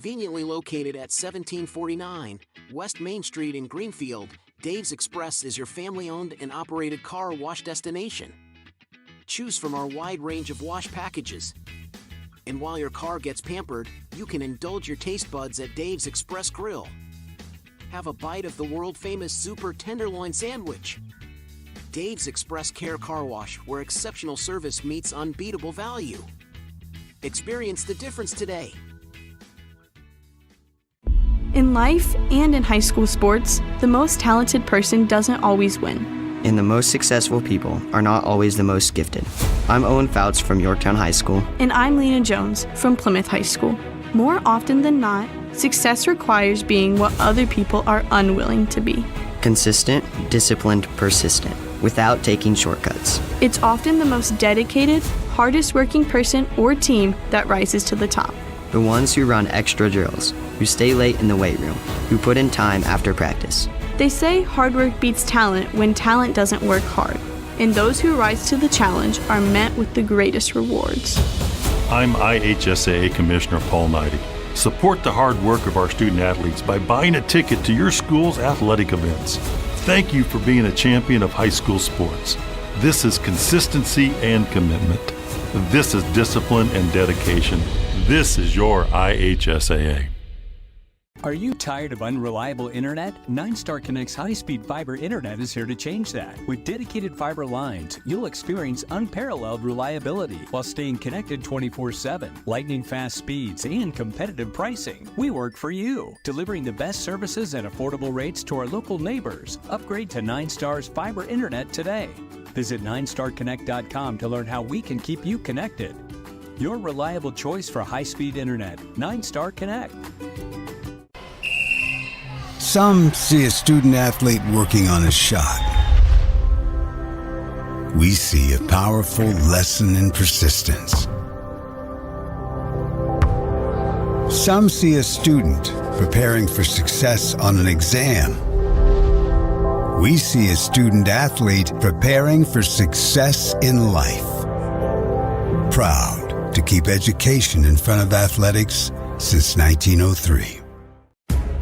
Conveniently located at 1749 West Main Street in Greenfield, Dave's Express is your family-owned and operated car wash destination. Choose from our wide range of wash packages. And while your car gets pampered, you can indulge your taste buds at Dave's Express Grill. Have a bite of the world-famous Super Tenderloin Sandwich. Dave's Express Care Car Wash, where exceptional service meets unbeatable value. Experience the difference today. In life and in high school sports, the most talented person doesn't always win. And the most successful people are not always the most gifted. I'm Owen Fouts from Yorktown High School. And I'm Lena Jones from Plymouth High School. More often than not, success requires being what other people are unwilling to be. Consistent, disciplined, persistent, without taking shortcuts. It's often the most dedicated, hardest working person or team that rises to the top. The ones who run extra drills, who stay late in the weight room, who put in time after practice. They say hard work beats talent when talent doesn't work hard, and those who rise to the challenge are met with the greatest rewards. I'm IHSAA Commissioner Paul Neidig. Support the hard work of our student athletes by buying a ticket to your school's athletic events. Thank you for being a champion of high school sports. This is consistency and commitment. This is discipline and dedication. This is your IHSAA. Are you tired of unreliable internet? 9 Star Connect's high-speed fiber internet is here to change that. With dedicated fiber lines, you'll experience unparalleled reliability while staying connected 24/7, lightning-fast speeds, and competitive pricing. We work for you, delivering the best services at affordable rates to our local neighbors. Upgrade to 9 Star's fiber internet today. Visit 9starconnect.com to learn how we can keep you connected. Your reliable choice for high-speed internet. 9 Star Connect. Some see a student athlete working on a shot. We see a powerful lesson in persistence. Some see a student preparing for success on an exam. We see a student athlete preparing for success in life. Proud to keep education in front of athletics since 1903.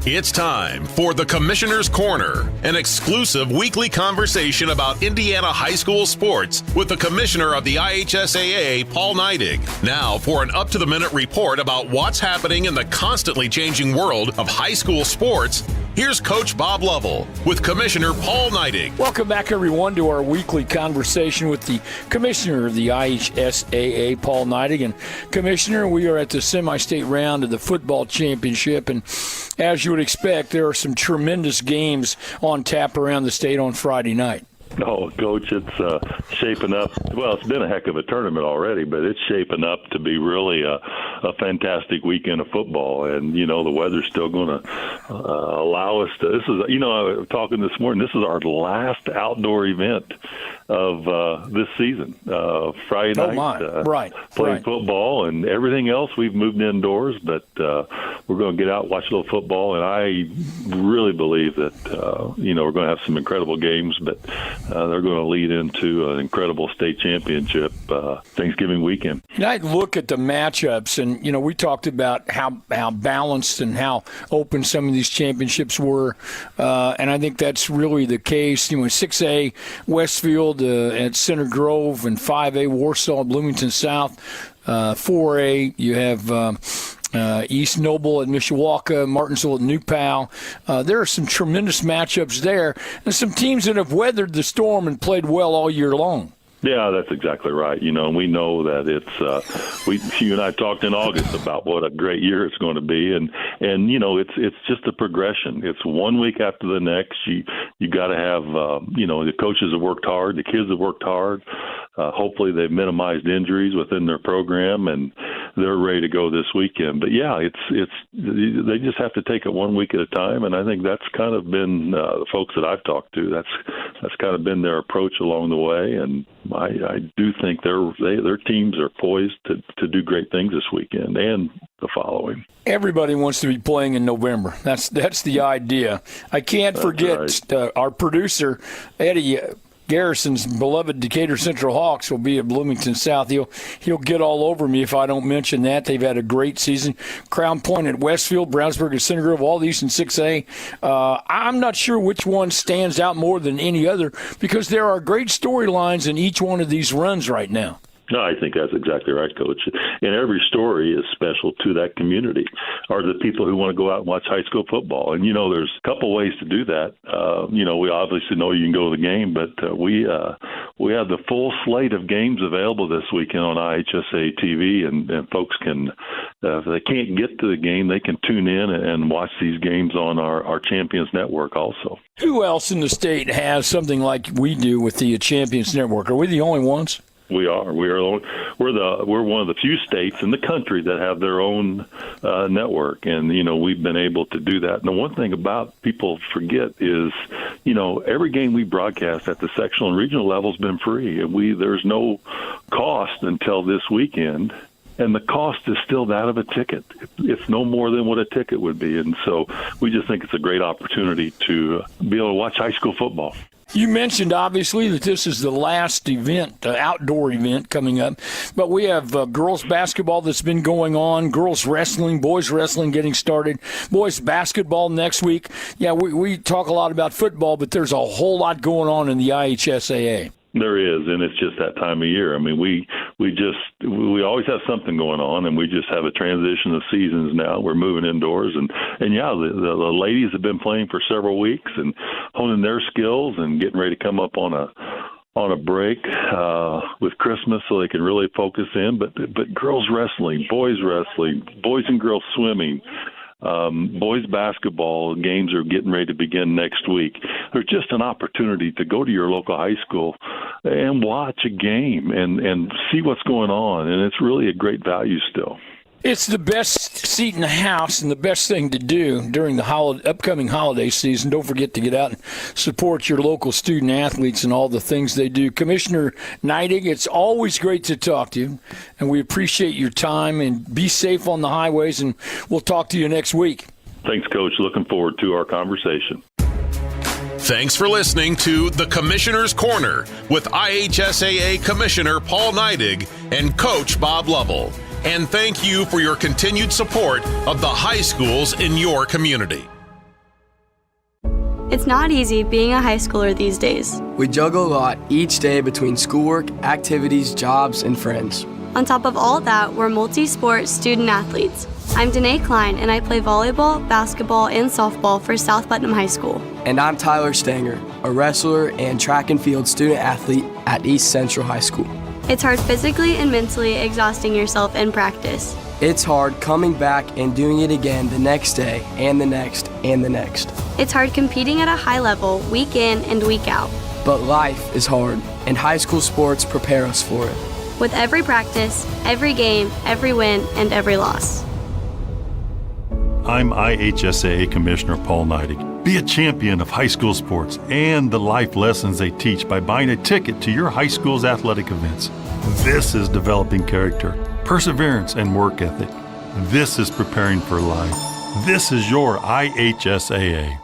It's time for the Commissioner's Corner, an exclusive weekly conversation about Indiana high school sports with the Commissioner of the IHSAA, Paul Neidig. Now for an up-to-the-minute report about what's happening in the constantly changing world of high school sports, here's Coach Bob Lovell with Commissioner Paul Neidig. Welcome back, everyone, to our weekly conversation with the Commissioner of the IHSAA, Paul Neidig. And Commissioner, we are at the semi-state round of the football championship, and as you would expect, there are some tremendous games on tap around the state on Friday night. Oh, Coach, it's shaping up. Well, it's been a heck of a tournament already, but it's shaping up to be really a fantastic weekend of football. And, you know, the weather's still going to allow us to. This is, you know, I was talking this morning, this is our last outdoor event of this season. Friday night, playing football, and everything else we've moved indoors, but we're going to get out and watch a little football. And I really believe that, you know, we're going to have some incredible games, but they're going to lead into an incredible state championship Thanksgiving weekend. And I look at the matchups, and, you know, we talked about how balanced and how open some of these championships were, and I think that's really the case. You know, 6A Westfield at Center Grove, and 5A Warsaw, Bloomington South. 4A, you have East Noble at Mishawaka, Martinsville at New Pal. There are some tremendous matchups there, and some teams that have weathered the storm and played well all year long. Yeah, that's exactly right. You know, we know that it's you and I talked in August about what a great year it's going to be, and you know, it's just a progression. It's one week after the next. You got to have you know, the coaches have worked hard, the kids have worked hard. Hopefully they've minimized injuries within their program, and they're ready to go this weekend. But yeah, it's they just have to take it 1 week at a time, and I think that's kind of been the folks that I've talked to. That's kind of been their approach along the way, and I do think their teams are poised to do great things this weekend and the following. Everybody wants to be playing in November. That's the idea. I can't forget our producer, Eddie, Garrison's beloved Decatur Central Hawks will be at Bloomington South. He'll get all over me if I don't mention that. They've had a great season. Crown Point at Westfield, Brownsburg at Centerville, all these in 6A. I'm not sure which one stands out more than any other because there are great storylines in each one of these runs right now. No, I think that's exactly right, Coach. And every story is special to that community, or the people who want to go out and watch high school football. And, there's a couple ways to do that. We obviously know you can go to the game, but we have the full slate of games available this weekend on IHSA TV, and folks can, if they can't get to the game, they can tune in and watch these games on our Champions Network also. Who else in the state has something like we do with the Champions Network? Are we the only ones? We are. We're one of the few states in the country that have their own network, and we've been able to do that. And the one thing about people forget is, every game we broadcast at the sectional and regional level has been free, and there's no cost until this weekend. And the cost is still that of a ticket. It's no more than what a ticket would be. And so we just think it's a great opportunity to be able to watch high school football. You mentioned, obviously, that this is the last event, outdoor event coming up. But we have girls basketball that's been going on, girls wrestling, boys wrestling getting started, boys basketball next week. Yeah, we talk a lot about football, but there's a whole lot going on in the IHSAA. There is, and it's just that time of year. I mean, we always have something going on, and we just have a transition of seasons now. We're moving indoors, and the ladies have been playing for several weeks and honing their skills and getting ready to come up on a break with Christmas so they can really focus in. But girls wrestling, boys and girls swimming, boys basketball games are getting ready to begin next week. There's just an opportunity to go to your local high school and watch a game and see what's going on, and it's really a great value still. It's the best seat in the house and the best thing to do during the upcoming holiday season. Don't forget to get out and support your local student athletes and all the things they do. Commissioner Neidig, it's always great to talk to you, and we appreciate your time, and be safe on the highways, and we'll talk to you next week. Thanks, Coach. Looking forward to our conversation. Thanks for listening to The Commissioner's Corner with IHSAA Commissioner Paul Neidig and Coach Bob Lovell. And thank you for your continued support of the high schools in your community. It's not easy being a high schooler these days. We juggle a lot each day between schoolwork, activities, jobs, and friends. On top of all that, we're multi-sport student athletes. I'm Danae Klein, and I play volleyball, basketball, and softball for South Putnam High School. And I'm Tyler Stanger, a wrestler and track and field student athlete at East Central High School. It's hard physically and mentally exhausting yourself in practice. It's hard coming back and doing it again the next day and the next and the next. It's hard competing at a high level week in and week out. But life is hard, and high school sports prepare us for it. With every practice, every game, every win, and every loss. I'm IHSAA Commissioner Paul Neidig. Be a champion of high school sports and the life lessons they teach by buying a ticket to your high school's athletic events. This is developing character, perseverance, and work ethic. This is preparing for life. This is your IHSAA.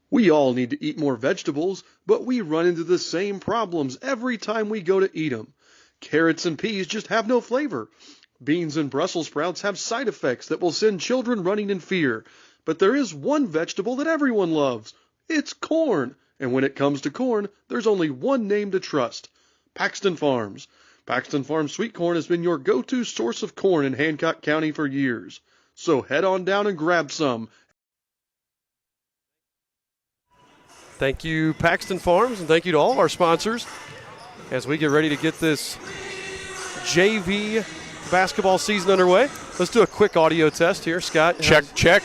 We all need to eat more vegetables, but we run into the same problems every time we go to eat them. Carrots and peas just have no flavor. Beans and Brussels sprouts have side effects that will send children running in fear. But there is one vegetable that everyone loves. It's corn. And when it comes to corn, there's only one name to trust: Paxton Farms. Paxton Farms sweet corn has been your go-to source of corn in Hancock County for years. So head on down and grab some. Thank you, Paxton Farms, and thank you to all of our sponsors as we get ready to get this JV basketball season underway. Let's do a quick audio test here. Scott. Check.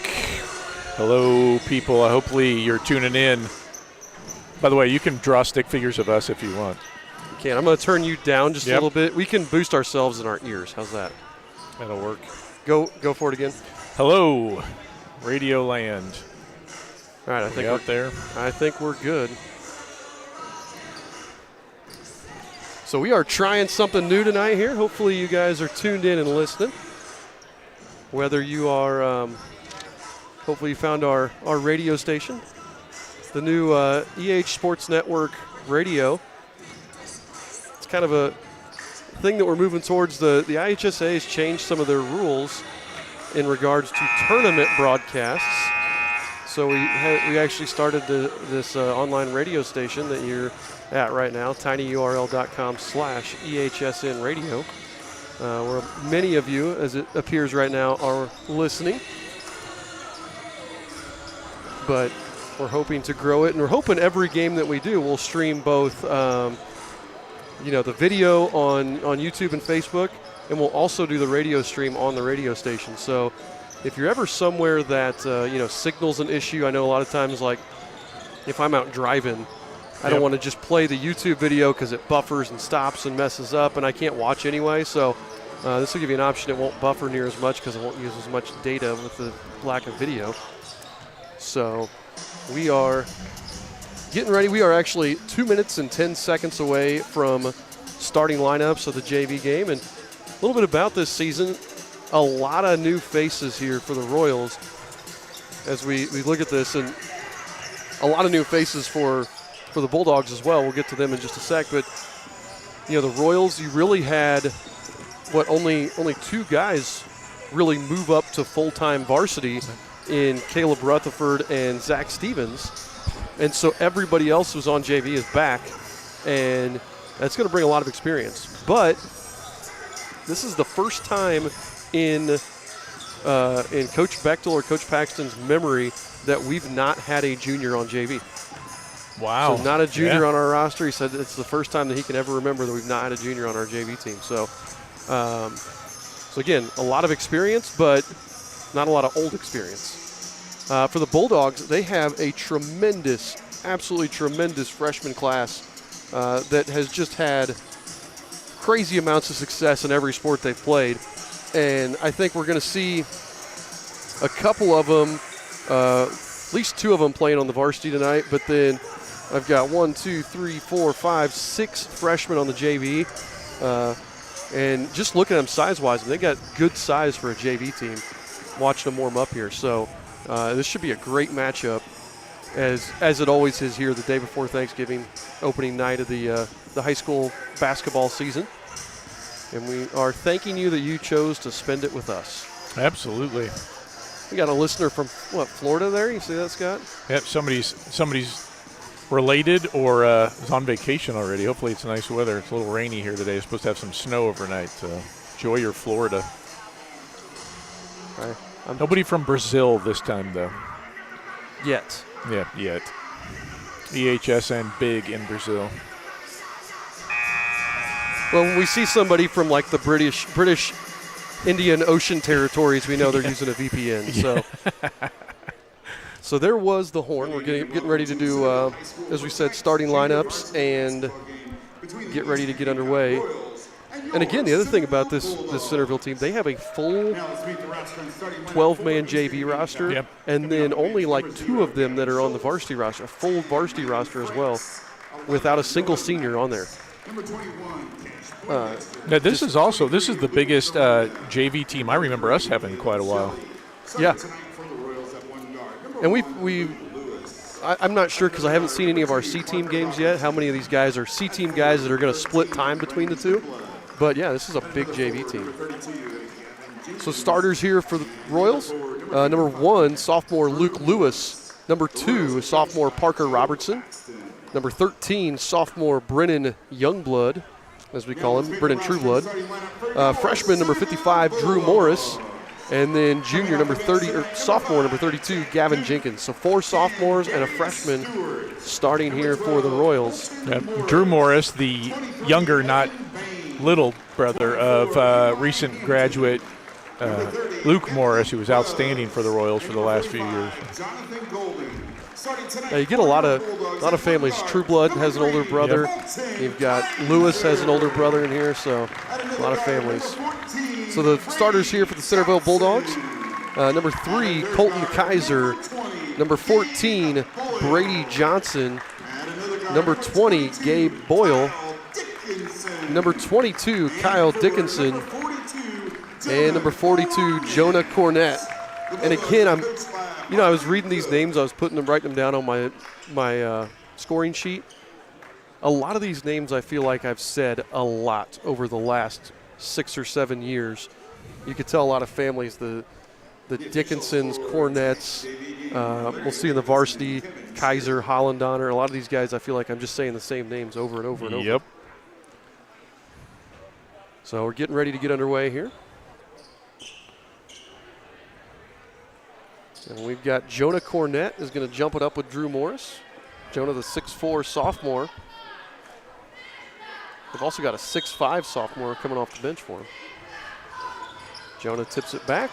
Hello, people. Hopefully you're tuning in. By the way, you can draw stick figures of us if you want. You can. I'm going to turn you down just a little bit. We can boost ourselves in our ears. How's that? That'll work. Go for it again. Hello, Radio Land. All right, I think we're good. So we are trying something new tonight here. Hopefully you guys are tuned in and listening. Whether you are, hopefully you found our radio station. The new EH Sports Network radio. It's kind of a thing that we're moving towards. The IHSA has changed some of their rules in regards to tournament broadcasts. So we actually started this online radio station that you're at right now, tinyurl.com/EHSN radio, where many of you, as it appears right now, are listening. But we're hoping to grow it, and we're hoping every game that we do, we'll stream both, the video on YouTube and Facebook, and we'll also do the radio stream on the radio station. So if you're ever somewhere that, signal's an issue, I know a lot of times, like, if I'm out driving, I don't want to just play the YouTube video because it buffers and stops and messes up, and I can't watch anyway. So this will give you an option. It won't buffer near as much because it won't use as much data with the lack of video. So we are getting ready. We are actually 2 minutes and 10 seconds away from starting lineups of the JV game. And a little bit about this season, a lot of new faces here for the Royals as we look at this, and a lot of new faces for the Bulldogs as well. We'll get to them in just a sec. But, the Royals, you really had, only two guys really move up to full-time varsity in Caleb Rutherford and Zach Stevens. And so everybody else who's on JV is back, and that's going to bring a lot of experience. But this is the first time in Coach Bechtel or Coach Paxton's memory that we've not had a junior on JV. Wow. So not a junior on our roster. He said it's the first time that he can ever remember that we've not had a junior on our JV team. So, again, a lot of experience, but not a lot of old experience. For the Bulldogs, they have a absolutely tremendous freshman class that has just had crazy amounts of success in every sport they've played. And I think we're going to see a couple of them, at least two of them playing on the varsity tonight. But then I've got 6 freshmen on the JV. And just looking at them size-wise, they got good size for a JV team, watching them warm up here. So this should be a great matchup, as it always is here the day before Thanksgiving, opening night of the high school basketball season. And we are thanking you that you chose to spend it with us. Absolutely. We got a listener from, Florida there? You see that, Scott? Yep, somebody's related or is on vacation already. Hopefully it's nice weather. It's a little rainy here today. It's supposed to have some snow overnight. Enjoy your Florida. All right. Nobody from Brazil this time, though. Yet. Yeah, yet. EHSN big in Brazil. Well, when we see somebody from like the British Indian Ocean territories, we know they're using a VPN. So, so there was the horn. We're getting ready to do, as we said, starting lineups and get ready to get underway. And again, the other thing about this Centerville team, they have a full 12-man JV roster, and then only like 2 of them that are on the varsity roster, a full varsity roster as well, without a single senior on there. Now this is the biggest JV team I remember us having in quite a while. Yeah. And I'm not sure because I haven't seen any of our C-team games yet, how many of these guys are C-team guys that are going to split time between the two. But, yeah, this is a big JV team. So starters here for the Royals. Number 1, sophomore Luke Lewis. Number 2, sophomore Parker Robertson. Number 13, sophomore Brennan Youngblood, as we call him, Brennan Trueblood. Freshman number 55, Drew Morris. And then sophomore number 32, Gavin Jenkins. So 4 sophomores and a freshman starting here for the Royals. Drew Morris, the younger, not little brother of recent graduate Luke Morris, who was outstanding for the Royals for the last few years. Now you get a lot of families. Trueblood has an older brother. You've got Lewis has an older brother in here, so a lot of families. So the starters here for the Centerville Bulldogs. Number 3, Colton Kaiser. Number 14, Brady Johnson. Number 20, Gabe Boyle. Number 22, Kyle Dickinson. And number 42, Jonah Cornett. And again, I was reading these names. I was writing them down on my scoring sheet. a lot of these names I feel like I've said a lot over the last 6 or 7 years. You could tell a lot of families, the Dickinsons, Cornets, we'll see in the varsity, Kaiser, Hollandaner. A lot of these guys, I feel like I'm just saying the same names over and over and over. Yep. So we're getting ready to get underway here. And we've got Jonah Cornett is going to jump it up with Drew Morris. Jonah, the 6'4 sophomore. They've also got a 6'5 sophomore coming off the bench for him. Jonah tips it back,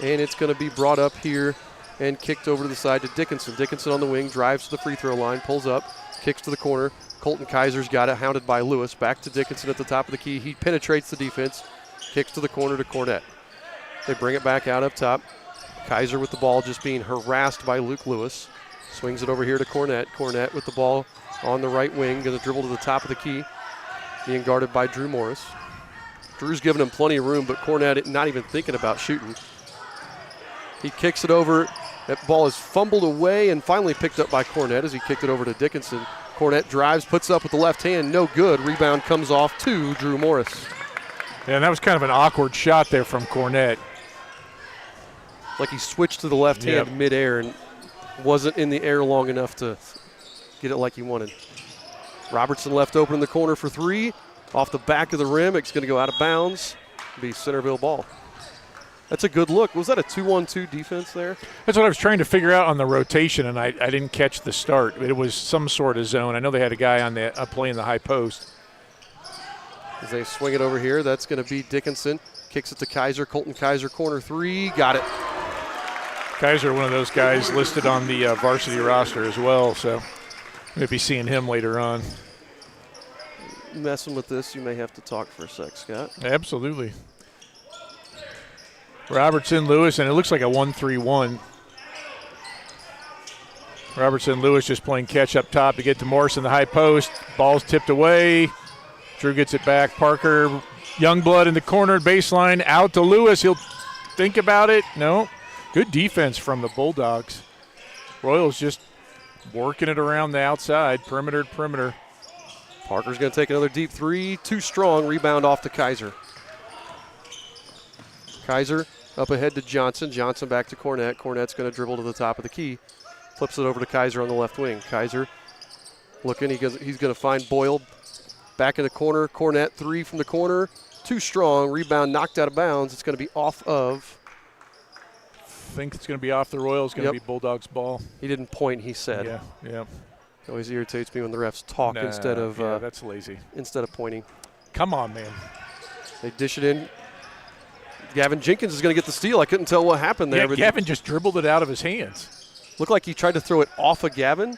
and it's going to be brought up here and kicked over to the side to Dickinson. Dickinson on the wing, drives to the free throw line, pulls up, kicks to the corner. Colton Kaiser's got it, hounded by Lewis. Back to Dickinson at the top of the key. He penetrates the defense, kicks to the corner to Cornett. They bring it back out up top. Kaiser with the ball just being harassed by Luke Lewis. Swings it over here to Cornett. Cornett with the ball on the right wing, going to dribble to the top of the key, being guarded by Drew Morris. Drew's giving him plenty of room, but Cornett not even thinking about shooting. He kicks it over. That ball is fumbled away and finally picked up by Cornett as he kicked it over to Dickinson. Cornett drives, puts up with the left hand, no good. Rebound comes off to Drew Morris. Yeah, and that was kind of an awkward shot there from Cornett. Like he switched to the left hand midair and wasn't in the air long enough to get it like he wanted. Robertson left open in the corner for three. Off the back of the rim, it's going to go out of bounds. Be Centerville ball. That's a good look. Was that a 2-1-2 defense there? That's what I was trying to figure out on the rotation, and I didn't catch the start. It was some sort of zone. I know they had a guy on the playing the high post. As they swing it over here, that's going to be Dickinson. Kicks it to Kaiser. Colton Kaiser, corner three. Got it. Kaiser, one of those guys listed on the varsity roster as well, so we'll be seeing him later on. Messing with this, you may have to talk for a sec, Scott. Absolutely. Robertson, Lewis, and it looks like a 1-3-1. Robertson, Lewis just playing catch up top to get to Morris in the high post. Ball's tipped away. Drew gets it back. Parker, Youngblood in the corner, baseline, out to Lewis. He'll think about it. No. Good defense from the Bulldogs. Royals just working it around the outside, perimeter to perimeter. Parker's going to take another deep three. Too strong. Rebound off to Kaiser. Kaiser up ahead to Johnson. Johnson back to Cornett. Cornett's going to dribble to the top of the key. Flips it over to Kaiser on the left wing. Kaiser looking. He's going to find Boyle back in the corner. Cornett three from the corner. Too strong. Rebound knocked out of bounds. It's going to be off of. I think it's going to be off the Royals. Going to be Bulldogs ball. He didn't point, he said. Yeah. It always irritates me when the refs talk instead of that's lazy. Instead of pointing. Come on, man. They dish it in. Gavin Jenkins is going to get the steal. I couldn't tell what happened there. Yeah, Gavin just dribbled it out of his hands. Looked like he tried to throw it off of Gavin.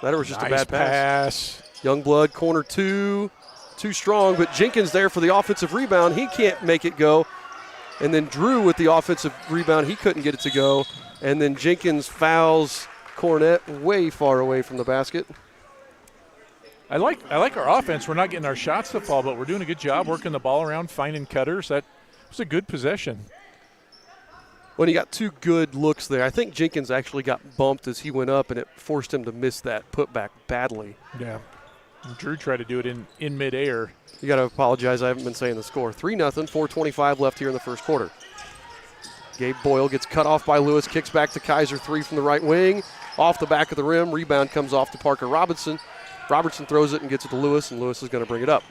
That was just a bad pass. Youngblood, corner two. Too strong, but Jenkins there for the offensive rebound. He can't make it go. And then Drew with the offensive rebound. He couldn't get it to go. And then Jenkins fouls Cornett way far away from the basket. I like our offense. We're not getting our shots to fall, but we're doing a good job working the ball around, finding cutters. That was a good possession. When he got two good looks there, I think Jenkins actually got bumped as he went up, and it forced him to miss that putback badly. Yeah. And Drew tried to do it in midair. You got to apologize. I haven't been saying the score. 3-0, 4:25 left here in the first quarter. Gabe Boyle gets cut off by Lewis, kicks back to Kaiser, three from the right wing. Off the back of the rim, rebound comes off to Parker Robertson. Robertson throws it and gets it to Lewis, and Lewis is going to bring it up.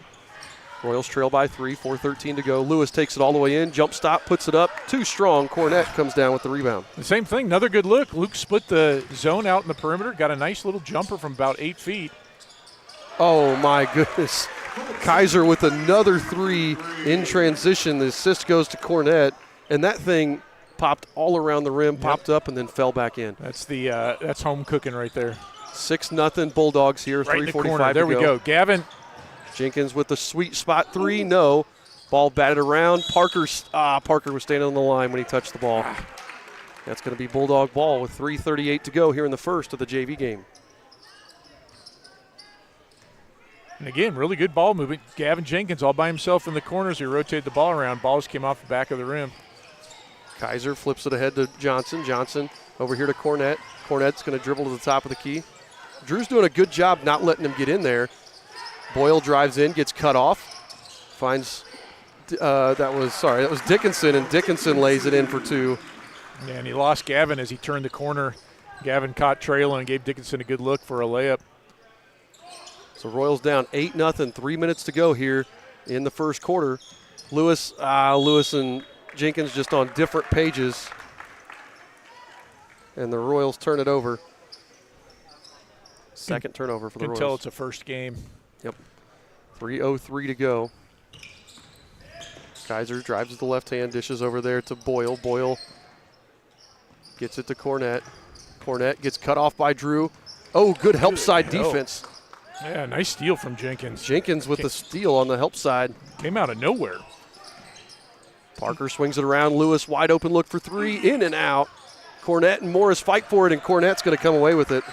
Royals trail by 3, 4:13 to go. Lewis takes it all the way in, jump stop, puts it up. Too strong. Cornett comes down with the rebound. The same thing, another good look. Luke split the zone out in the perimeter, got a nice little jumper from about 8 feet. Oh, my goodness. Kaiser with another three in transition. The assist goes to Cornett, and that thing popped all around the rim, popped up, and then fell back in. That's home cooking right there. 6-0 Bulldogs here, right 3:45 in the corner. to There we go. Gavin. Jenkins with the sweet spot three, no. Ball batted around. Parker was standing on the line when he touched the ball. That's going to be Bulldog ball with 3:38 to go here in the first of the JV game. And again, really good ball movement. Gavin Jenkins all by himself in the corners. He rotated the ball around. Balls came off the back of the rim. Kaiser flips it ahead to Johnson. Johnson over here to Cornett. Cornett's going to dribble to the top of the key. Drew's doing a good job not letting him get in there. Boyle drives in, gets cut off, finds that was Dickinson, and Dickinson lays it in for 2. Yeah, and he lost Gavin as he turned the corner. Gavin caught trailing and gave Dickinson a good look for a layup. So Royals down 8-0, 3 minutes to go here in the first quarter. Lewis and Jenkins just on different pages. And the Royals turn it over. Second turnover for the Royals. Can tell it's a first game. Yep. 3:03 to go. Kaiser drives with the left hand, dishes over there to Boyle. Boyle gets it to Cornett. Cornett gets cut off by Drew. Oh, good help side defense. Yeah, nice steal from Jenkins. Jenkins with the steal on the help side. Came out of nowhere. Parker swings it around. Lewis wide open look for 3, in and out. Cornett and Morris fight for it, and Cornett's going to come away with it.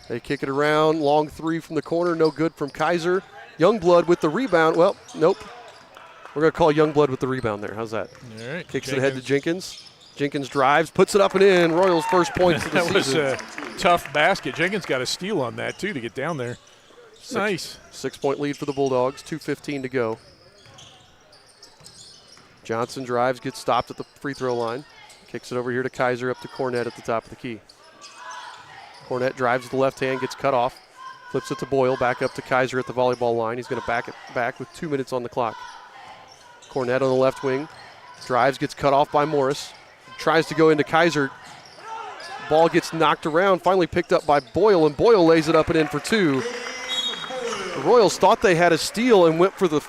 They kick it around. Long 3 from the corner. No good from Kaiser. Youngblood with the rebound. Well, nope. We're going to call Youngblood with the rebound there. How's that? All right. Kicks it ahead to Jenkins. Jenkins drives, puts it up and in. Royals' first points of the season. That was a tough basket. Jenkins got a steal on that, too, to get down there. Nice. 6-point lead for the Bulldogs. 2:15 to go. Johnson drives, gets stopped at the free throw line. Kicks it over here to Kaiser, up to Cornett at the top of the key. Cornett drives with the left hand, gets cut off. Flips it to Boyle, back up to Kaiser at the volleyball line. He's going to back it back with 2 minutes on the clock. Cornett on the left wing. Drives, gets cut off by Morris. Tries to go into Kaiser. Ball gets knocked around, finally picked up by Boyle, and Boyle lays it up and in for 2. The Royals thought they had a steal and went for the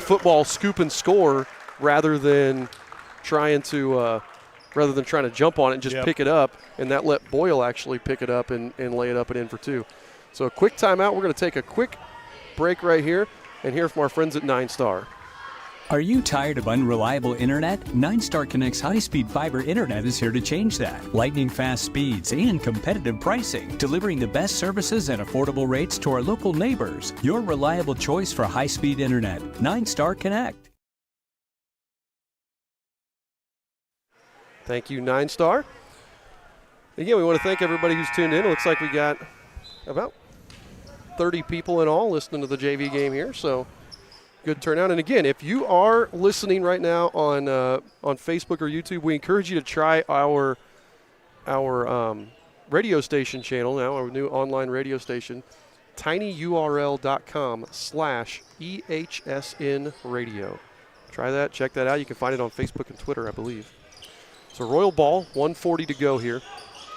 football scoop and score rather than trying to jump on it and just pick it up, and that let Boyle actually pick it up and lay it up and in for 2. So a quick timeout. We're going to take a quick break right here and hear from our friends at 9 Star. Are you tired of unreliable internet? 9 Star Connect's high-speed fiber internet is here to change that. Lightning-fast speeds and competitive pricing, delivering the best services and affordable rates to our local neighbors. Your reliable choice for high-speed internet. 9 Star Connect. Thank you, 9 Star. Again, we want to thank everybody who's tuned in. It looks like we got about 30 people in all listening to the JV game here, so good turnout. And again, if you are listening right now on Facebook or YouTube, we encourage you to try our radio station channel now, our new online radio station, tinyurl.com/EHSN radio. Try that, check that out. You can find it on Facebook and Twitter, I believe. So Royal ball, 1:40 to go here.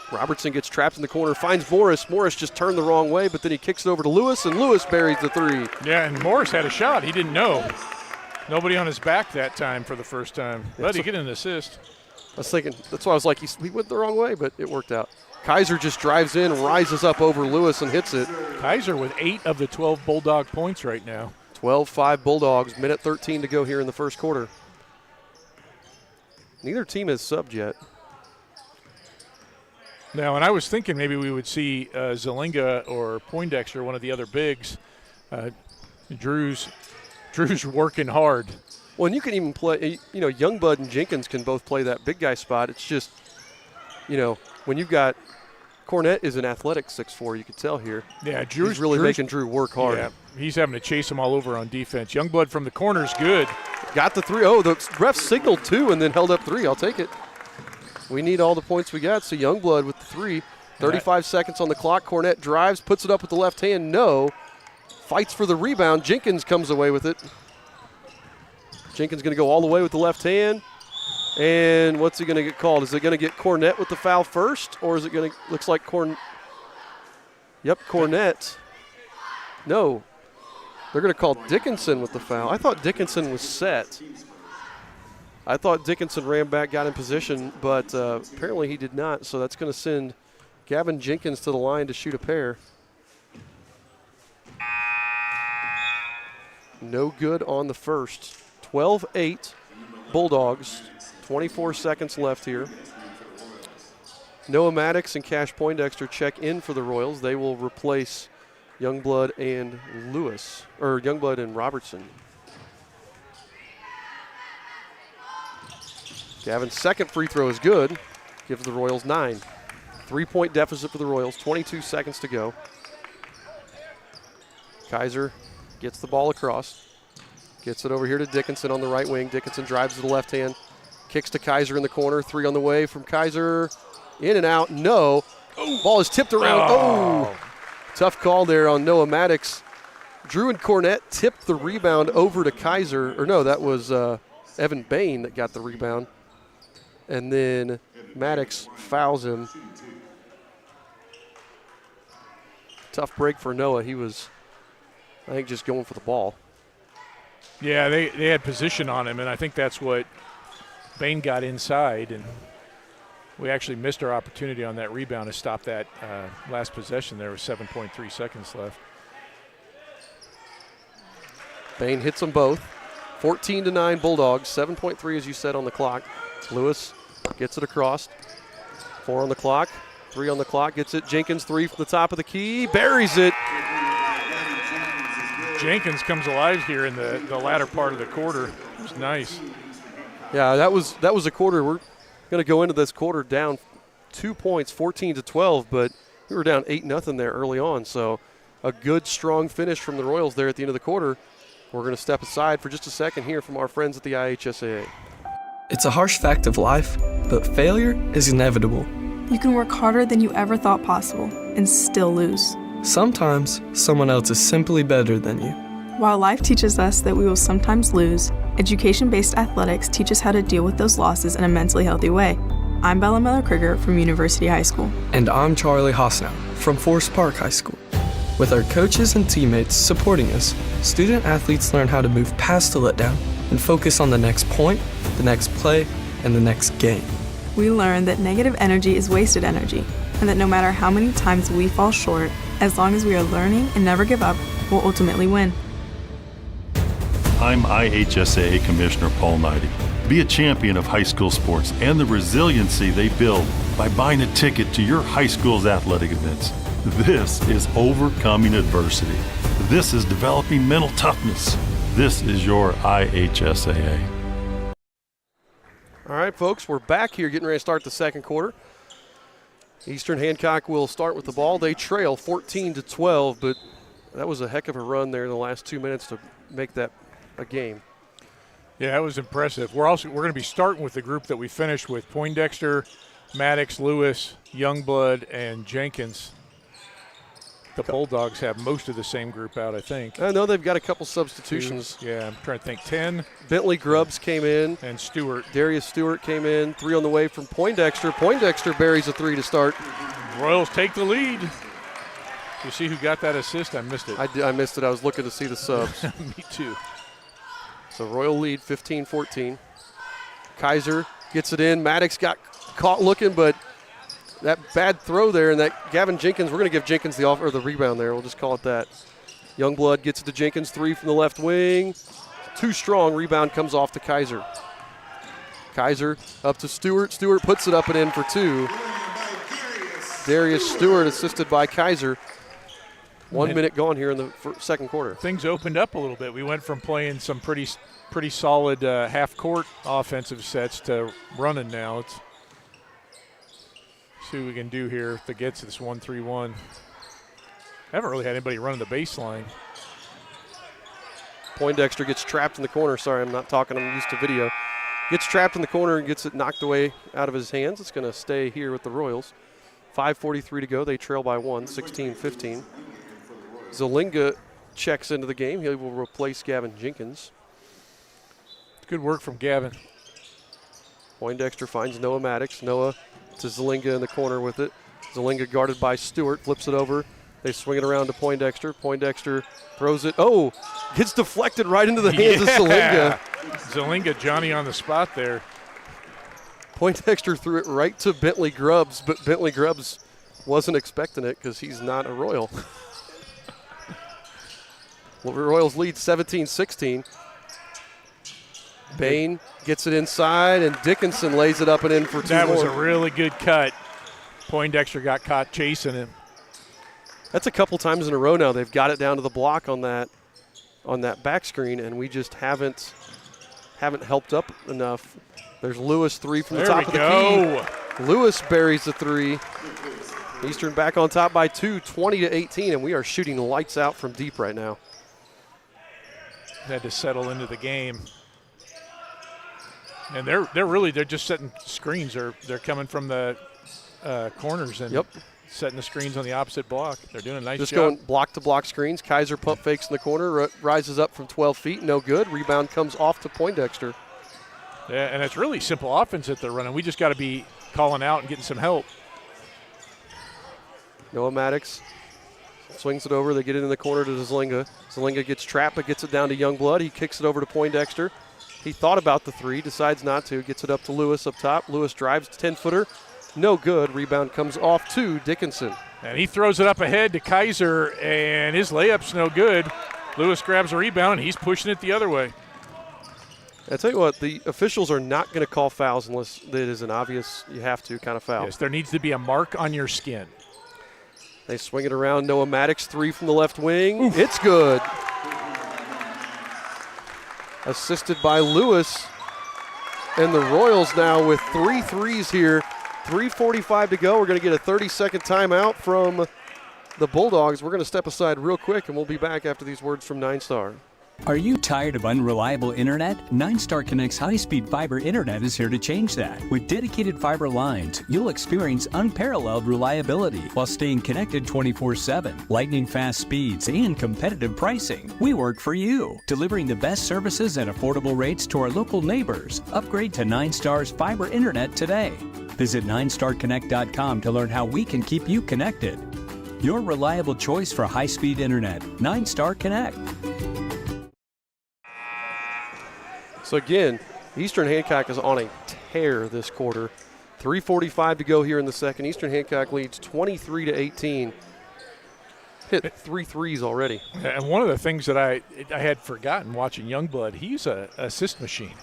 Robertson gets trapped in the corner, finds Morris. Morris just turned the wrong way, but then he kicks it over to Lewis, and Lewis buries the 3. Yeah, and Morris had a shot. He didn't know. Nobody on his back that time for the first time. But he get an assist. I was thinking, that's why I was like, he went the wrong way, but it worked out. Kaiser just drives in, rises up over Lewis, and hits it. Kaiser with 8 of the 12 Bulldog points right now. 12-5 Bulldogs, minute 13 to go here in the first quarter. Neither team has subbed yet. Now, and I was thinking maybe we would see Zelinga or Poindexter, one of the other bigs. Drew's working hard. Well, and you can even play, Youngblood and Jenkins can both play that big guy spot. It's just, when you've got Cornett is an athletic 6'4", you could tell here. Yeah, Drew's really making Drew work hard. Yeah, he's having to chase him all over on defense. Youngblood from the corner is good. Got the 3. Oh, the ref signaled 2 and then held up 3. I'll take it. We need all the points we got. So Youngblood with the 3. 35 seconds on the clock. Cornett drives, puts it up with the left hand. No. Fights for the rebound. Jenkins comes away with it. Jenkins going to go all the way with the left hand. And what's he going to get called? Is it going to get Cornett with the foul first? Or is it going to, looks like Yep, Cornett. No. They're going to call Dickinson with the foul. I thought Dickinson was set. I thought Dickinson ran back, got in position, but apparently he did not. So that's going to send Gavin Jenkins to the line to shoot a pair. No good on the first. 12-8 Bulldogs. 24 seconds left here. Noah Maddox and Cash Poindexter check in for the Royals. They will replace Youngblood and Youngblood and Robertson. Gavin's second free throw is good. Gives the Royals 9. 3-point deficit for the Royals, 22 seconds to go. Kaiser gets the ball across. Gets it over here to Dickinson on the right wing. Dickinson drives to the left hand. Kicks to Kaiser in the corner. 3 on the way from Kaiser. In and out. No. Oh. Ball is tipped around. Oh. Tough call there on Noah Maddox. Drew and Cornett tipped the rebound over to Kaiser. Or no, that was Evan Bain that got the rebound. And then Maddox fouls him. Tough break for Noah. He was, I think, just going for the ball. Yeah, they had position on him, and I think that's what Bain got inside, and we actually missed our opportunity on that rebound to stop that last possession. There was 7.3 seconds left. Bain hits them both. 14-9 Bulldogs. 7.3, as you said, on the clock. Lewis gets it across. 4 on the clock. 3 on the clock. Gets it. Jenkins 3 from the top of the key. Buries it. Jenkins comes alive here in the latter part of the quarter. It was nice. Yeah, that was a quarter. We're going to go into this quarter down 2 points, 14-12, but we were down 8-0 there early on. So a good, strong finish from the Royals there at the end of the quarter. We're going to step aside for just a second here from our friends at the IHSAA. It's a harsh fact of life, but failure is inevitable. You can work harder than you ever thought possible and still lose. Sometimes someone else is simply better than you. While life teaches us that we will sometimes lose, education-based athletics teach us how to deal with those losses in a mentally healthy way. I'm Bella Miller-Krieger from University High School. And I'm Charlie Hosnow from Forest Park High School. With our coaches and teammates supporting us, student athletes learn how to move past the letdown and focus on the next point, the next play, and the next game. We learn that negative energy is wasted energy, and that no matter how many times we fall short, as long as we are learning and never give up, we'll ultimately win. I'm IHSAA Commissioner Paul Neidig. Be a champion of high school sports and the resiliency they build by buying a ticket to your high school's athletic events. This is overcoming adversity. This is developing mental toughness. This is your IHSAA. All right, folks, we're back here getting ready to start the second quarter. Eastern Hancock will start with the ball. They trail 14-12, but that was a heck of a run there in the last 2 minutes to make that a game. Yeah, that was impressive. We're going to be starting with the group that we finished with: Poindexter, Maddox, Lewis, Youngblood, and Jenkins. The Bulldogs have most of the same group out, I think. I know they've got a couple substitutions. Yeah, I'm trying to think. 10. Bentley Grubbs came in. And Stewart. Darius Stewart came in. 3 on the way from Poindexter. Poindexter buries a 3 to start. Royals take the lead. You see who got that assist? I missed it. I missed it. I was looking to see the subs. Me too. So Royal lead 15-14. Kaiser gets it in. Maddox got caught looking, but that bad throw there, and that Gavin Jenkins, we're going to give Jenkins the rebound there. We'll just call it that. Youngblood gets it to Jenkins, 3 from the left wing. Too strong. Rebound comes off to Kaiser. Kaiser up to Stewart. Stewart puts it up and in for 2. Darius Stewart assisted by Kaiser. 1 minute gone here in the second quarter. Things opened up a little bit. We went from playing some pretty solid half-court offensive sets to running now. Let's see what we can do here if it gets this 1-3-1. I haven't really had anybody running the baseline. Poindexter gets trapped in the corner. Sorry, I'm not talking. I'm used to video. Gets trapped in the corner and gets it knocked away out of his hands. It's going to stay here with the Royals. 5:43 to go. They trail by 1, 16-15. Zalinga checks into the game. He will replace Gavin Jenkins. Good work from Gavin. Poindexter finds Noah Maddox. Noah to Zalinga in the corner with it. Zalinga guarded by Stewart, flips it over. They swing it around to Poindexter. Poindexter throws it. Oh, gets deflected right into the hands of Zalinga. Zalinga, Johnny on the spot there. Poindexter threw it right to Bentley Grubbs, but Bentley Grubbs wasn't expecting it because he's not a Royal. Well, the Royals lead 17-16. Bain gets it inside, and Dickinson lays it up and in for 2 That more. was a really good cut. Poindexter got caught chasing him. That's a couple times in a row now. They've got it down to the block on that back screen, and we just haven't helped up enough. There's Lewis, 3 from the top of the key. Lewis buries the 3. Eastern back on top by 2, 20-18, and we are shooting lights out from deep right now. Had to settle into the game. And they're just setting screens. They're coming from the corners and setting the screens on the opposite block. They're doing a nice job. Just going block-to-block screens. Kaiser pump fakes in the corner, rises up from 12 feet, no good. Rebound comes off to Poindexter. Yeah, and it's really simple offense that they're running. We just got to be calling out and getting some help. Noah Maddox swings it over. They get it in the corner to Zlinga. Zlinga gets trapped but gets it down to Youngblood. He kicks it over to Poindexter. He thought about the three, decides not to, gets it up to Lewis up top. Lewis drives, 10-footer, no good. Rebound comes off to Dickinson. And he throws it up ahead to Kaiser, and his layup's no good. Lewis grabs a rebound, and he's pushing it the other way. I tell you what, the officials are not going to call fouls unless it is an obvious, you have to kind of foul. Yes, there needs to be a mark on your skin. They swing it around. Noah Maddox, three from the left wing. Oof. It's good. Assisted by Lewis. And the Royals now with 3 threes here. 3:45 to go. We're going to get a 30-second timeout from the Bulldogs. We're going to step aside real quick, and we'll be back after these words from 9-Star. Are you tired of unreliable internet? 9-Star Connect's high-speed fiber internet is here to change that. With dedicated fiber lines, you'll experience unparalleled reliability while staying connected 24/7, lightning-fast speeds, and competitive pricing. We work for you, delivering the best services at affordable rates to our local neighbors. Upgrade to 9-Star's fiber internet today. Visit 9starconnect.com to learn how we can keep you connected. Your reliable choice for high-speed internet. 9-Star Connect. So again, Eastern Hancock is on a tear this quarter. 3:45 to go here in the second. Eastern Hancock leads 23-18. Hit 3 threes already. And one of the things that I had forgotten watching Youngblood, he's an assist machine.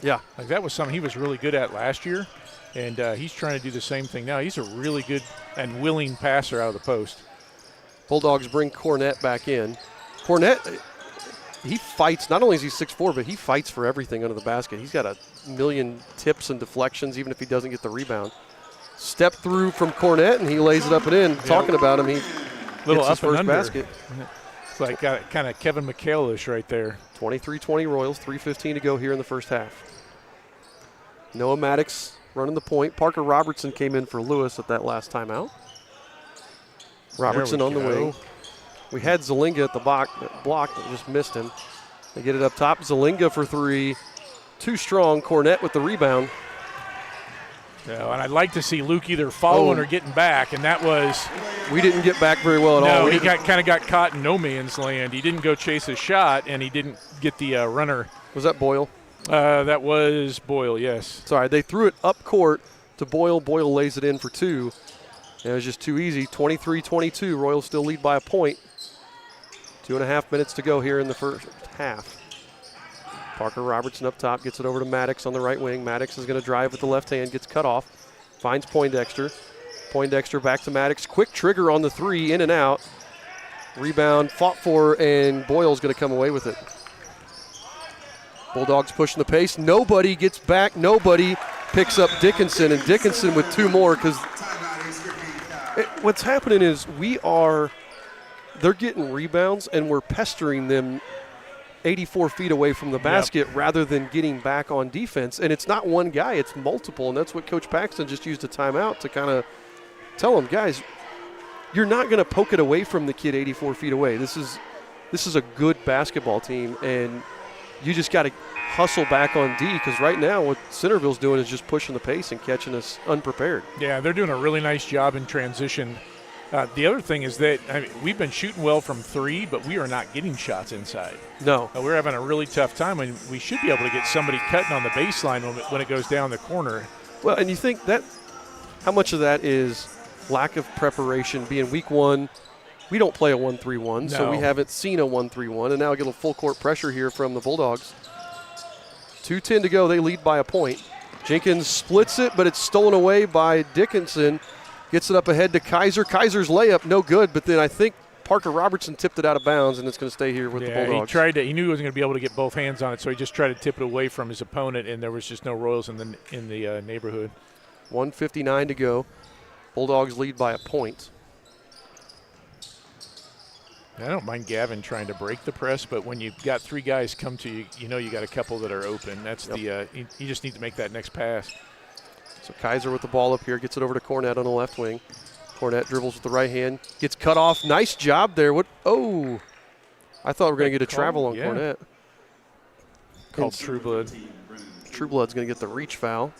Yeah. Like that was something he was really good at last year, and he's trying to do the same thing now. He's a really good and willing passer out of the post. Bulldogs bring Cornett back in. Cornett, he fights. Not only is he 6'4", but he fights for everything under the basket. He's got a million tips and deflections, even if he doesn't get the rebound. Step through from Cornett, and he lays it up and in. Yeah. Talking about him, he little gets his first basket. It's like kind of Kevin McHale-ish right there. 23-20 Royals, 3:15 to go here in the first half. Noah Maddox running the point. Parker Robertson came in for Lewis at that last timeout. Robertson on the wing. We had Zlinga at the block that just missed him. They get it up top. Zlinga for 3. Too strong. Cornett with the rebound. Yeah, and I'd like to see Luke either following or getting back, and that was. We didn't get back very well at all. No, he kind of got caught in no man's land. He didn't go chase his shot, and he didn't get the runner. Was that Boyle? That was Boyle, yes. Sorry, they threw it up court to Boyle. Boyle lays it in for 2. And it was just too easy. 23-22. Royals still lead by a point. 2.5 minutes to go here in the first half. Parker Robertson up top, gets it over to Maddox on the right wing. Maddox is going to drive with the left hand, gets cut off, finds Poindexter. Poindexter back to Maddox. Quick trigger on the 3, in and out. Rebound fought for, and Boyle's going to come away with it. Bulldogs pushing the pace. Nobody gets back. Nobody picks up Dickinson, and Dickinson with 2 more because what's happening is they're getting rebounds, and we're pestering them 84 feet away from the basket rather than getting back on defense. And it's not one guy, it's multiple. And that's what Coach Paxton just used a timeout to kind of tell them, guys, you're not going to poke it away from the kid 84 feet away. This is a good basketball team, and you just got to hustle back on D, because right now what Centerville's doing is just pushing the pace and catching us unprepared. Yeah, they're doing a really nice job in transition. The other thing is that we've been shooting well from 3, but we are not getting shots inside. No. We're having a really tough time, and we should be able to get somebody cutting on the baseline when it goes down the corner. Well, and you think that how much of that is lack of preparation, being week 1? We don't play a 1-3-1, so we haven't seen a 1-3-1, and now we get a full court pressure here from the Bulldogs. 2:10 to go. They lead by a point. Jenkins splits it, but it's stolen away by Dickinson. Gets it up ahead to Kaiser. Kaiser's layup, no good, but then I think Parker Robertson tipped it out of bounds, and it's going to stay here with the Bulldogs. He knew he wasn't going to be able to get both hands on it, so he just tried to tip it away from his opponent, and there was just no Royals in the neighborhood. 1:59 to go. Bulldogs lead by a point. I don't mind Gavin trying to break the press, but when you've got 3 guys come to you, you know you got a couple that are open. That's you just need to make that next pass. So Kaiser with the ball up here, gets it over to Cornett on the left wing. Cornett dribbles with the right hand, gets cut off. Nice job there. Oh, I thought we were going to get a travel on Cornett. Called Trueblood. Trueblood's going to get the reach foul.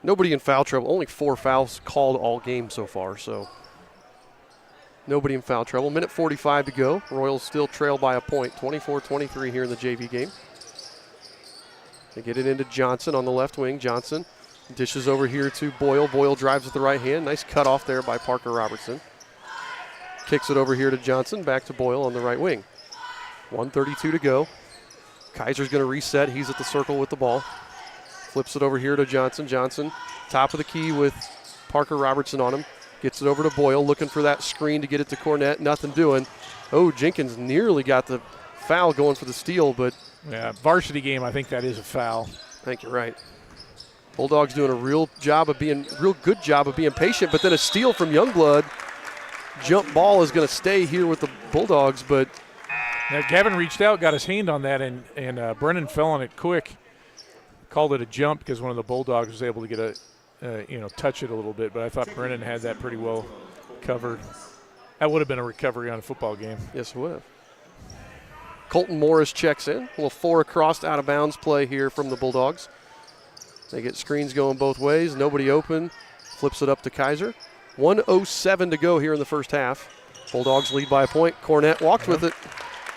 Nobody in foul trouble. Only 4 fouls called all game so far, so nobody in foul trouble. Minute 45 to go. Royals still trail by a point, 24-23 here in the JV game. They get it into Johnson on the left wing. Johnson dishes over here to Boyle. Boyle drives with the right hand. Nice cut off there by Parker Robertson. Kicks it over here to Johnson. Back to Boyle on the right wing. 1:32 to go. Kaiser's going to reset. He's at the circle with the ball. Flips it over here to Johnson. Johnson, top of the key with Parker Robertson on him. Gets it over to Boyle, looking for that screen to get it to Cornett. Nothing doing. Oh, Jenkins nearly got the foul going for the steal, but yeah, varsity game, I think that is a foul. I think you're right. Bulldogs doing a real good job of being patient, but then a steal from Youngblood. Jump ball is going to stay here with the Bulldogs, but now Gavin reached out, got his hand on that, and Brennan fell on it quick. Called it a jump because one of the Bulldogs was able to get touch it a little bit, but I thought Brennan had that pretty well covered. That would have been a recovery on a football game. Yes, it would have. Colton Morris checks in. A little 4 across out of bounds play here from the Bulldogs. They get screens going both ways. Nobody open. Flips it up to Kaiser. 1:07 to go here in the first half. Bulldogs lead by a point. Cornett walked with it.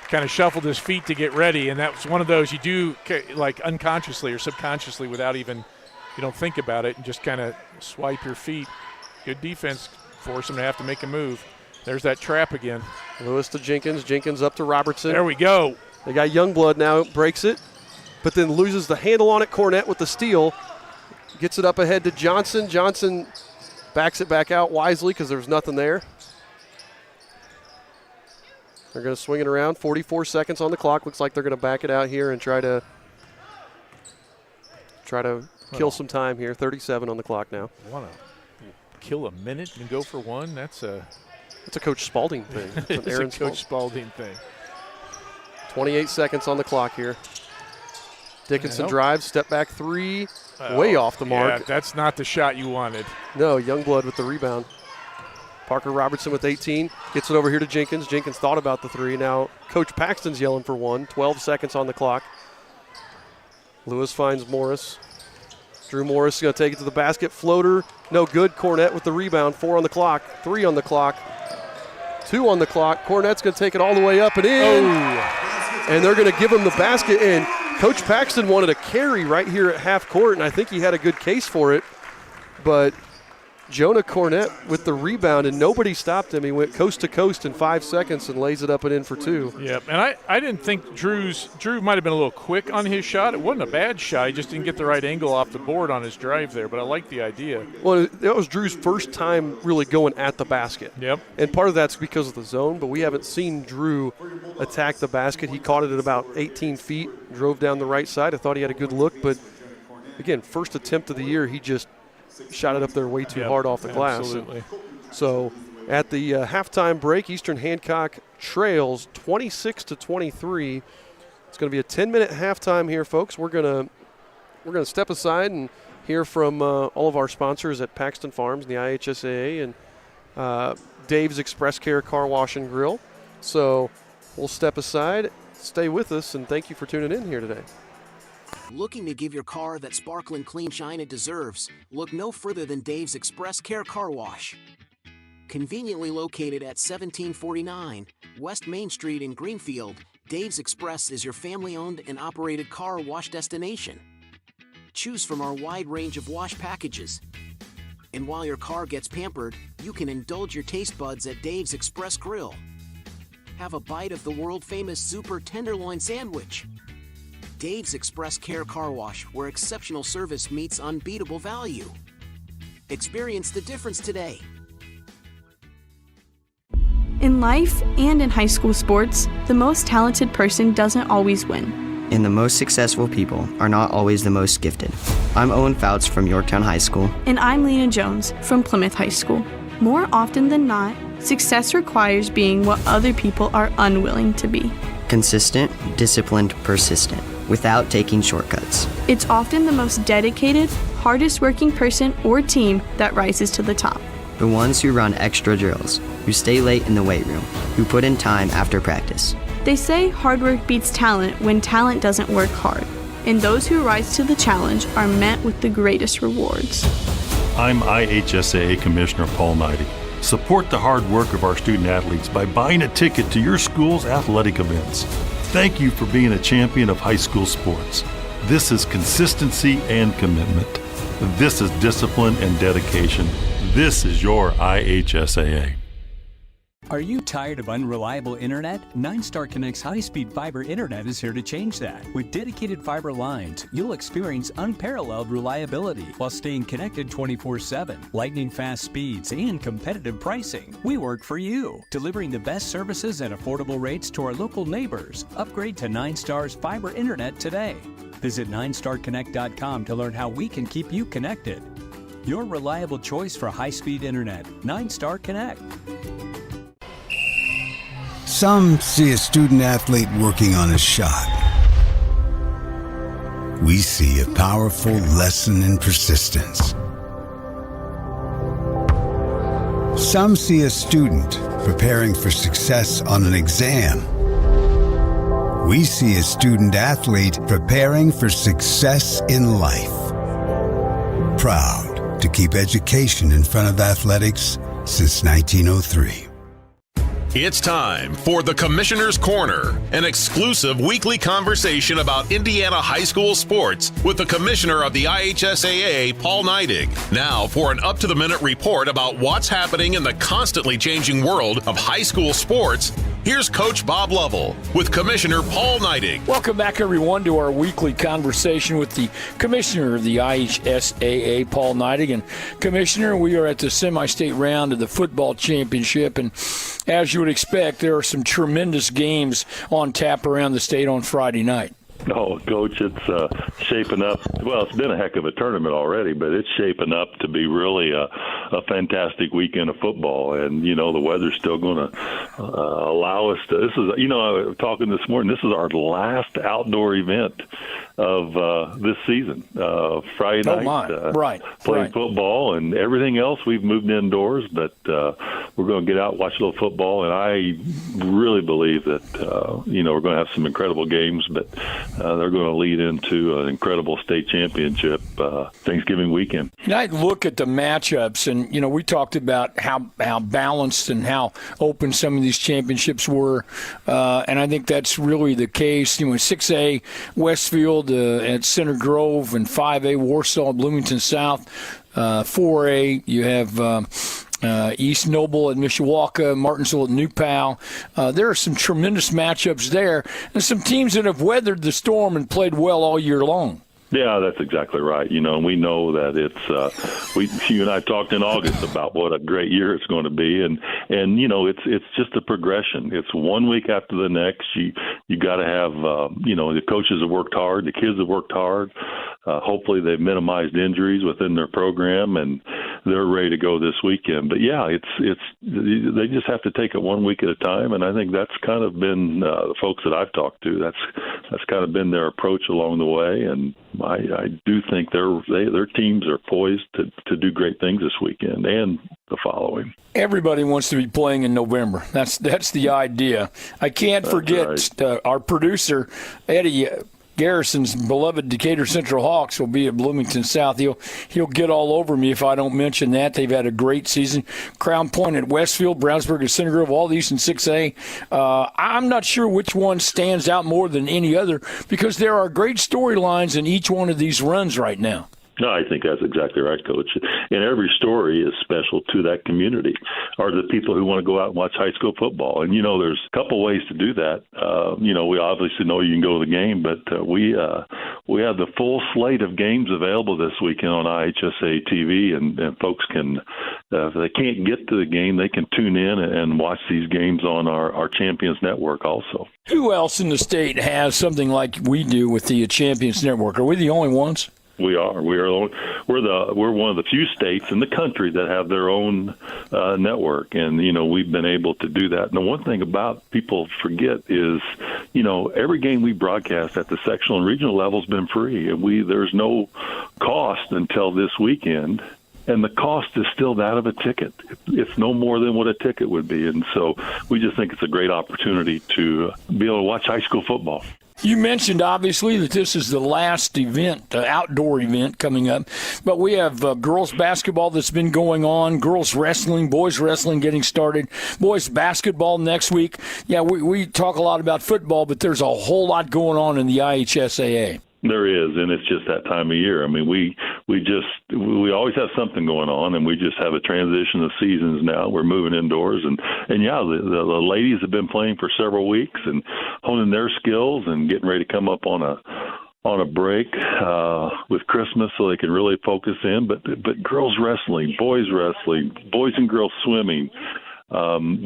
Kind of shuffled his feet to get ready, and that's one of those you do like unconsciously or subconsciously without even, you don't think about it, and just kind of swipe your feet. Good defense, force him to have to make a move. There's that trap again. Lewis to Jenkins. Jenkins up to Robertson. There we go. They got Youngblood now, breaks it, but then loses the handle on it. Cornett with the steal. Gets it up ahead to Johnson. Johnson backs it back out wisely because there's nothing there. They're going to swing it around. 44 seconds on the clock. Looks like they're going to back it out here and try to kill some time here. 37 on the clock now. Want to kill a minute and go for one? That's a Coach Spalding thing. It's a Coach Spalding thing. 28 seconds on the clock here. Dickinson drives, step back 3, way off the mark. Yeah, that's not the shot you wanted. No, Youngblood with the rebound. Parker Robertson with 18, gets it over here to Jenkins. Jenkins thought about the 3. Now Coach Paxton's yelling for 1. 12 seconds on the clock. Lewis finds Morris. Drew Morris is going to take it to the basket. Floater, no good. Cornett with the rebound. 4 on the clock, 3 on the clock, 2 on the clock. Cornett's going to take it all the way up and in. Oh. And they're going to give him the basket. And Coach Paxton wanted a carry right here at half court, and I think he had a good case for it. But Jonah Cornett with the rebound, and nobody stopped him. He went coast to coast in 5 seconds and lays it up and in for 2. Yep, and I didn't think Drew might have been a little quick on his shot. It wasn't a bad shot. He just didn't get the right angle off the board on his drive there, but I like the idea. Well, that was Drew's first time really going at the basket. Yep. And part of that's because of the zone, but we haven't seen Drew attack the basket. He caught it at about 18 feet, drove down the right side. I thought he had a good look, but, again, first attempt of the year, he just shot it up there way too hard off the glass. Absolutely. So at the halftime break, Eastern Hancock trails 26-23. It's going to be a 10-minute halftime here, folks. We're going to step aside and hear from all of our sponsors at Paxton Farms, the IHSAA, and Dave's Express Care Car Wash and Grill. So we'll step aside, stay with us, and thank you for tuning in here today. Looking to give your car that sparkling clean shine it deserves? Look no further than Dave's Express Care Car Wash. Conveniently located at 1749 West Main Street in Greenfield, Dave's Express is your family-owned and operated car wash destination. Choose from our wide range of wash packages. And while your car gets pampered, you can indulge your taste buds at Dave's Express Grill. Have a bite of the world-famous Super Tenderloin Sandwich. Dave's Express Care Car Wash, where exceptional service meets unbeatable value. Experience the difference today. In life and in high school sports, the most talented person doesn't always win. and the most successful people are not always the most gifted. I'm Owen Fouts from Yorktown High School. And I'm Lena Jones from Plymouth High School. More often than not, success requires being what other people are unwilling to be. Consistent, disciplined, persistent, without taking shortcuts. It's often the most dedicated, hardest working person or team that rises to the top. The ones who run extra drills, who stay late in the weight room, who put in time after practice. They say hard work beats talent when talent doesn't work hard, and those who rise to the challenge are met with the greatest rewards. I'm IHSAA Commissioner Paul Neidig. Support the hard work of our student athletes by buying a ticket to your school's athletic events. Thank you for being a champion of high school sports. This is consistency and commitment. This is discipline and dedication. This is your IHSAA. Are you tired of unreliable internet? 9-Star Connect's high-speed fiber internet is here to change that. With dedicated fiber lines, you'll experience unparalleled reliability while staying connected 24/7, lightning-fast speeds, and competitive pricing. We work for you, delivering the best services at affordable rates to our local neighbors. Upgrade to 9-Star's fiber internet today. Visit 9starconnect.com to learn how we can keep you connected. Your reliable choice for high-speed internet, 9-Star Connect. Some see a student athlete working on a shot. We see a powerful lesson in persistence. Some see a student preparing for success on an exam. We see a student athlete preparing for success in life. Proud to keep education in front of athletics since 1903. It's time for the Commissioner's Corner, an exclusive weekly conversation about Indiana high school sports with the Commissioner of the IHSAA, Paul Neidig. Now for an up-to-the-minute report about what's happening in the constantly changing world of high school sports, here's Coach Bob Lovell with Commissioner Paul Neidig. Welcome back, everyone, to our weekly conversation with the Commissioner of the IHSAA, Paul Neidig. And Commissioner, we are at the semi-state round of the football championship, and as you would expect, there are some tremendous games on tap around the state on Friday night. Oh, Coach, it's shaping up. Well, it's been a heck of a tournament already, but it's shaping up to be really a fantastic weekend of football. And, you know, the weather's still going to allow us to – this is, you know, I was talking this morning, this is our last outdoor event of this season. Friday night, playing football, and everything else we've moved indoors, but we're going to get out and watch a little football, and I really believe that, you know, we're going to have some incredible games, but they're going to lead into an incredible state championship Thanksgiving weekend. And I look at the matchups, and, you know, we talked about how balanced and how open some of these championships were, and I think that's really the case. You know, 6A, Westfield at Center Grove, and 5A, Warsaw, Bloomington South. 4A, you have East Noble at Mishawaka, Martinsville at New Pal. There are some tremendous matchups there, and some teams that have weathered the storm and played well all year long. Yeah, that's exactly right. You know, and we know that it's you and I talked in August about what a great year it's going to be, and you know, it's just a progression. It's one week after the next. You got to have you know, the coaches have worked hard, the kids have worked hard. Hopefully, they've minimized injuries within their program, and they're ready to go this weekend. But yeah, it's they just have to take it 1 week at a time, and I think that's kind of been the folks that I've talked to. That's kind of been their approach along the way, and I do think their teams are poised to do great things this weekend and the following. Everybody wants to be playing in November. That's the idea. I can't forget our producer, Eddie Garrison's beloved Decatur Central Hawks will be at Bloomington South. He'll get all over me if I don't mention that. They've had a great season. Crown Point at Westfield, Brownsburg at Center Grove, all these in 6A. I'm not sure which one stands out more than any other because there are great storylines in each one of these runs right now. No, I think that's exactly right, Coach. And every story is special to that community, or the people who want to go out and watch high school football. And, there's a couple ways to do that. We obviously know you can go to the game, but we have the full slate of games available this weekend on IHSA TV, and folks can, if they can't get to the game, they can tune in and watch these games on our Champions Network also. Who else in the state has something like we do with the Champions Network? Are we the only ones? We are. We're one of the few states in the country that have their own network, and we've been able to do that. And the one thing about people forget is, every game we broadcast at the sectional and regional level has been free, and there's no cost until this weekend. And the cost is still that of a ticket. It's no more than what a ticket would be. And so we just think it's a great opportunity to be able to watch high school football. You mentioned, obviously, that this is the last event, outdoor event coming up. But we have girls basketball that's been going on, girls wrestling, boys wrestling getting started, boys basketball next week. Yeah, we talk a lot about football, but there's a whole lot going on in the IHSAA. There is, and it's just that time of year. I mean, we always have something going on, and we just have a transition of seasons now. We're moving indoors, and yeah, the ladies have been playing for several weeks and honing their skills and getting ready to come up on a break with Christmas, so they can really focus in. But girls wrestling, boys and girls swimming.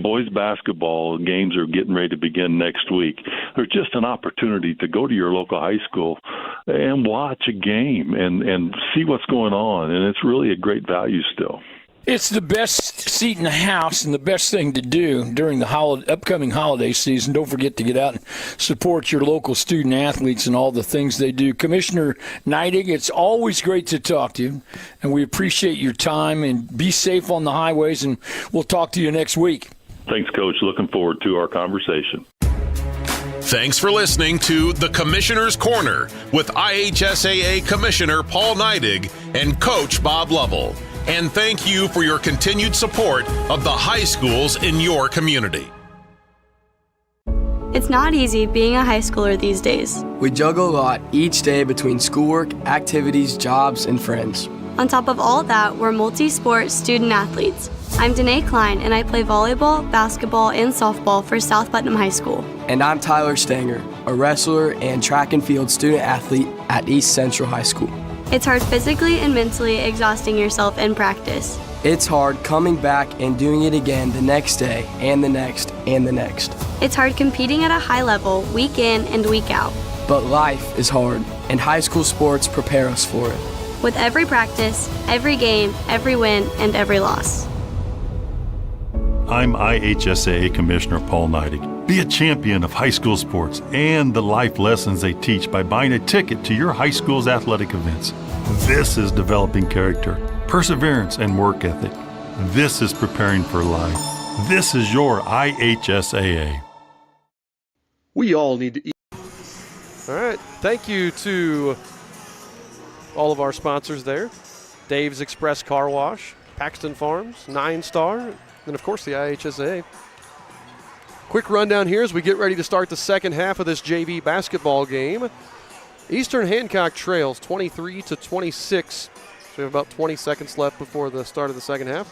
Boys basketball games are getting ready to begin next week. There's just an opportunity to go to your local high school and watch a game and see what's going on, and it's really a great value still. It's the best seat in the house and the best thing to do during the upcoming holiday season. Don't forget to get out and support your local student athletes and all the things they do. Commissioner Neidig, it's always great to talk to you, and we appreciate your time, and be safe on the highways, and we'll talk to you next week. Thanks, Coach. Looking forward to our conversation. Thanks for listening to The Commissioner's Corner with IHSAA Commissioner Paul Neidig and Coach Bob Lovell. And thank you for your continued support of the high schools in your community. It's not easy being a high schooler these days. We juggle a lot each day between schoolwork, activities, jobs, and friends. On top of all that, we're multi-sport student athletes. I'm Danae Klein, and I play volleyball, basketball, and softball for South Putnam High School. And I'm Tyler Stanger, a wrestler and track and field student athlete at East Central High School. It's hard physically and mentally exhausting yourself in practice. It's hard coming back and doing it again the next day and the next and the next. It's hard competing at a high level week in and week out. But life is hard, and high school sports prepare us for it. With every practice, every game, every win, and every loss. I'm IHSAA Commissioner Paul Neidig. Be a champion of high school sports and the life lessons they teach by buying a ticket to your high school's athletic events. This is developing character, perseverance, and work ethic. This is preparing for life. This is your IHSAA. We all need to eat. All right. Thank you to all of our sponsors there. Dave's Express Car Wash, Paxton Farms, 9 Star, and of course the IHSAA. Quick rundown here as we get ready to start the second half of this JV basketball game. Eastern Hancock trails 23-26. So we have about 20 seconds left before the start of the second half.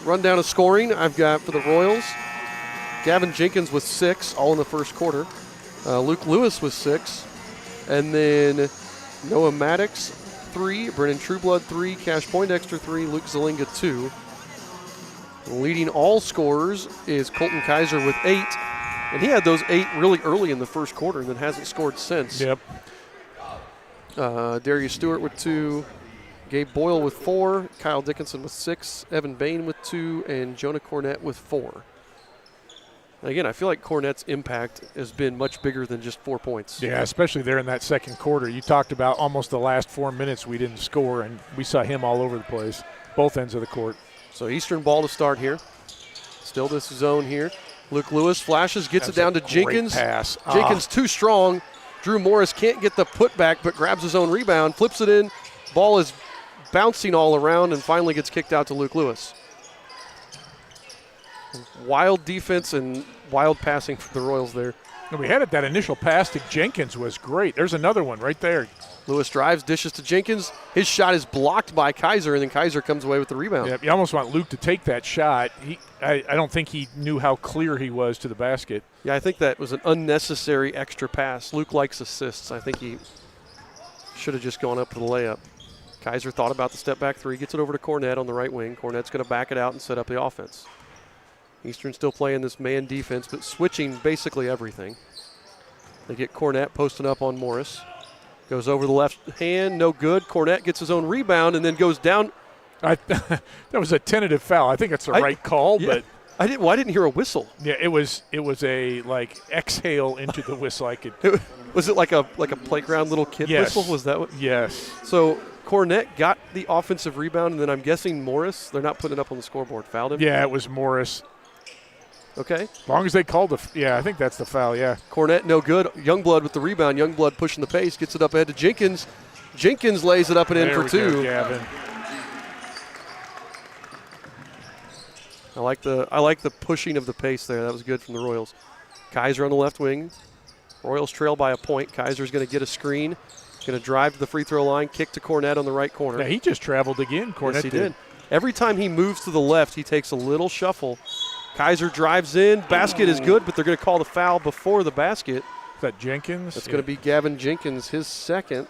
Rundown of scoring I've got for the Royals. Gavin Jenkins with 6, all in the first quarter. Luke Lewis with 6. And then Noah Maddox, 3. Brennan Trueblood, 3. Cash Poindexter, 3. Luke Zelinga, 2. Leading all scorers is Colton Kaiser with 8. And he had those 8 really early in the first quarter and then hasn't scored since. Yep. Darius Stewart with 2. Gabe Boyle with 4. Kyle Dickinson with 6. Evan Bain with 2. And Jonah Cornett with 4. Again, I feel like Cornett's impact has been much bigger than just 4 points. Yeah, especially there in that second quarter. You talked about almost the last 4 minutes we didn't score, and we saw him all over the place, both ends of the court. So Eastern ball to start here. Still this zone here. Luke Lewis flashes, gets it down to Jenkins. Pass. Jenkins too strong. Drew Morris can't get the putback, but grabs his own rebound, flips it in. Ball is bouncing all around and finally gets kicked out to Luke Lewis. Wild defense and wild passing for the Royals there. And we had it. That initial pass to Jenkins was great. There's another one right there. Lewis drives, dishes to Jenkins. His shot is blocked by Kaiser, and then Kaiser comes away with the rebound. Yeah, you almost want Luke to take that shot. I don't think he knew how clear he was to the basket. Yeah, I think that was an unnecessary extra pass. Luke likes assists. I think he should have just gone up for the layup. Kaiser thought about the step-back three, gets it over to Cornett on the right wing. Cornett's going to back it out and set up the offense. Eastern still playing this man defense, but switching basically everything. They get Cornett posting up on Morris. Goes over the left hand, no good. Cornett gets his own rebound and then goes down. That was a tentative foul. I think it's the right call, yeah, but I didn't hear a whistle. Yeah, it was a like exhale into the whistle. I could. Was it like a playground little kid whistle? Was that what? Yes. So Cornett got the offensive rebound, and then I'm guessing Morris. They're not putting it up on the scoreboard. Fouled him. Yeah, it was Morris. Okay. As long as they called I think that's the foul, yeah. Cornett, no good. Youngblood with the rebound. Youngblood pushing the pace, gets it up ahead to Jenkins. Jenkins lays it up and in for two. Go, Gavin. I like the pushing of the pace there. That was good from the Royals. Kaiser on the left wing. Royals trail by a point. Kaiser's going to get a screen. Going to drive to the free throw line, kick to Cornett on the right corner. Yeah, he just traveled again. Cornett yes, he did. Every time he moves to the left, he takes a little shuffle. Kaiser drives in. Basket is good, but they're going to call the foul before the basket. Is that Jenkins? That's going to be Gavin Jenkins, his second.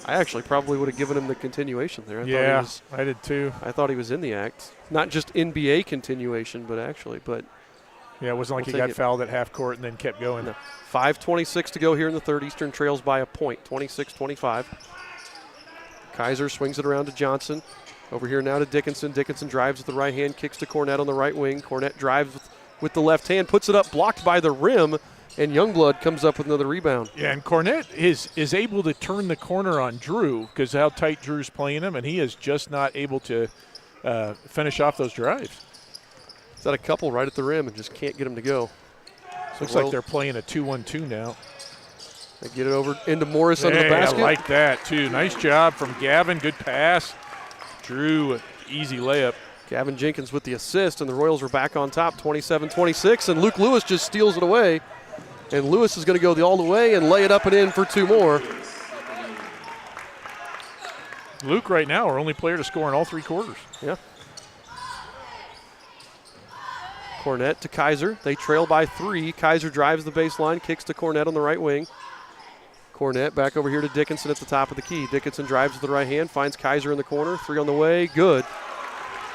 I actually probably would have given him the continuation there. I did too. I thought he was in the act. Not just NBA continuation, but actually. But yeah, it wasn't like he got fouled at half court and then kept going. No. 5:26 to go here in the third. Eastern trails by a point, 26-25. Kaiser swings it around to Johnson. Over here now to Dickinson. Dickinson drives with the right hand, kicks to Cornett on the right wing. Cornett drives with the left hand, puts it up, blocked by the rim, and Youngblood comes up with another rebound. Yeah, and Cornett is able to turn the corner on Drew because how tight Drew's playing him, and he is just not able to finish off those drives. He's got a couple right at the rim and just can't get him to go. Looks like they're playing a 2-1-2 now. They get it over into Morris under the basket. I like that, too. Nice job from Gavin. Good pass. Drew, easy layup. Gavin Jenkins with the assist, and the Royals are back on top, 27-26, and Luke Lewis just steals it away. And Lewis is going to go all the way and lay it up and in for two more. Luke right now, our only player to score in all three quarters. Yeah. Cornett to Kaiser. They trail by 3. Kaiser drives the baseline, kicks to Cornett on the right wing. Cornett back over here to Dickinson at the top of the key. Dickinson drives with the right hand, finds Kaiser in the corner. 3 on the way, good.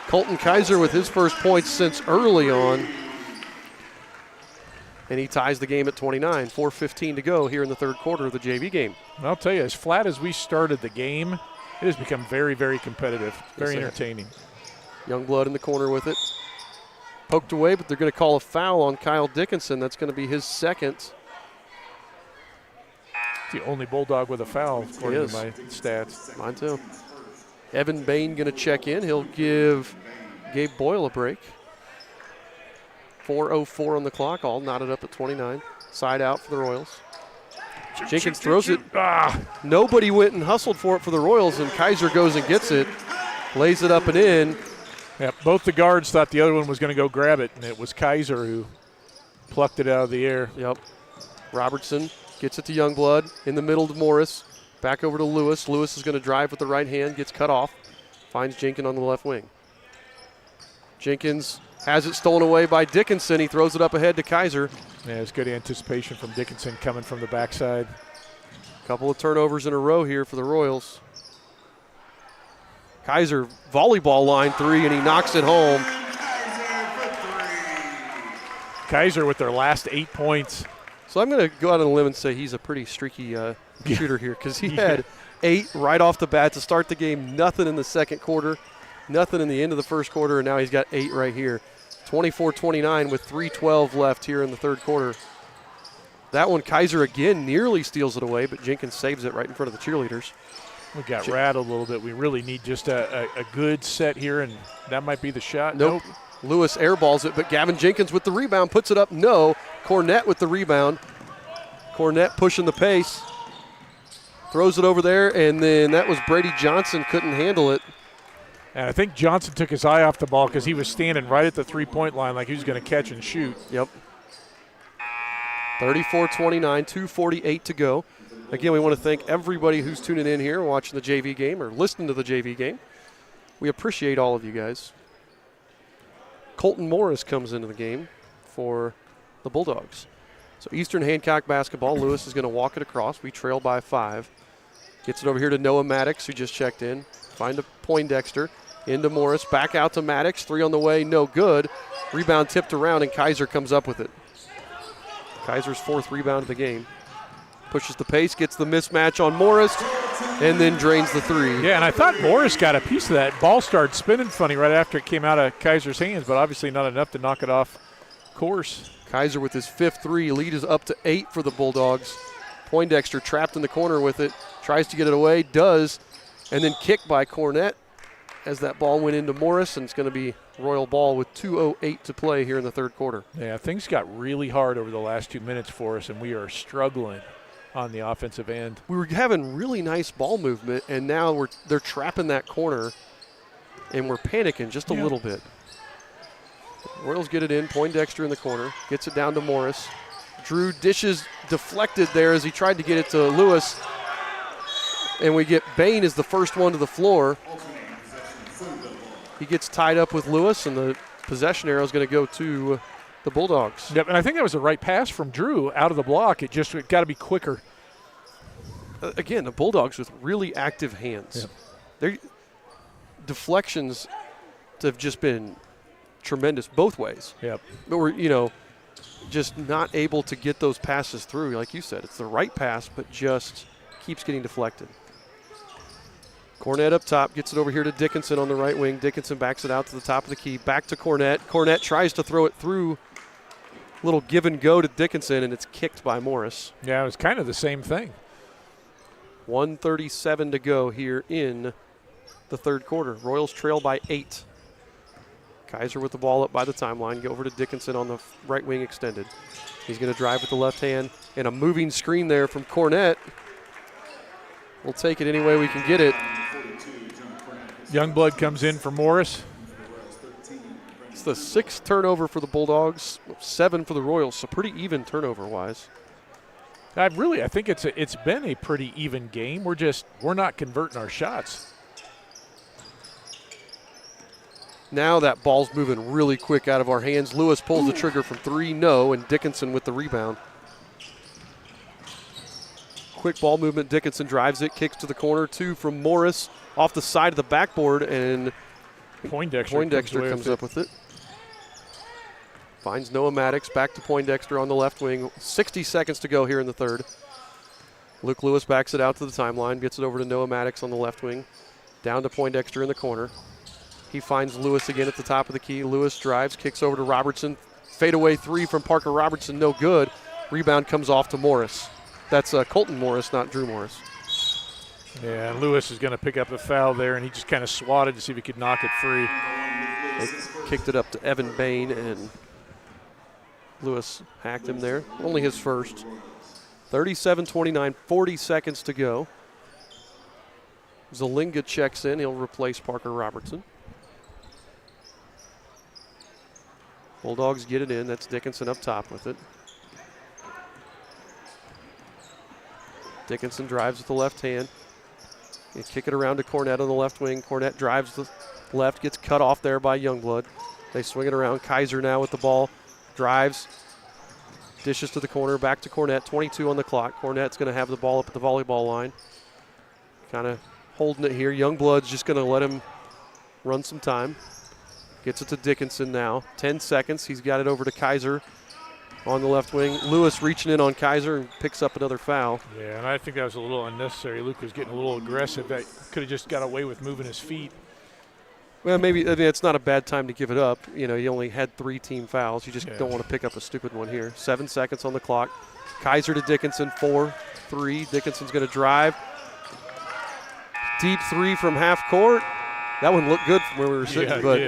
Colton Kaiser with his first points since early on. And he ties the game at 29. 4:15 to go here in the third quarter of the JV game. And I'll tell you, as flat as we started the game, it has become very, very competitive, very entertaining. Youngblood in the corner with it. Poked away, but they're going to call a foul on Kyle Dickinson. That's going to be his second. The only Bulldog with a foul, according to my stats. Mine too. Evan Bain going to check in. He'll give Gabe Boyle a break. 4:04 on the clock, all knotted up at 29. Side out for the Royals. Jenkins throws it. Nobody went and hustled for it for the Royals, and Kaiser goes and gets it. Lays it up and in. Yeah, both the guards thought the other one was going to go grab it, and it was Kaiser who plucked it out of the air. Yep. Robertson gets it to Youngblood in the middle to Morris. Back over to Lewis. Lewis is going to drive with the right hand, gets cut off. Finds Jenkins on the left wing. Jenkins has it stolen away by Dickinson. He throws it up ahead to Kaiser. Yeah, it's good anticipation from Dickinson coming from the backside. Couple of turnovers in a row here for the Royals. Kaiser volleyball line 3, and he knocks it home. Kaiser with their last 8 points. So I'm going to go out on a limb and say he's a pretty streaky shooter here because he had 8 right off the bat to start the game, nothing in the second quarter, nothing in the end of the first quarter, and now he's got 8 right here. 24-29 with 3:12 left here in the third quarter. That one, Kaiser again nearly steals it away, but Jenkins saves it right in front of the cheerleaders. We got rattled a little bit. We really need just a good set here, and that might be the shot. Nope. Lewis airballs it, but Gavin Jenkins with the rebound puts it up. No. Cornett with the rebound. Cornett pushing the pace. Throws it over there, and then that was Brady Johnson, couldn't handle it. And I think Johnson took his eye off the ball because he was standing right at the three-point line like he was going to catch and shoot. Yep. 34-29, 2:48 to go. Again, we want to thank everybody who's tuning in here, watching the JV game or listening to the JV game. We appreciate all of you guys. Colton Morris comes into the game for the Bulldogs. So Eastern Hancock basketball. Lewis is going to walk it across. We trail by 5. Gets it over here to Noah Maddox, who just checked in. Find a Poindexter. Into Morris. Back out to Maddox. 3 on the way. No good. Rebound tipped around, and Kaiser comes up with it. Kaiser's 4th rebound of the game. Pushes the pace. Gets the mismatch on Morris, and then drains the 3. Yeah, and I thought Morris got a piece of that. Ball started spinning funny right after it came out of Kaiser's hands, but obviously not enough to knock it off course. Kaiser with his 5th 3. Lead is up to 8 for the Bulldogs. Poindexter trapped in the corner with it. Tries to get it away. Does. And then kicked by Cornett as that ball went into Morris, and it's going to be Royal ball with 2:08 to play here in the 3rd quarter. Yeah, things got really hard over the last 2 minutes for us, and we are struggling on the offensive end. We were having really nice ball movement, and now they're trapping that corner, and we're panicking just a little bit. Royals get it in. Poindexter in the corner. Gets it down to Morris. Drew dishes deflected there as he tried to get it to Lewis. And we get Bain as the first one to the floor. He gets tied up with Lewis, and the possession arrow is going to go to the Bulldogs. Yep, and I think that was the right pass from Drew out of the block. It got to be quicker. Again, the Bulldogs with really active hands. Yep. Their deflections have just been tremendous both ways. Yep. But we're, just not able to get those passes through. Like you said, it's the right pass, but just keeps getting deflected. Cornett up top, gets it over here to Dickinson on the right wing. Dickinson backs it out to the top of the key. Back to Cornett. Cornett tries to throw it through. Little give and go to Dickinson, and it's kicked by Morris. Yeah, it was kind of the same thing. 1:37 to go here in the 3rd quarter. Royals trail by 8. Kaiser with the ball up by the timeline. Go over to Dickinson on the right wing extended. He's going to drive with the left hand, and a moving screen there from Cornett. We'll take it any way we can get it. Youngblood comes in for Morris. It's the 6th turnover for the Bulldogs, 7 for the Royals, so pretty even turnover-wise. I think it's been a pretty even game. We're not converting our shots. Now that ball's moving really quick out of our hands. Lewis pulls the trigger from 3, no, and Dickinson with the rebound. Quick ball movement. Dickinson drives it, kicks to the corner. 2 from Morris off the side of the backboard, and Poindexter comes up with it. Finds Noah Maddox. Back to Poindexter on the left wing. 60 seconds to go here in the 3rd. Luke Lewis backs it out to the timeline. Gets it over to Noah Maddox on the left wing. Down to Poindexter in the corner. He finds Lewis again at the top of the key. Lewis drives, kicks over to Robertson. Fadeaway 3 from Parker Robertson, no good. Rebound comes off to Morris. That's Colton Morris, not Drew Morris. Yeah, and Lewis is going to pick up the foul there, and he just kind of swatted to see if he could knock it free. They kicked it up to Evan Bain, and Lewis hacked him there. Only his first. 37-29, 40 seconds to go. Zalinga checks in. He'll replace Parker Robertson. Bulldogs get it in. That's Dickinson up top with it. Dickinson drives with the left hand. They kick it around to Cornett on the left wing. Cornett drives the left, gets cut off there by Youngblood. They swing it around. Kaiser now with the ball. Drives. Dishes to the corner. Back to Cornett. 22 on the clock. Cornett's going to have the ball up at the volleyball line. Kind of holding it here. Youngblood's just going to let him run some time. Gets it to Dickinson now. 10 seconds. He's got it over to Kaiser on the left wing. Lewis reaching in on Kaiser and picks up another foul. Yeah, and I think that was a little unnecessary. Luke was getting a little aggressive. That could have just got away with moving his feet. Well, maybe it's not a bad time to give it up. You only had 3 team fouls. You just don't want to pick up a stupid one here. 7 seconds on the clock. Kaiser to Dickinson, 4-3. Dickinson's going to drive. Deep 3 from half court. That one looked good from where we were sitting, but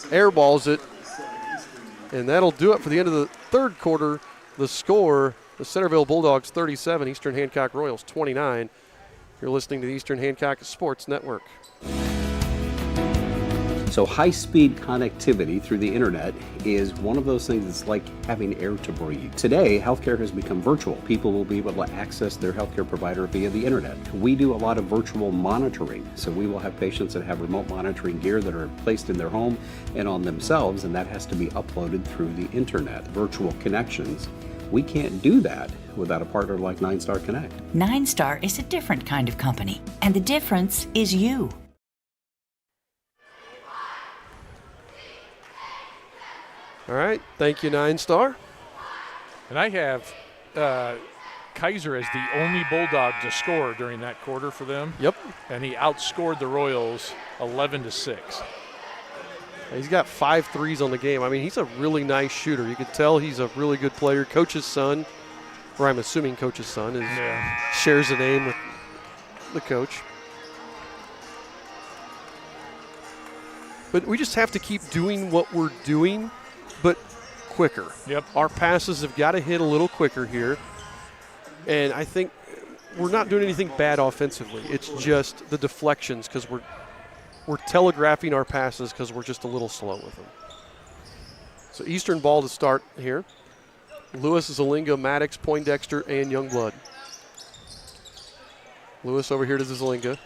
airballs it. And that'll do it for the end of the 3rd quarter. The score, the Centerville Bulldogs 37, Eastern Hancock Royals 29. You're listening to the Eastern Hancock Sports Network. So high-speed connectivity through the internet is one of those things that's like having air to breathe. Today, healthcare has become virtual. People will be able to access their healthcare provider via the internet. We do a lot of virtual monitoring. So we will have patients that have remote monitoring gear that are placed in their home and on themselves, and that has to be uploaded through the internet. Virtual connections. We can't do that without a partner like 9 Star Connect. 9 Star is a different kind of company, and the difference is you. All right, thank you, 9 Star. And I have Kaiser as the only Bulldog to score during that quarter for them. Yep. And he outscored the Royals 11-6. He's got 5 threes on the game. I mean, he's a really nice shooter. You can tell he's a really good player. Coach's son, or I'm assuming Coach's son, shares a name with the coach. But we just have to keep doing what we're doing, but quicker. Yep. Our passes have got to hit a little quicker here. And I think we're not doing anything bad offensively. It's just the deflections because we're telegraphing our passes because we're just a little slow with them. So Eastern ball to start here. Lewis, Zalinga, Maddox, Poindexter, and Youngblood. Lewis over here to Zalinga.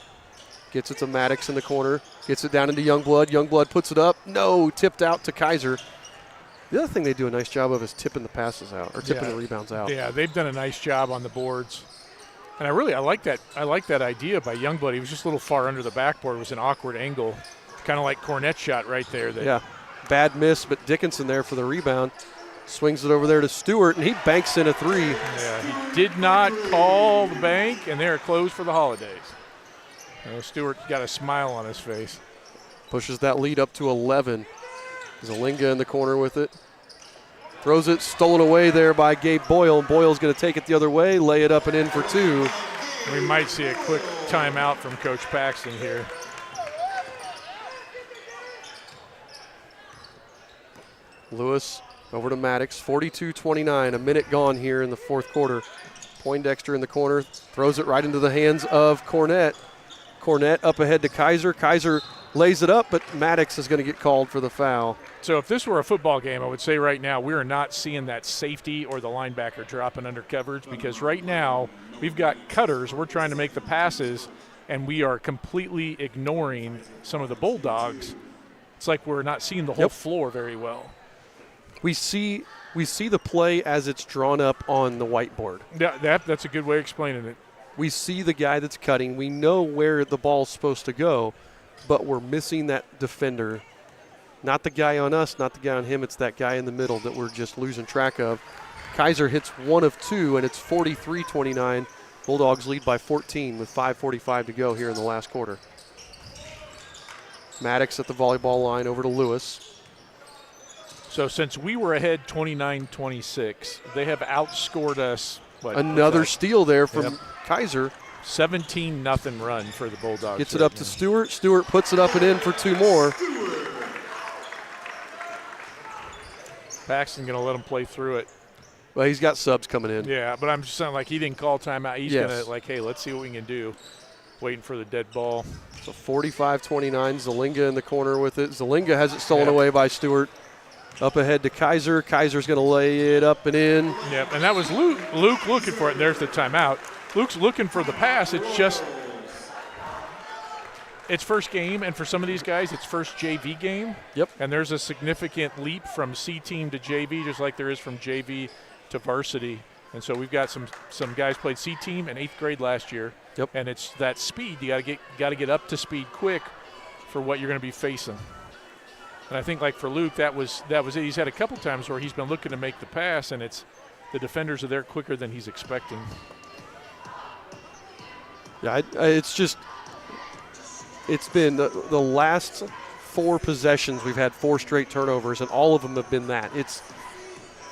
Gets it to Maddox in the corner. Gets it down into Youngblood. Youngblood puts it up. No, tipped out to Kaiser. The other thing they do a nice job of is tipping the passes out, or tipping the rebounds out. Yeah, they've done a nice job on the boards. And I like that idea by Youngblood. He was just a little far under the backboard. It was an awkward angle, kind of like Cornette's shot right there. Yeah, bad miss, but Dickinson there for the rebound. Swings it over there to Stewart, and he banks in a 3. Yeah, he did not call the bank, and they're closed for the holidays. Stewart got a smile on his face. Pushes that lead up to 11. Zalinga in the corner with it. Throws it, stolen away there by Gabe Boyle. Boyle's going to take it the other way, lay it up and in for 2. We might see a quick timeout from Coach Paxton here. Lewis over to Maddox, 42-29, a minute gone here in the fourth quarter. Poindexter in the corner, throws it right into the hands of Cornett. Cornett up ahead to Kaiser. Kaiser lays it up, but Maddox is going to get called for the foul. So if this were a football game, I would say right now we are not seeing that safety or the linebacker dropping under coverage, because right now we've got cutters. We're trying to make the passes, and we are completely ignoring some of the Bulldogs. It's like we're not seeing the whole floor very well. We see the play as it's drawn up on the whiteboard. Yeah, that's a good way of explaining it. We see the guy that's cutting. We know where the ball's supposed to go, but we're missing that defender. Not the guy on us, not the guy on him. It's that guy in the middle that we're just losing track of. Kaiser hits 1 of 2, and it's 43-29. Bulldogs lead by 14 with 5:45 to go here in the last quarter. Maddox at the volleyball line over to Lewis. So since we were ahead 29-26, they have outscored us. Another steal there from Kaiser. 17-0 run for the Bulldogs. Gets it up to Stewart. Stewart puts it up and in for 2 more. Paxton going to let him play through it. Well, he's got subs coming in. Yeah, but I'm just saying, like, he didn't call timeout. He's going to, like, hey, let's see what we can do. Waiting for the dead ball. So 45-29, Zalinga in the corner with it. Zalinga has it stolen away by Stewart. Up ahead to Kaiser. Kaiser's going to lay it up and in. Yep, and that was Luke looking for it. And there's the timeout. Luke's looking for the pass. It's just it's first game, and for some of these guys, it's first JV game. Yep. And there's a significant leap from C team to JV, just like there is from JV to varsity. And so we've got some guys played C team in 8th grade last year. Yep. And it's that speed. You got to get up to speed quick for what you're going to be facing. And I think, like for Luke, that was it. He's had a couple times where he's been looking to make the pass, and it's the defenders are there quicker than he's expecting. Yeah, it's been the last 4 possessions we've had 4 straight turnovers, and all of them have been that.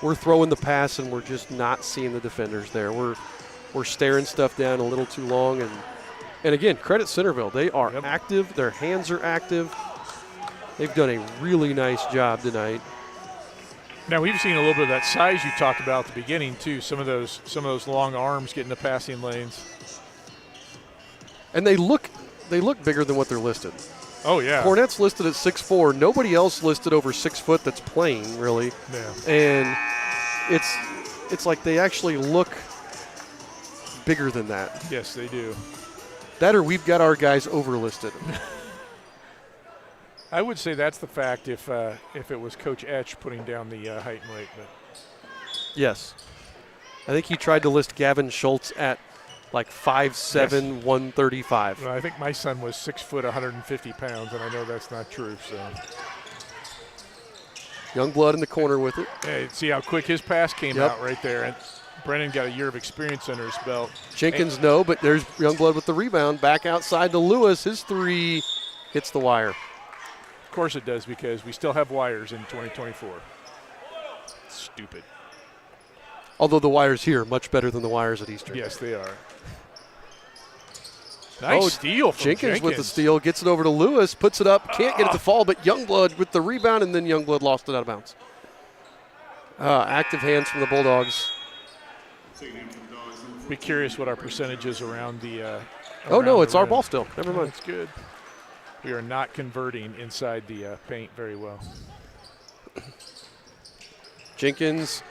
We're throwing the pass, and we're just not seeing the defenders there. We're staring stuff down a little too long, and again, credit Centerville. They are active. Their hands are active. They've done a really nice job tonight. Now we've seen a little bit of that size you talked about at the beginning too. Some of those long arms getting the passing lanes. And they look bigger than what they're listed. Oh, yeah. Cornette's listed at 6'4". Nobody else listed over 6 foot that's playing, really. Yeah. And it's like they actually look bigger than that. Yes, they do. That or we've got our guys overlisted. I would say that's the fact if it was Coach Etch putting down the height and weight. But Yes. I think he tried to list Gavin Schultz at like 5'7", Yes. 135. Well, I think my son was 6 foot, 150 pounds, and I know that's not true. So Youngblood in the corner with it. hey, see how quick his pass came Yep. out right there. And Brennan got a year of experience under his belt. Jenkins, no, but there's Youngblood with the rebound. Back outside to Lewis. His three hits the wire. Of course it does, because we still have wires in 2024. Stupid. Although the wires here much better than the wires at Eastern. Yes, they are. Nice steal from Jenkins with the steal, gets it over to Lewis, puts it up, can't get it to fall, but Youngblood with the rebound, and then Youngblood lost it out of bounds. Active hands from the Bulldogs. Be curious what our percentage is around the. Oh, no, around it's the our rim. ball still. Never mind. That's good. We are not converting inside the paint very well. Jenkins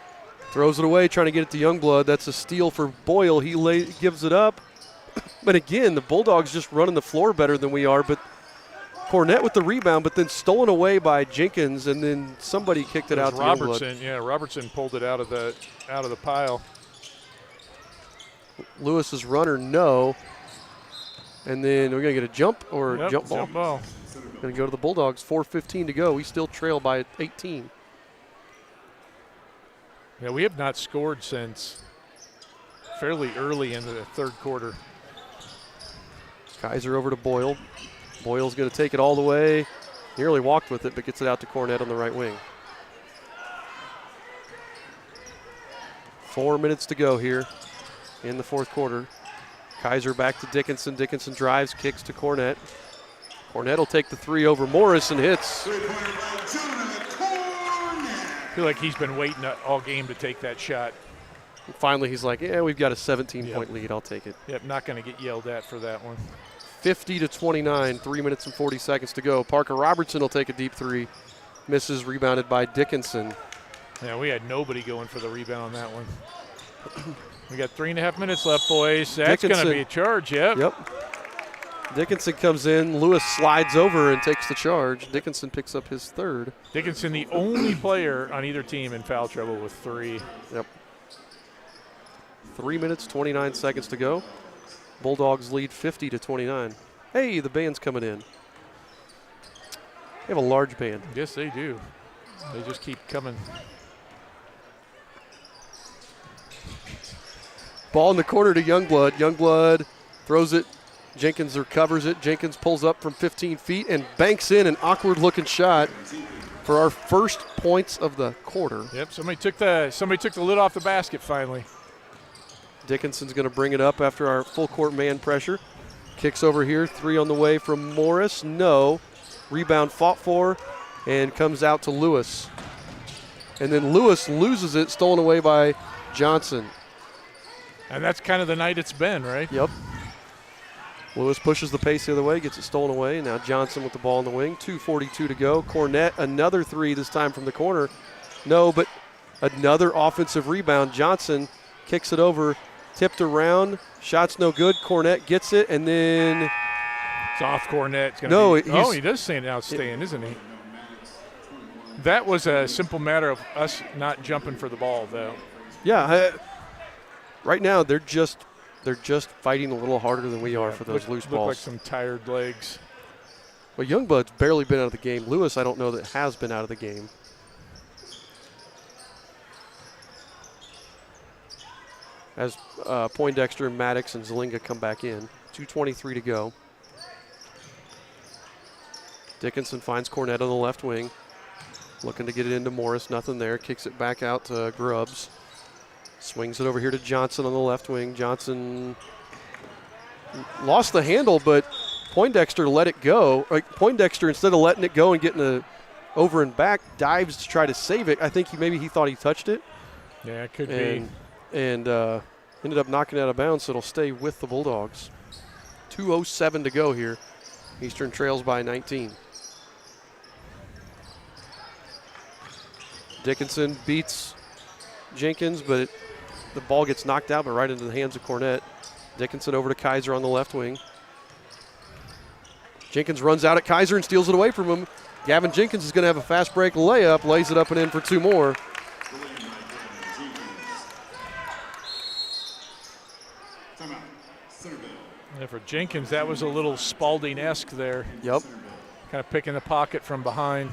throws it away, trying to get it to Youngblood. That's a steal for Boyle. He gives it up. But again, the Bulldogs just running the floor better than we are. But Cornette with the rebound, but then stolen away by Jenkins, and then somebody kicked it out to Robertson. Youngblood. Yeah, Robertson pulled it out of the pile. Lewis's runner, no. And then we're going to get a jump or Yep, jump ball. jump ball. Going to go to the Bulldogs. 4:15 to go. We still trail by 18. Yeah, we have not scored since fairly early into the third quarter. Kaiser over to Boyle. Boyle's going to take it all the way. Nearly walked with it, but gets it out to Cornette on the right wing. 4 minutes to go here in the fourth quarter. Kaiser back to Dickinson. Dickinson drives, kicks to Cornette. Cornette will take the three over Morris and hits. I feel like he's been waiting all game to take that shot. And finally, he's like, yeah, we've got a 17-point lead. I'll take it. Yep, not going to get yelled at for that one. 50-29, 3 minutes and 40 seconds to go. Parker Robertson will take a deep three. Misses, rebounded by Dickinson. Yeah, we had nobody going for the rebound on that one. We got 3.5 minutes left, boys. That's going to be a charge, yep. Dickinson comes in. Lewis slides over and takes the charge. Dickinson picks up his third. Dickinson, the only player on either team in foul trouble with 3. Yep. 3 minutes, 29 seconds to go. Bulldogs lead 50-29. Hey, the band's coming in. They have a large band. Yes, they do. They just keep coming. Ball in the corner to Youngblood. Youngblood throws it. Jenkins recovers it. Jenkins pulls up from 15 feet and banks in an awkward-looking shot for our first points of the quarter. Yep, somebody took the lid off the basket finally. Dickinson's going to bring it up after our full-court man pressure. Kicks over here. 3 on the way from Morris. No. Rebound fought for and comes out to Lewis. And then Lewis loses it, stolen away by Johnson. And that's kind of the night it's been, right? Yep. Lewis pushes the pace the other way, gets it stolen away. Now Johnson with the ball in the wing. 2:42 to go. Cornette, another three, this time from the corner. No, but another offensive rebound. Johnson kicks it over, tipped around. Shot's no good. Cornette gets it, and then it's off Cornette. He does stay outstaying, isn't he? That was a simple matter of us not jumping for the ball, though. Yeah, right now they're just fighting a little harder than we are for those loose balls. Look like some tired legs. Well, Youngblood's barely been out of the game. Lewis, I don't know that has been out of the game. As Poindexter, Maddox, and Zelinga come back in. 2:23 to go. Dickinson finds Cornette on the left wing. Looking to get it into Morris. Nothing there. Kicks it back out to Grubbs. Swings it over here to Johnson on the left wing. Johnson lost the handle, but Poindexter let it go. Poindexter, instead of letting it go and getting over and back, dives to try to save it. I think maybe he thought he touched it. Yeah, it could be. And ended up knocking it out of bounds, so it'll stay with the Bulldogs. 2:07 to go here Eastern trails by 19. Dickinson beats Jenkins, but the ball gets knocked out, but right into the hands of Cornett. Dickinson over to Kaiser on the left wing. Jenkins runs out at Kaiser and steals it away from him. Gavin Jenkins is going to have a fast break layup, lays it up and in for 2 more. And for Jenkins, that was a little Spalding-esque there. Yep. Kind of picking the pocket from behind.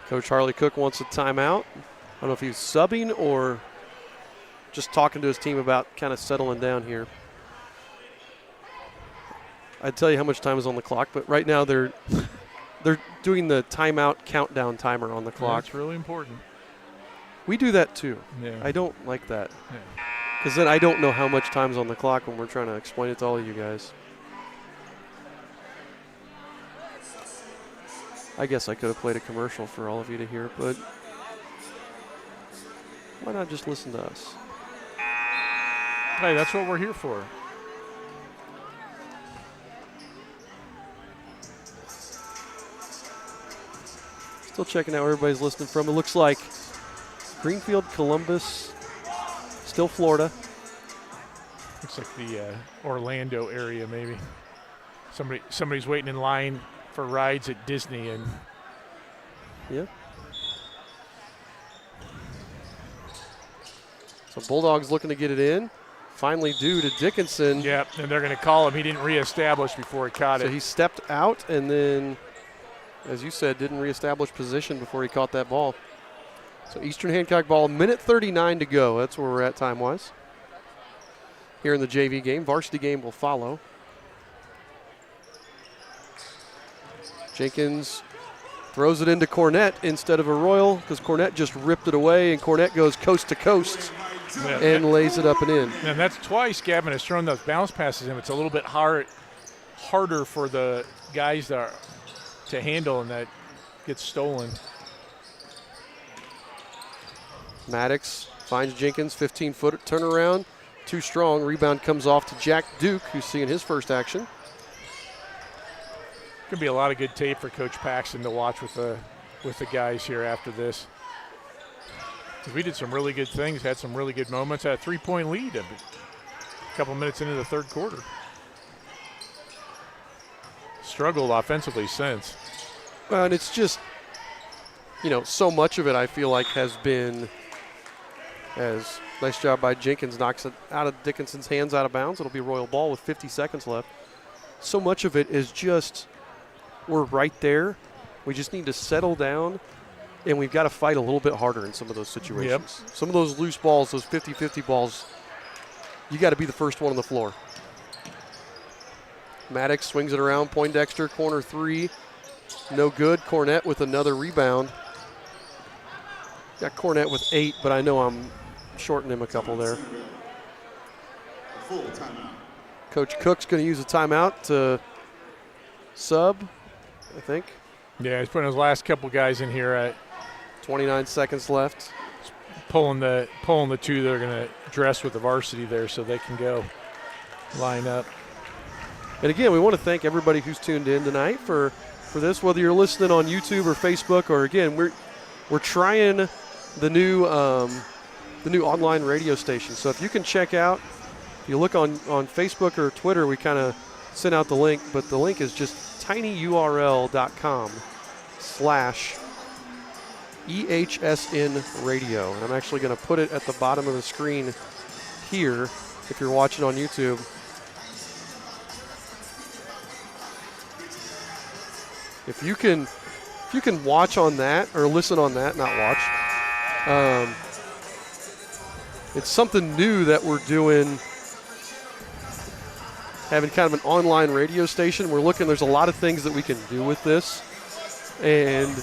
Coach Harley Cook wants a timeout. I don't know if he's subbing or just talking to his team about kind of settling down here. I'd tell you how much time is on the clock, but right now they're doing the timeout countdown timer on the clock. That's really important. We do that too. Yeah. I don't like that. Because then I don't know how much time's on the clock when we're trying to explain it to all of you guys. I guess I could have played a commercial for all of you to hear, but why not just listen to us? Hey, that's what we're here for. Still checking out where everybody's listening from. It looks like Greenfield, Columbus, still Florida. Looks like the Orlando area, maybe. Somebody's waiting in line for rides at Disney, and yeah. So Bulldogs looking to get it in. Finally due to Dickinson. Yep, and they're going to call him. He didn't reestablish before he caught it. So he stepped out and then, as you said, didn't reestablish position before he caught that ball. So Eastern Hancock ball, minute 39 to go. That's where we're at time-wise. Here in the JV game. Varsity game will follow. Jenkins throws it into Cornett instead of Arroyo because Cornett just ripped it away, and Cornett goes coast to coast and lays it up and in. And that's twice Gavin has thrown those bounce passes in. It's a little bit harder for the guys to handle, and that gets stolen. Maddox finds Jenkins, 15-foot turnaround, too strong. Rebound comes off to Jack Duke, who's seeing his first action. Could be a lot of good tape for Coach Paxton to watch with the guys here after this. We did some really good things, had some really good moments, had a 3-point lead a couple minutes into the third quarter. Struggled offensively since. And it's just, so much of it I feel like has been, as nice job by Jenkins, knocks it out of Dickinson's hands out of bounds. It'll be Royal ball with 50 seconds left. So much of it is just, we're right there. We just need to settle down, and we've got to fight a little bit harder in some of those situations. Yep. Some of those loose balls, those 50-50 balls, you got to be the first one on the floor. Maddox swings it around. Poindexter, corner 3. No good. Cornett with another rebound. Got Cornett with 8, but I know I'm shorting him a couple there. Coach Cook's going to use a timeout to sub, I think. Yeah, he's putting his last couple guys in here at 29 seconds left. Pulling the two that are going to dress with the varsity there so they can go line up. And again, we want to thank everybody who's tuned in tonight for this, whether you're listening on YouTube or Facebook, or again, we're trying the new online radio station. So if you can check out, if you look on Facebook or Twitter, we kind of sent out the link, but the link is just tinyurl.com/EHSN radio. And I'm actually going to put it at the bottom of the screen here if you're watching on YouTube. If you can watch on that or listen on that, not watch. It's something new that we're doing, having kind of an online radio station. We're looking, there's a lot of things that we can do with this, and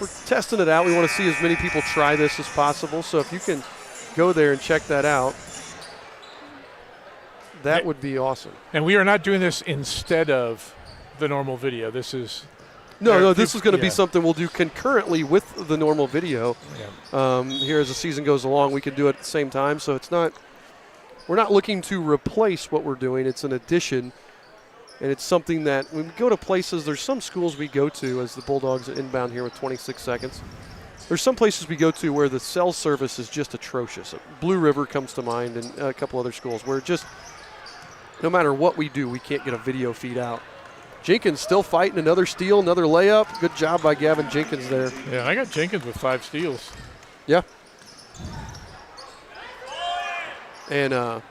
we're testing it out. We want to see as many people try this as possible. So if you can go there and check that out, that would be awesome. And we are not doing this instead of the normal video. This is this is going to be something we'll do concurrently with the normal video. Yeah. Here as the season goes along, we can do it at the same time. So we're not looking to replace what we're doing. It's an addition. And it's something that when we go to places, there's some schools we go to as the Bulldogs inbound here with 26 seconds. There's some places we go to where the cell service is just atrocious. Blue River comes to mind and a couple other schools where just no matter what we do, we can't get a video feed out. Jenkins still fighting, another steal, another layup. Good job by Gavin Jenkins there. Yeah, I got Jenkins with 5 steals. Yeah. And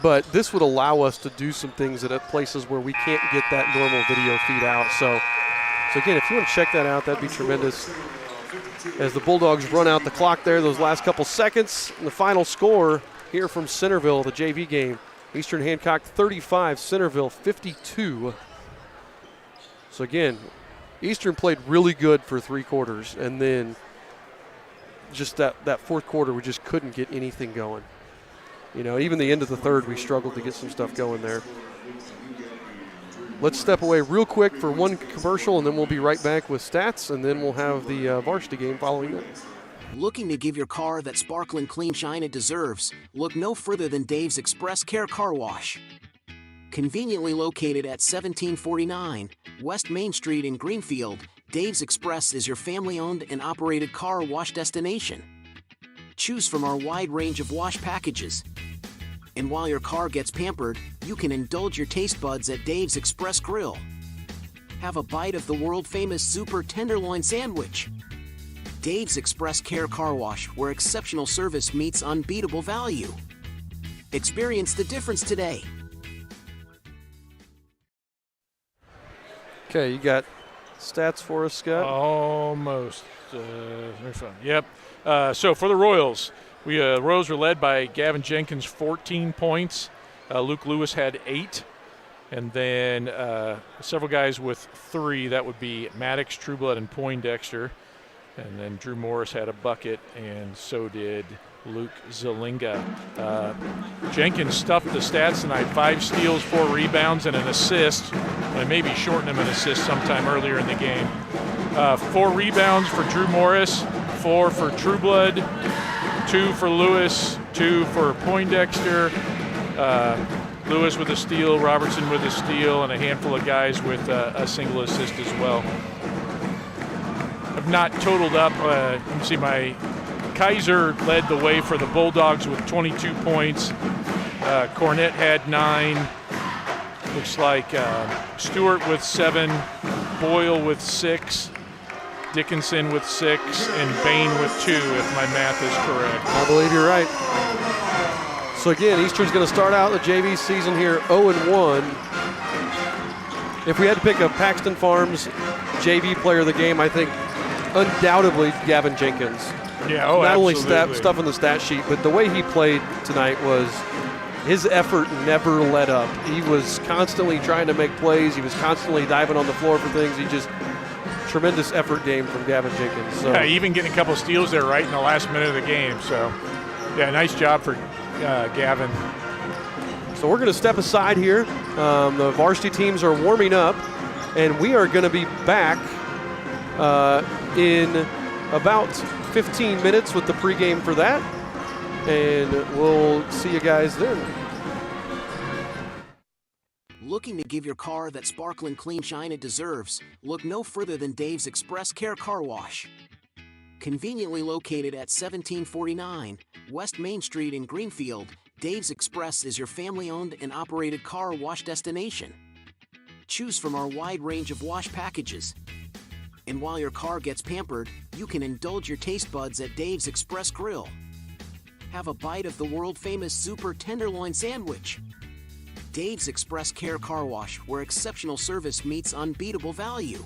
but this would allow us to do some things at places where we can't get that normal video feed out. So again, if you want to check that out, that'd be tremendous. As the Bulldogs run out the clock there, those last couple seconds, and the final score here from Centerville, the JV game. Eastern Hancock 35, Centerville 52. So again, Eastern played really good for 3 quarters, and then just that fourth quarter, we just couldn't get anything going. You know, even the end of the third, we struggled to get some stuff going there. Let's step away real quick for one commercial, and then we'll be right back with stats, and then we'll have the varsity game following that. Looking to give your car that sparkling clean shine it deserves? Look no further than Dave's Express Care Car Wash. Conveniently located at 1749 West Main Street in Greenfield, Dave's Express is your family-owned and operated car wash destination. Choose from our wide range of wash packages. And while your car gets pampered, you can indulge your taste buds at Dave's Express Grill. Have a bite of the world-famous Super Tenderloin Sandwich. Dave's Express Care Car Wash, where exceptional service meets unbeatable value. Experience the difference today. Okay, you got stats for us, Scott? Almost. Yep. So for the Royals, Royals were led by Gavin Jenkins, 14 points. Luke Lewis had 8. And then several guys with 3. That would be Maddox, Trueblood, and Poindexter. And then Drew Morris had a bucket, and so did Luke Zelinga. Jenkins stuffed the stats tonight, 5 steals, 4 rebounds, and an assist. I maybe shortened him an assist sometime earlier in the game. 4 rebounds for Drew Morris, 4 for Trueblood, 2 for Lewis, 2 for Poindexter. Lewis with a steal, Robertson with a steal, and a handful of guys with a single assist as well. I've not totaled up. You can see my Kaiser led the way for the Bulldogs with 22 points. Cornett had 9. Looks like Stewart with 7, Boyle with 6, Dickinson with 6, and Bain with 2, if my math is correct. I believe you're right. So again, Eastern's going to start out the JV season here 0-1. If we had to pick a Paxton Farms JV player of the game, I think undoubtedly Gavin Jenkins. Yeah, Not only absolutely. stuff in the stat sheet, but the way he played tonight was his effort never let up. He was constantly trying to make plays. He was constantly diving on the floor for things. He just tremendous effort game from Gavin Jenkins. So. Yeah, even getting a couple steals there right in the last minute of the game. So, yeah, nice job for Gavin. So we're going to step aside here. The varsity teams are warming up, and we are going to be back in about 15 minutes with the pregame for that, and we'll see you guys then. Looking to give your car that sparkling clean shine it deserves? Look no further than Dave's Express Care Car Wash. Conveniently located at 1749 West Main Street in Greenfield, Dave's Express is your family-owned and operated car wash destination. Choose from our wide range of wash packages. And while your car gets pampered, you can indulge your taste buds at Dave's Express Grill. Have a bite of the world-famous Super Tenderloin Sandwich. Dave's Express Care Car Wash, where exceptional service meets unbeatable value.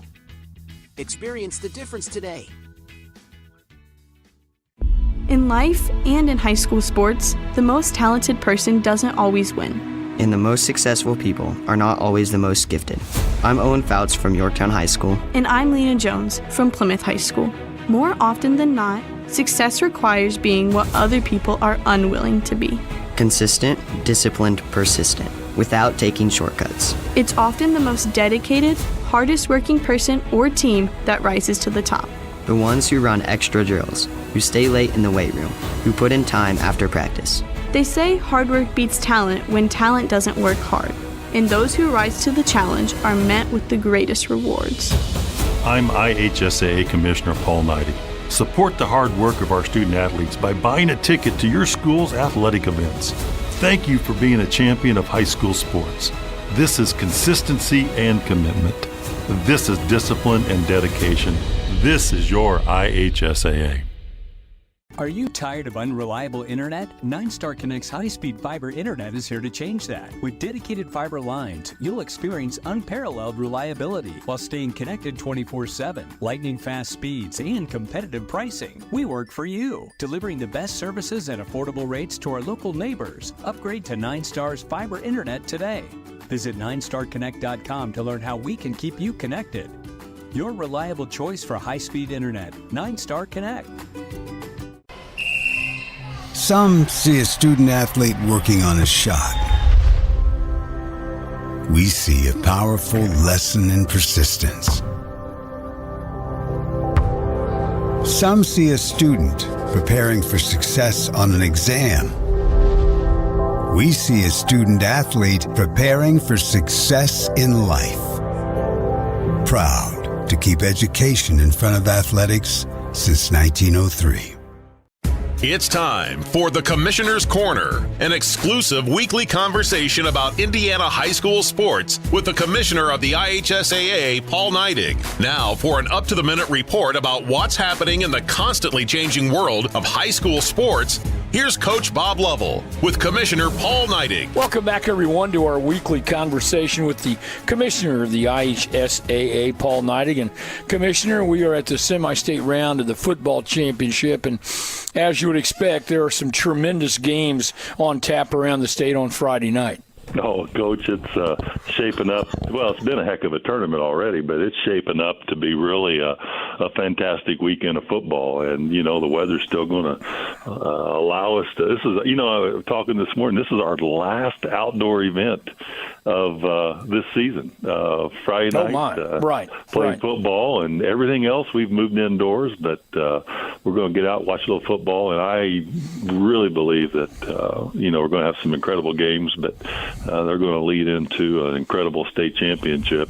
Experience the difference today. In life and in high school sports, the most talented person doesn't always win. And the most successful people are not always the most gifted. I'm Owen Fouts from Yorktown High School. And I'm Lena Jones from Plymouth High School. More often than not, success requires being what other people are unwilling to be. Consistent, disciplined, persistent, without taking shortcuts. It's often the most dedicated, hardest working person or team that rises to the top. The ones who run extra drills, who stay late in the weight room, who put in time after practice. They say hard work beats talent when talent doesn't work hard. and those who rise to the challenge are met with the greatest rewards. I'm IHSAA Commissioner Paul Neidig. Support the hard work of our student athletes by buying a ticket to your school's athletic events. Thank you for being a champion of high school sports. This is consistency and commitment. This is discipline and dedication. This is your IHSAA. Are you tired of unreliable internet? 9-Star Connect's high-speed fiber internet is here to change that. With dedicated fiber lines, you'll experience unparalleled reliability while staying connected 24/7, lightning-fast speeds, and competitive pricing. We work for you, delivering the best services at affordable rates to our local neighbors. Upgrade to 9-Star's fiber internet today. Visit 9starconnect.com to learn how we can keep you connected. Your reliable choice for high-speed internet, 9-Star Connect. Some see a student athlete working on a shot. We see a powerful lesson in persistence. Some see a student preparing for success on an exam. We see a student athlete preparing for success in life. Proud to keep education in front of athletics since 1903. It's time for the Commissioner's Corner, an exclusive weekly conversation about Indiana high school sports with the Commissioner of the IHSAA, Paul Neidig. Now for an up-to-the-minute report about what's happening in the constantly changing world of high school sports. Here's Coach Bob Lovell with Commissioner Paul Neidig. Welcome back, everyone, to our weekly conversation with the Commissioner of the IHSAA, Paul Neidig. And, Commissioner, we are at the semi-state round of the football championship, and as you would expect, there are some tremendous games on tap around the state on Friday night. Oh, Coach, it's shaping up. Well, it's been a heck of a tournament already, but it's shaping up to be really a fantastic weekend of football. And, you know, the weather's still going to allow us to – this is, you know, I was talking this morning, this is our last outdoor event of this season. Friday night, playing football, and everything else we've moved indoors, but we're going to get out and watch a little football. And I really believe that, you know, we're going to have some incredible games, but they're going to lead into an incredible state championship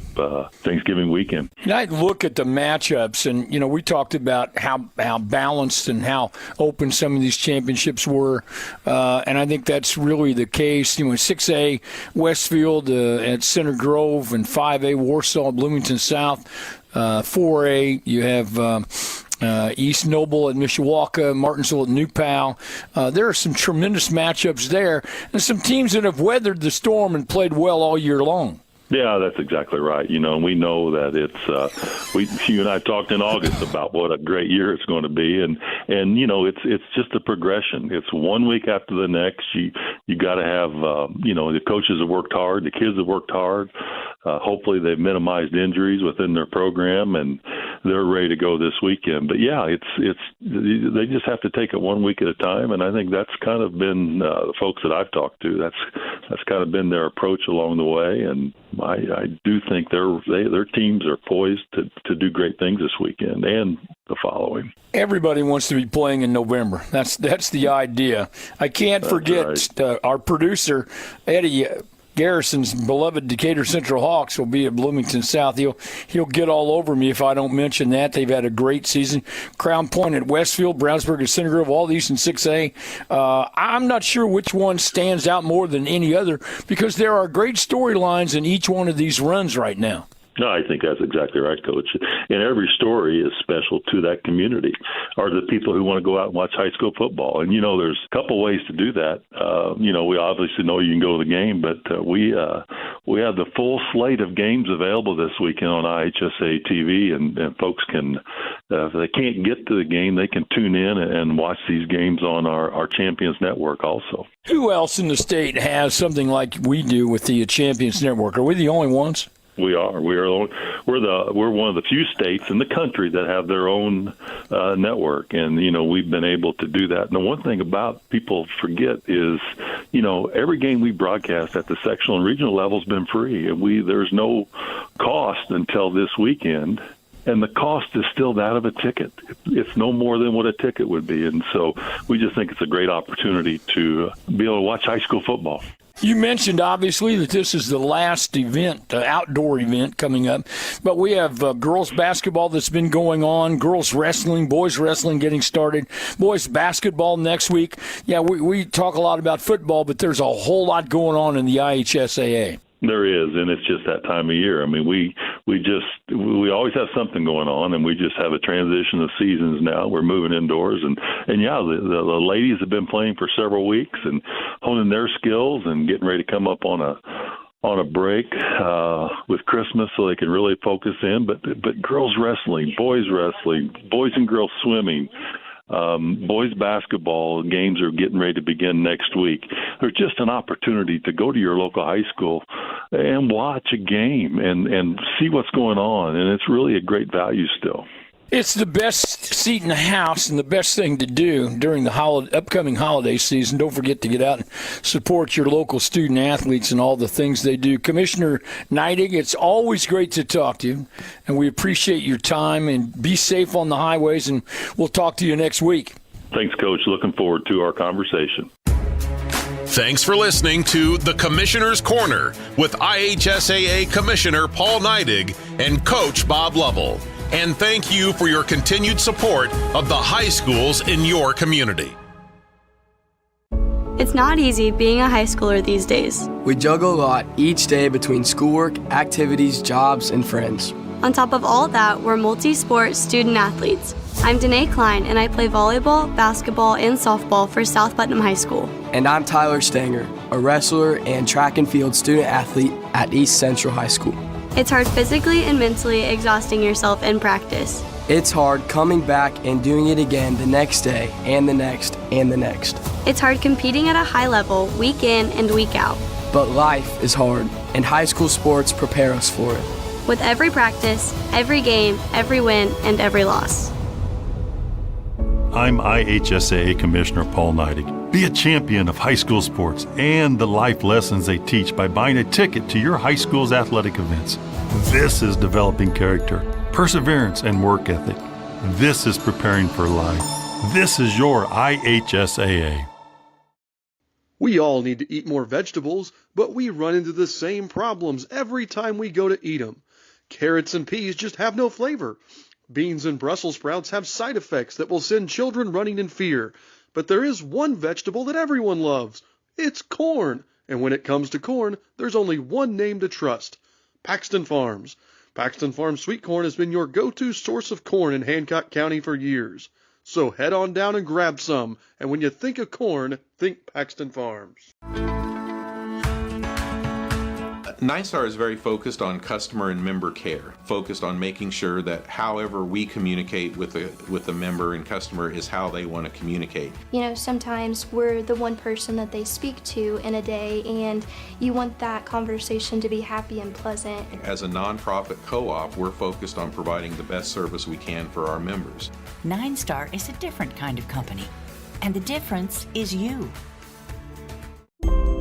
Thanksgiving weekend. And I look at the matchups, and, you know, we talked about how balanced and how open some of these championships were, and I think that's really the case. You know, 6A Westfield at Center Grove, and 5A Warsaw, Bloomington South. 4A, you have East Noble at Mishawaka, Martinsville at New Pal. There are some tremendous matchups there, and some teams that have weathered the storm and played well all year long. Yeah, that's exactly right. You know, and we know that it's you and I talked in August about what a great year it's going to be, and you know, it's just a progression. It's one week after the next. You got to have you know, the coaches have worked hard, the kids have worked hard. Hopefully, they've minimized injuries within their program, and they're ready to go this weekend. But yeah, it's they just have to take it 1 week at a time, and I think that's kind of been the folks that I've talked to. That's kind of been their approach along the way, and I do think their teams are poised to do great things this weekend and the following. Everybody wants to be playing in November. That's the idea. I can't forget our producer, Eddie Garrison's beloved Decatur Central Hawks will be at Bloomington South. He'll get all over me if I don't mention that. They've had a great season. Crown Point at Westfield, Brownsburg at Center Grove, all these in 6A. I'm not sure which one stands out more than any other because there are great storylines in each one of these runs right now. No, I think that's exactly right, Coach. And every story is special to that community, or the people who want to go out and watch high school football. And, you know, there's a couple ways to do that. You know, we obviously know you can go to the game, but we have the full slate of games available this weekend on IHSA TV, and folks can, if they can't get to the game, they can tune in and watch these games on our Champions Network also. Who else in the state has something like we do with the Champions Network? Are we the only ones? We are. We're one of the few states in the country that have their own network, and you know, we've been able to do that. And the one thing about people forget is, you know, every game we broadcast at the sectional and regional level has been free, and there's no cost until this weekend. And the cost is still that of a ticket. It's no more than what a ticket would be. And so we just think it's a great opportunity to be able to watch high school football. You mentioned, obviously, that this is the last event, outdoor event coming up, but we have girls basketball that's been going on, girls wrestling, boys wrestling getting started, boys basketball next week. Yeah, we talk a lot about football, but there's a whole lot going on in the IHSAA. There is, and it's just that time of year. I mean, we always have something going on, and we just have a transition of seasons now. We're moving indoors, and yeah, the ladies have been playing for several weeks and honing their skills and getting ready to come up on a break with Christmas, so they can really focus in. But girls wrestling, boys and girls swimming. Boys basketball games are getting ready to begin next week. There's just an opportunity to go to your local high school and watch a game and see what's going on, and it's really a great value still. It's the best seat in the house and the best thing to do during the upcoming holiday season. Don't forget to get out and support your local student athletes and all the things they do. Commissioner Neidig, it's always great to talk to you, and we appreciate your time, and be safe on the highways, and we'll talk to you next week. Thanks, Coach. Looking forward to our conversation. Thanks for listening to The Commissioner's Corner with IHSAA Commissioner Paul Neidig and Coach Bob Lovell. And thank you for your continued support of the high schools in your community. It's not easy being a high schooler these days. We juggle a lot each day between schoolwork, activities, jobs, and friends. On top of all that, we're multi-sport student athletes. I'm Danae Klein, and I play volleyball, basketball, and softball for South Putnam High School. And I'm Tyler Stanger, a wrestler and track and field student athlete at East Central High School. It's hard physically and mentally exhausting yourself in practice. It's hard coming back and doing it again the next day and the next and the next. It's hard competing at a high level week in and week out. But life is hard, and high school sports prepare us for it. With every practice, every game, every win, and every loss. I'm IHSAA Commissioner Paul Neidig. Be a champion of high school sports and the life lessons they teach by buying a ticket to your high school's athletic events. This is developing character, perseverance, and work ethic. This is preparing for life. This is your IHSAA. We all need to eat more vegetables, but we run into the same problems every time we go to eat them. Carrots and peas just have no flavor. Beans and Brussels sprouts have side effects that will send children running in fear. But there is one vegetable that everyone loves. It's corn. And when it comes to corn, there's only one name to trust: Paxton Farms. Paxton Farms sweet corn has been your go-to source of corn in Hancock County for years. So head on down and grab some. And when you think of corn, think Paxton Farms. Nine Star is very focused on customer and member care, focused on making sure that however we communicate with the member and customer is how they want to communicate. You know, sometimes we're the one person that they speak to in a day, and you want that conversation to be happy and pleasant. As a nonprofit co-op, we're focused on providing the best service we can for our members. Nine Star is a different kind of company, and the difference is you.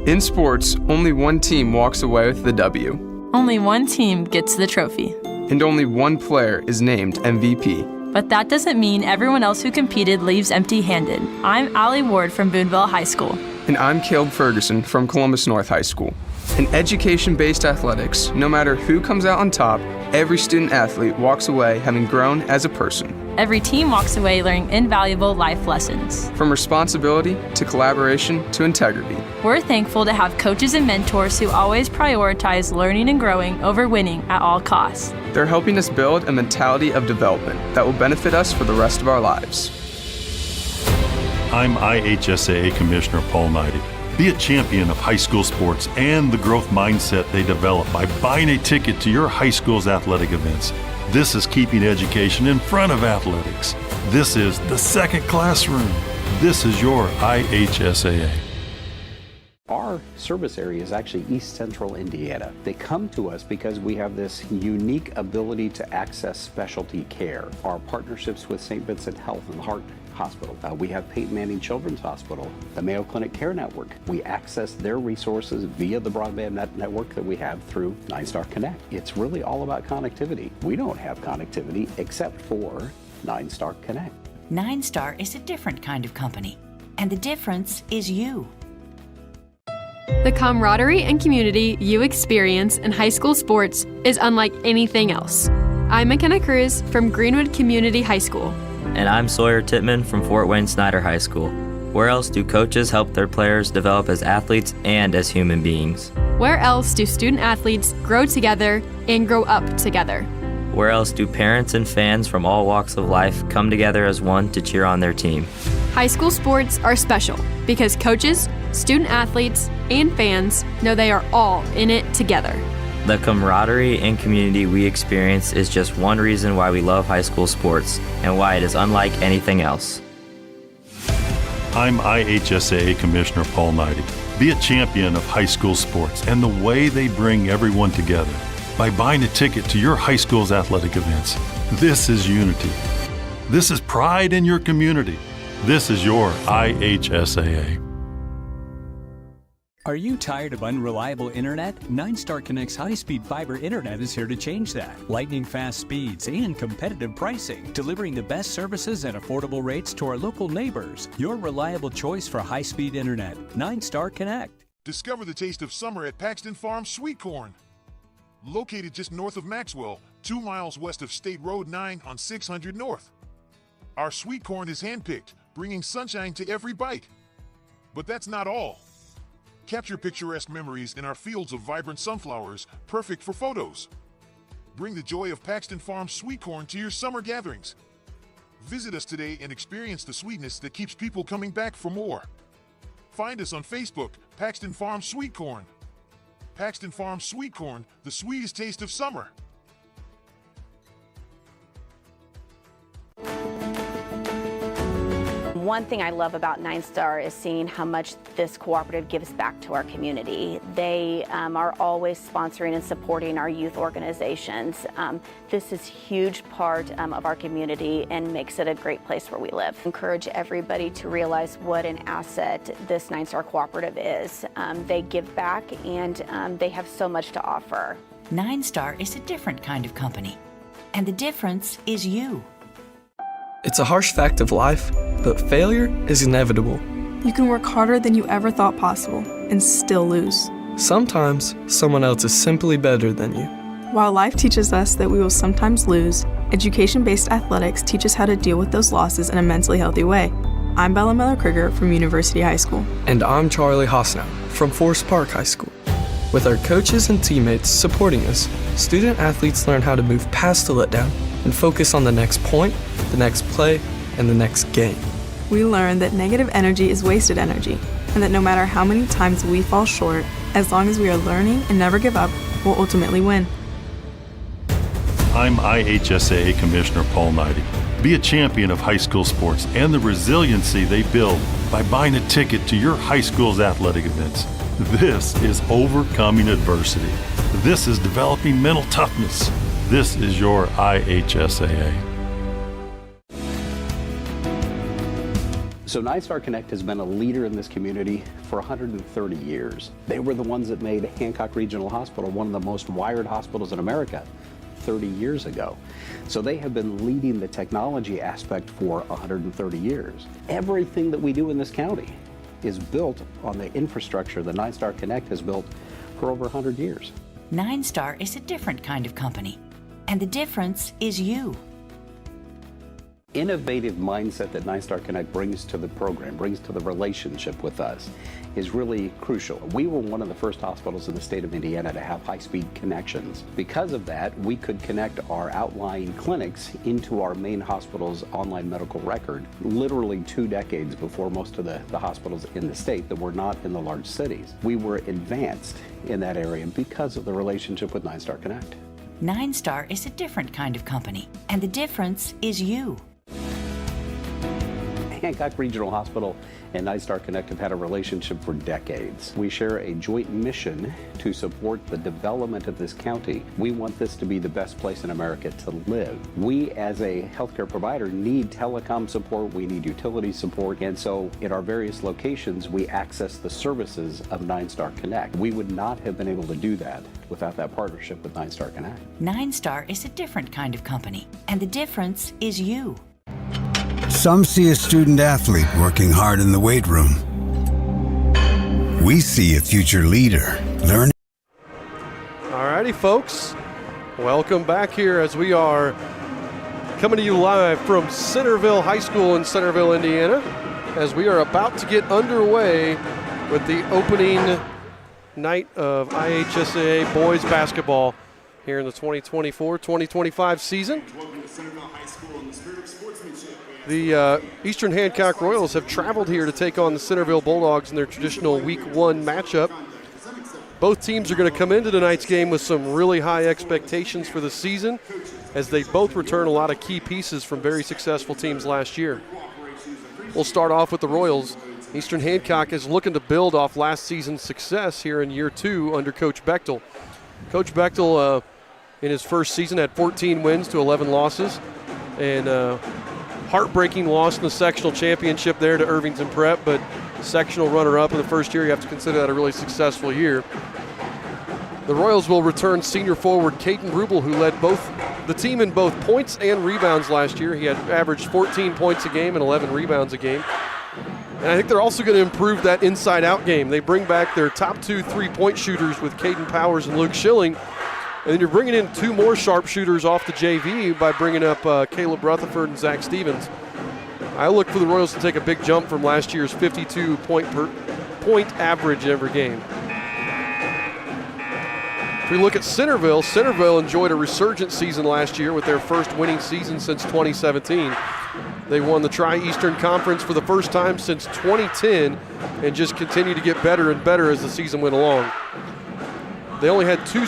In sports, only one team walks away with the W. Only one team gets the trophy. And only one player is named MVP. But that doesn't mean everyone else who competed leaves empty-handed. I'm Allie Ward from Boonville High School. And I'm Caleb Ferguson from Columbus North High School. In education-based athletics, no matter who comes out on top, every student athlete walks away having grown as a person. Every team walks away learning invaluable life lessons. From responsibility to collaboration to integrity. We're thankful to have coaches and mentors who always prioritize learning and growing over winning at all costs. They're helping us build a mentality of development that will benefit us for the rest of our lives. I'm IHSAA Commissioner Paul Neidig. Be a champion of high school sports and the growth mindset they develop by buying a ticket to your high school's athletic events. This is keeping education in front of athletics. This is the second classroom. This is your IHSAA. Our service area is actually East Central Indiana. They come to us because we have this unique ability to access specialty care. Our partnerships with St. Vincent Health and Heart Hospital. We have Peyton Manning Children's Hospital, the Mayo Clinic Care Network. We access their resources via the broadband network that we have through Nine Star Connect. It's really all about connectivity. We don't have connectivity except for Nine Star Connect. Nine Star is a different kind of company, and the difference is you. The camaraderie and community you experience in high school sports is unlike anything else. I'm McKenna Cruz from Greenwood Community High School. And I'm Sawyer Tittman from Fort Wayne Snyder High School. Where else do coaches help their players develop as athletes and as human beings? Where else do student athletes grow together and grow up together? Where else do parents and fans from all walks of life come together as one to cheer on their team? High school sports are special because coaches, student athletes, and fans know they are all in it together. The camaraderie and community we experience is just one reason why we love high school sports and why it is unlike anything else. I'm IHSAA Commissioner Paul Neidig. Be a champion of high school sports and the way they bring everyone together by buying a ticket to your high school's athletic events. This is unity. This is pride in your community. This is your IHSAA. Are you tired of unreliable internet? 9 Star Connect's high-speed fiber internet is here to change that. Lightning-fast speeds and competitive pricing, delivering the best services at affordable rates to our local neighbors. Your reliable choice for high-speed internet. 9 Star Connect. Discover the taste of summer at Paxton Farms Sweet Corn. Located just north of Maxwell, 2 miles west of State Road 9 on 600 North. Our sweet corn is handpicked, bringing sunshine to every bite. But that's not all. Capture picturesque memories in our fields of vibrant sunflowers, perfect for photos. Bring the joy of Paxton Farms sweet corn to your summer gatherings. Visit us today and experience the sweetness that keeps people coming back for more. Find us on Facebook, Paxton Farms Sweet Corn. Paxton Farms Sweet Corn, the sweetest taste of summer. One thing I love about 9 Star is seeing how much this cooperative gives back to our community. They are always sponsoring and supporting our youth organizations. This is a huge part of our community and makes it a great place where we live. I encourage everybody to realize what an asset this 9 Star cooperative is. They give back and they have so much to offer. 9 Star is a different kind of company, and the difference is you. It's a harsh fact of life, but failure is inevitable. You can work harder than you ever thought possible and still lose. Sometimes, someone else is simply better than you. While life teaches us that we will sometimes lose, education-based athletics teach us how to deal with those losses in a mentally healthy way. I'm Bella Miller-Krieger from University High School. And I'm Charlie Hosnow from Forest Park High School. With our coaches and teammates supporting us, student athletes learn how to move past the letdown and focus on the next point, the next play, and the next game. We learn that negative energy is wasted energy, and that no matter how many times we fall short, as long as we are learning and never give up, we'll ultimately win. I'm IHSAA Commissioner Paul Neidig. Be a champion of high school sports and the resiliency they build by buying a ticket to your high school's athletic events. This is overcoming adversity. This is developing mental toughness. This is your IHSAA. So 9 Star Connect has been a leader in this community for 130 years. They were the ones that made Hancock Regional Hospital one of the most wired hospitals in America 30 years ago. So they have been leading the technology aspect for 130 years. Everything that we do in this county is built on the infrastructure that 9 Star Connect has built for over 100 years. 9 Star is a different kind of company, and the difference is you. Innovative mindset that 9 Star Connect brings to the program, brings to the relationship with us, is really crucial. We were one of the first hospitals in the state of Indiana to have high-speed connections. Because of that, we could connect our outlying clinics into our main hospital's online medical record literally 2 decades before most of the hospitals in the state that were not in the large cities. We were advanced in that area because of the relationship with 9 Star Connect. 9 Star is a different kind of company, and the difference is you. Hancock Regional Hospital and 9 Star Connect have had a relationship for decades. We share a joint mission to support the development of this county. We want this to be the best place in America to live. We, as a healthcare provider, need telecom support, we need utility support, and so in our various locations, we access the services of 9 Star Connect. We would not have been able to do that without that partnership with 9 Star Connect. 9 Star is a different kind of company, and the difference is you. Some see a student athlete working hard in the weight room. We see a future leader. Learn. Alrighty, folks. Welcome back here as we are coming to you live from Centerville High School in Centerville, Indiana, as we are about to get underway with the opening night of IHSAA boys basketball here in the 2024-2025 season. The Eastern Hancock Royals have traveled here to take on the Centerville Bulldogs in their traditional Week 1 matchup. Both teams are going to come into tonight's game with some really high expectations for the season, as they both return a lot of key pieces from very successful teams last year. We'll start off with the Royals. Eastern Hancock is looking to build off last season's success here in year 2 under Coach Bechtel. Coach Bechtel, in his first season, had 14 wins to 11 losses, and heartbreaking loss in the sectional championship there to Irvington Prep, but sectional runner-up in the first year. You have to consider that a really successful year. The Royals will return senior forward Caden Rubel, who led the team in both points and rebounds last year. He had averaged 14 points a game and 11 rebounds a game. And I think they're also going to improve that inside-out game. They bring back their top 2 3-point shooters with Caden Powers and Luke Schilling. And then you're bringing in 2 more sharpshooters off the JV by bringing up Caleb Rutherford and Zach Stevens. I look for the Royals to take a big jump from last year's 52-point average in every game. If we look at Centerville, Centerville enjoyed a resurgent season last year with their first winning season since 2017. They won the Tri-Eastern Conference for the first time since 2010 and just continue to get better and better as the season went along. They only had 2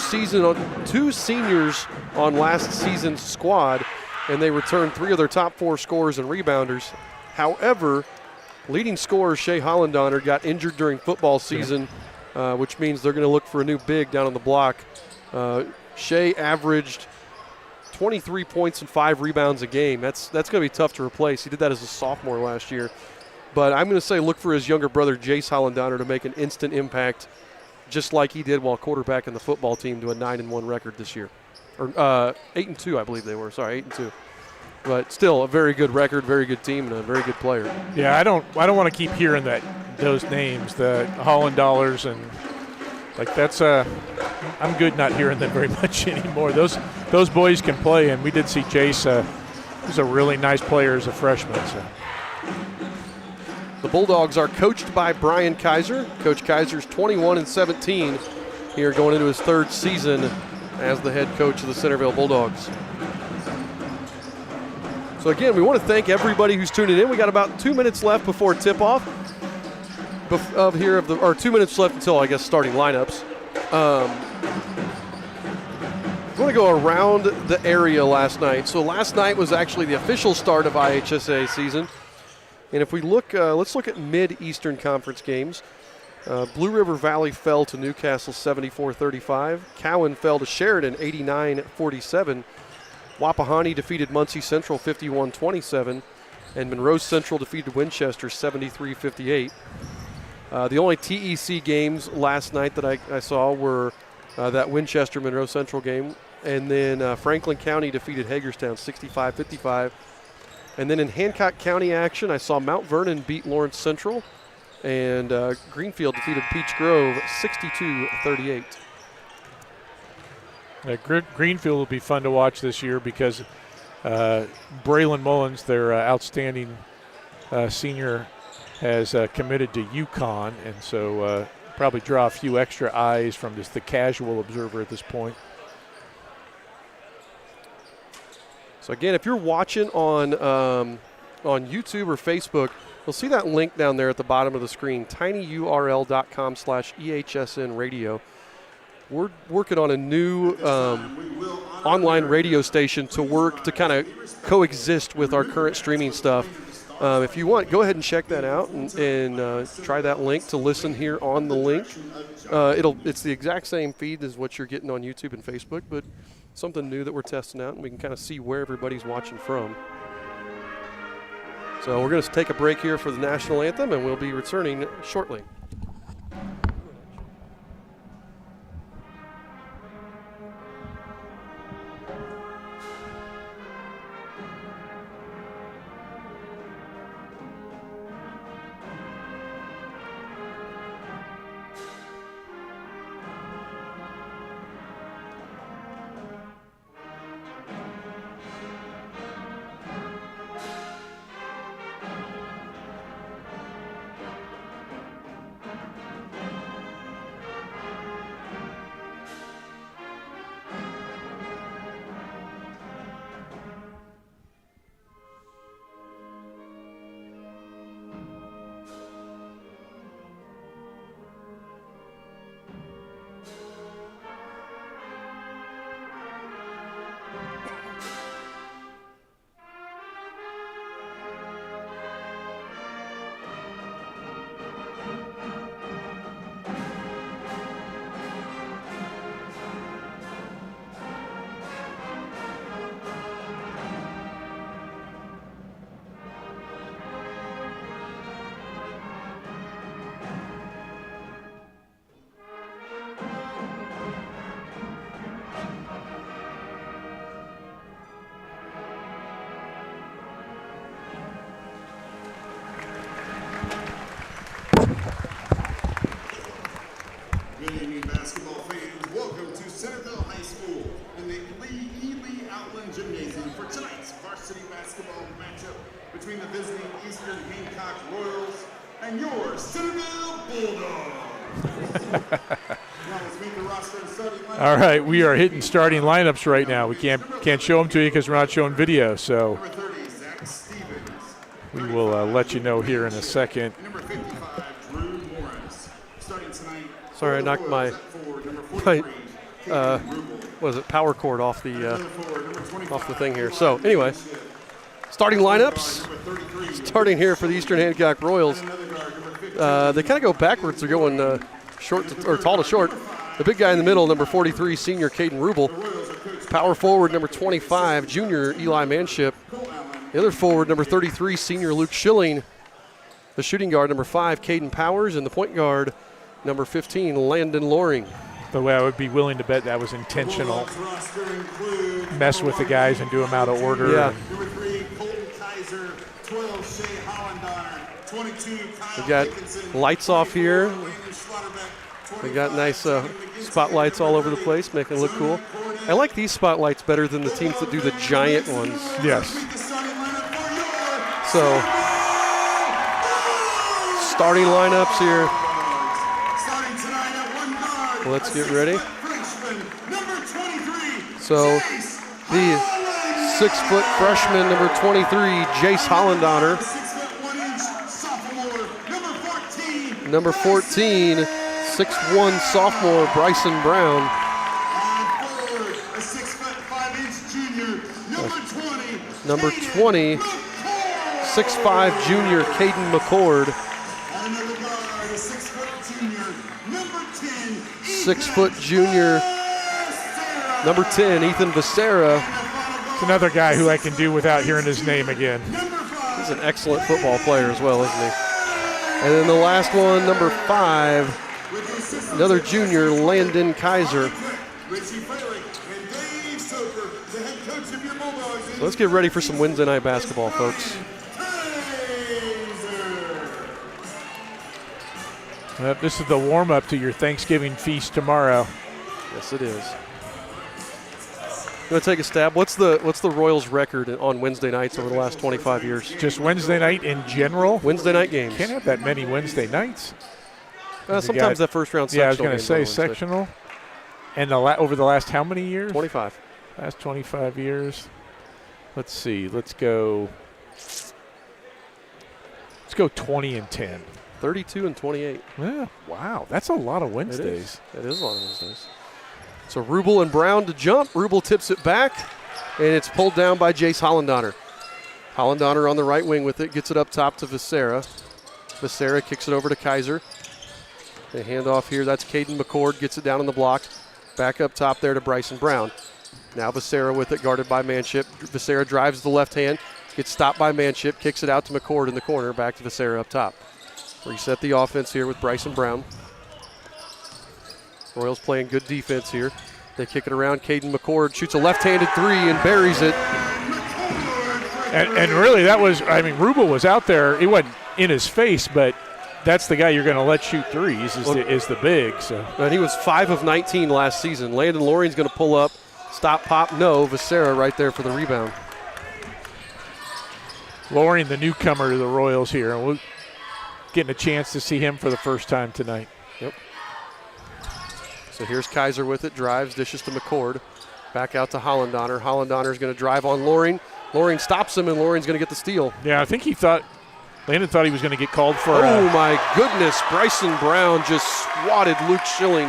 seniors on last season's squad, and they returned 3 of their top 4 scorers and rebounders. However, leading scorer Shea Hollandonner got injured during football season, which means they're going to look for a new big down on the block. Shea averaged 23 points and 5 rebounds a game. That's going to be tough to replace. He did that as a sophomore last year. But I'm going to say look for his younger brother Jace Hollandonner to make an instant impact, just like he did while quarterbacking the football team to a 9-1 record this year. Or 8-2, I believe they were. Sorry, 8-2. But still, a very good record, very good team, and a very good player. Yeah, I don't want to keep hearing those names, the Hollandallers, and like that's I'm good not hearing them very much anymore. Those boys can play, and we did see Jace. He's a really nice player as a freshman. So. The Bulldogs are coached by Brian Kaiser. Coach Kaiser's 21-17 here going into his 3rd season as the head coach of the Centerville Bulldogs. So again, we want to thank everybody who's tuning in. We got about 2 minutes left before tip-off or 2 minutes left until, I guess, starting lineups. I want to go around the area last night. So last night was actually the official start of IHSAA season. And if we look, let's look at mid-Eastern Conference games. Blue River Valley fell to Newcastle 74-35. Cowan fell to Sheridan 89-47. Wapahani defeated Muncie Central 51-27. And Monroe Central defeated Winchester 73-58. The only TEC games last night that I saw were that Winchester-Monroe Central game. And then Franklin County defeated Hagerstown 65-55. And then in Hancock County action, I saw Mount Vernon beat Lawrence Central. And Greenfield defeated Peach Grove 62-38. Greenfield will be fun to watch this year because Braylon Mullins, their outstanding senior, has committed to UConn, and so probably draw a few extra eyes from just the casual observer at this point. So again, if you're watching on YouTube or Facebook, you'll see that link down there at the bottom of the screen, tinyurl.com/EHSN radio. We're working on a new online radio station to kind of coexist with our current streaming stuff. If you want, go ahead and check that out and try that link to listen here on the link. It's the exact same feed as what you're getting on YouTube and Facebook, but something new that we're testing out, and we can kind of see where everybody's watching from. So we're going to take a break here for the national anthem, and we'll be returning shortly. varsity basketball matchup between the visiting Eastern Hancock Royals and your Centerville Bulldogs. Now let's meet the roster and starting lineup. All right, we are hitting starting lineups right now. We can't show them to you because we're not showing video, so Number 30, Zach Stevens. we will let you know here in a second. Number 55, Drew Morris. Starting tonight. Sorry, I knocked my what is it, power cord off the thing here. So anyway, starting lineups. Starting here for the Eastern Hancock Royals. They kind of go backwards. They're going tall to short. The big guy in the middle, number 43, senior Caden Rubel. Power forward, number 25, junior Eli Manship. The other forward, number 33, senior Luke Schilling. The shooting guard, number 5, Caden Powers. And the point guard, number 15, Landon Loring. The way I would be willing to bet that was intentional. Mess with the guys and do them out of order. Yeah. Number 3, Colton Kaiser. 12, Shea Hollandar. 22, Kyle We got Dickinson. lights off here. Landon Schlotterbeck. We got nice spotlights all over the place, making it look cool. I like these spotlights better than the teams that do the giant ones. Yes. So, starting lineups here. Let's get ready. So, the 6-foot freshman, number 23, Jace Hollandonner. Number 14, 6'1" sophomore, Bryson Brown. Number 20, 6'5" junior, Caden McCord. 6-foot junior, number 10, Ethan Becerra. It's another guy who I can do without hearing his name again. He's an excellent football player as well, isn't he? And then the last one, number 5, another junior, Landon Kaiser. So let's get ready for some Wednesday night basketball, folks. This is the warm-up to your Thanksgiving feast tomorrow. Yes, it is. You want to take a stab? What's the Royals' record on Wednesday nights over the last 25 years? Just Wednesday night in general? Wednesday night games. Can't have that many Wednesday nights. Sometimes that first round sectional. Yeah, I was going to say sectional. And over the last how many years? 25. Last 25 years. Let's see. Let's go 20 and 10. 32 and 28. Yeah, wow. That's a lot of Wednesdays. It is a lot of Wednesdays. So Rubel and Brown to jump. Rubel tips it back, and it's pulled down by Jace Hollandonner. Hollandonner on the right wing with it, gets it up top to Becerra. Becerra kicks it over to Kaiser. They hand off here. That's Caden McCord, gets it down on the block. Back up top there to Bryson Brown. Now Becerra with it, guarded by Manship. Becerra drives the left hand, gets stopped by Manship, kicks it out to McCord in the corner, back to Becerra up top. Reset the offense here with Bryson Brown. Royals playing good defense here. They kick it around. Caden McCord shoots a left-handed three and buries it. And really that was, Rubel was out there. It wasn't in his face, but that's the guy you're going to let shoot threes is the big. So. And he was 5 of 19 last season. Landon Loring's going to pull up. Stop, pop, no. Becerra right there for the rebound. Loring, the newcomer to the Royals here. And we're getting a chance to see him for the first time tonight. Yep. So here's Kaiser with it. Drives, dishes to McCord. Back out to Hollandonner. Hollandonner's going to drive on Loring. Loring stops him, and Loring's going to get the steal. Yeah, I think Landon thought he was going to get called for my goodness. Bryson Brown just swatted Luke Schilling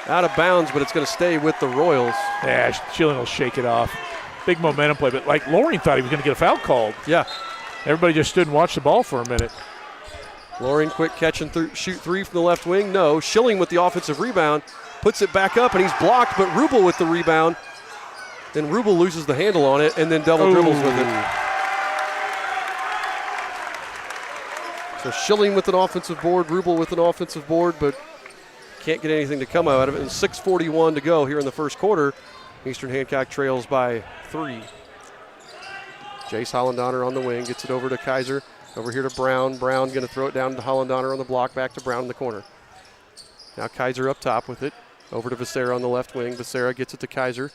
out of bounds, but it's going to stay with the Royals. Yeah, Schilling will shake it off. Big momentum play, but Loring thought he was going to get a foul called. Yeah. Everybody just stood and watched the ball for a minute. Loring quick catch and shoot three from the left wing. No. Schilling with the offensive rebound. Puts it back up, and he's blocked, but Rubel with the rebound. Then Rubel loses the handle on it and then double dribbles with it. So Schilling with an offensive board, Rubel with an offensive board, but can't get anything to come out of it. And 6:41 to go here in the first quarter. Eastern Hancock trails by 3. Jace Hollandonner on the wing, gets it over to Kaiser. Over here to Brown. Brown going to throw it down to Hollandonner on the block, back to Brown in the corner. Now Kaiser up top with it. Over to Becerra on the left wing. Becerra gets it to Kaiser.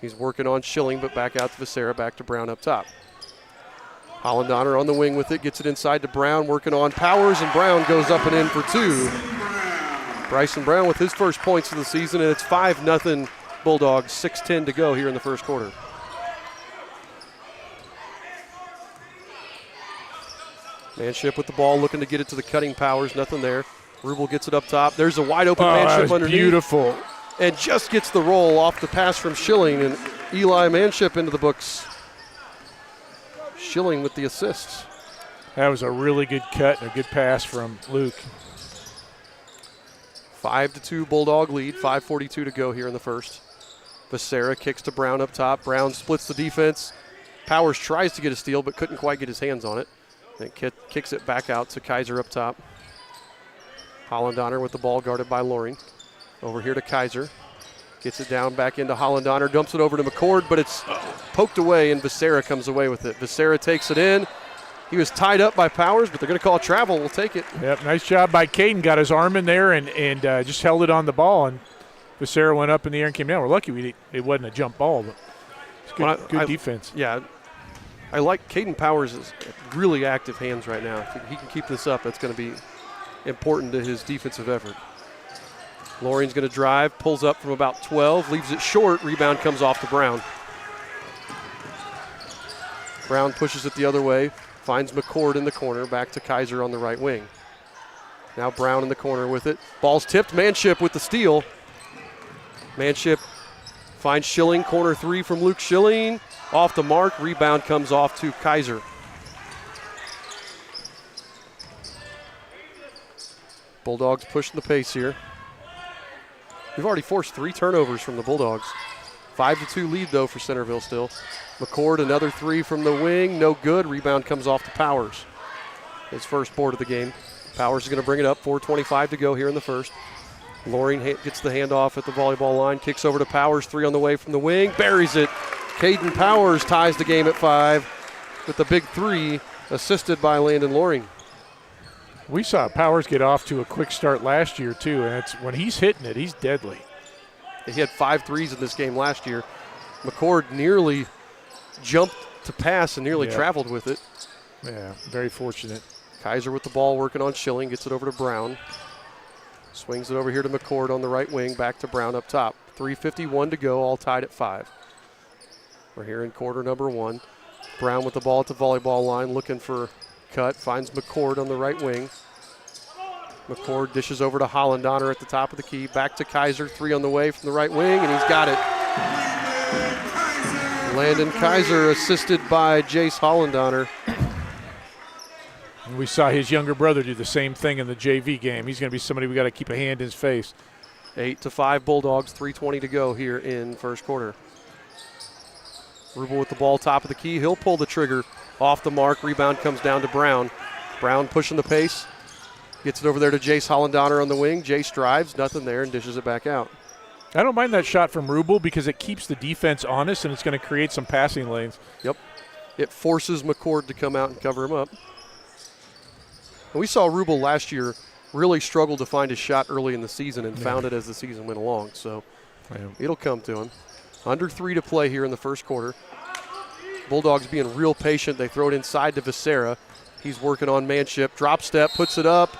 He's working on Schilling, but back out to Becerra, back to Brown up top. Hollendoner on the wing with it, gets it inside to Brown, working on Powers, and Brown goes up and in for two. Bryson Brown with his first points of the season, and it's 5-0 Bulldogs, 6:10 to go here in the first quarter. Manship with the ball, looking to get it to the cutting Powers, nothing there. Rubel gets it up top. There's a wide open Manship underneath. Beautiful. And just gets the roll off the pass from Schilling, and Eli Manship into the books. Schilling with the assists. That was a really good cut and a good pass from Luke. 5-2 Bulldog lead, 5:42 to go here in the first. Becerra kicks to Brown up top. Brown splits the defense. Powers tries to get a steal, but couldn't quite get his hands on it. And kicks it back out to Kaiser up top. Hollendoner with the ball guarded by Loring. Over here to Kaiser. Gets it down back into Hollendoner. Dumps it over to McCord, but it's poked away, and Becerra comes away with it. Becerra takes it in. He was tied up by Powers, but they're going to call travel. We'll take it. Yep, nice job by Caden. Got his arm in there and just held it on the ball, and Becerra went up in the air and came down. We're lucky it wasn't a jump ball, but it's good defense. Yeah, I like Caden Powers' really active hands right now. If he can keep this up, that's going to be important to his defensive effort. Loring's going to drive, pulls up from about 12, leaves it short. Rebound comes off to Brown. Brown pushes it the other way, finds McCord in the corner, back to Kaiser on the right wing. Now Brown in the corner with it. Ball's tipped. Manship with the steal. Manship finds Schilling, corner three from Luke Schilling. Off the mark, rebound comes off to Kaiser. Bulldogs pushing the pace here. We've already forced 3 turnovers from the Bulldogs. 5-2 lead, though, for Centerville still. McCord, another 3 from the wing. No good. Rebound comes off to Powers. His first board of the game. Powers is going to bring it up. 4:25 to go here in the first. Loring gets the handoff at the volleyball line. Kicks over to Powers. 3 on the way from the wing. Buries it. Caden Powers ties the game at 5 with the big 3, assisted by Landon Loring. We saw Powers get off to a quick start last year, too, and it's when he's hitting it, he's deadly. He had 5 threes in this game last year. McCord nearly jumped to pass and nearly traveled with it. Yeah, very fortunate. Kaiser with the ball, working on Schilling, gets it over to Brown. Swings it over here to McCord on the right wing, back to Brown up top. 3:51 to go, all tied at 5. We're here in quarter number 1. Brown with the ball at the volleyball line, looking for cut, finds McCord on the right wing. McCord dishes over to Hollendoner at the top of the key. Back to Kaiser, 3 on the way from the right wing, and he's got it. Landon Kaiser assisted by Jace Hollendoner. And we saw his younger brother do the same thing in the JV game. He's going to be somebody we got to keep a hand in his face. 8-5 Bulldogs, 3:20 to go here in first quarter. Rubel with the ball top of the key. He'll pull the trigger off the mark. Rebound comes down to Brown. Brown pushing the pace. Gets it over there to Jace Hollendoner on the wing. Jace drives, nothing there, and dishes it back out. I don't mind that shot from Rubel because it keeps the defense honest and it's going to create some passing lanes. Yep. It forces McCord to come out and cover him up. And we saw Rubel last year really struggle to find his shot early in the season and found it as the season went along. So it'll come to him. Under 3 to play here in the first quarter. Bulldogs being real patient. They throw it inside to Becerra. He's working on Manship. Drop step, puts it up.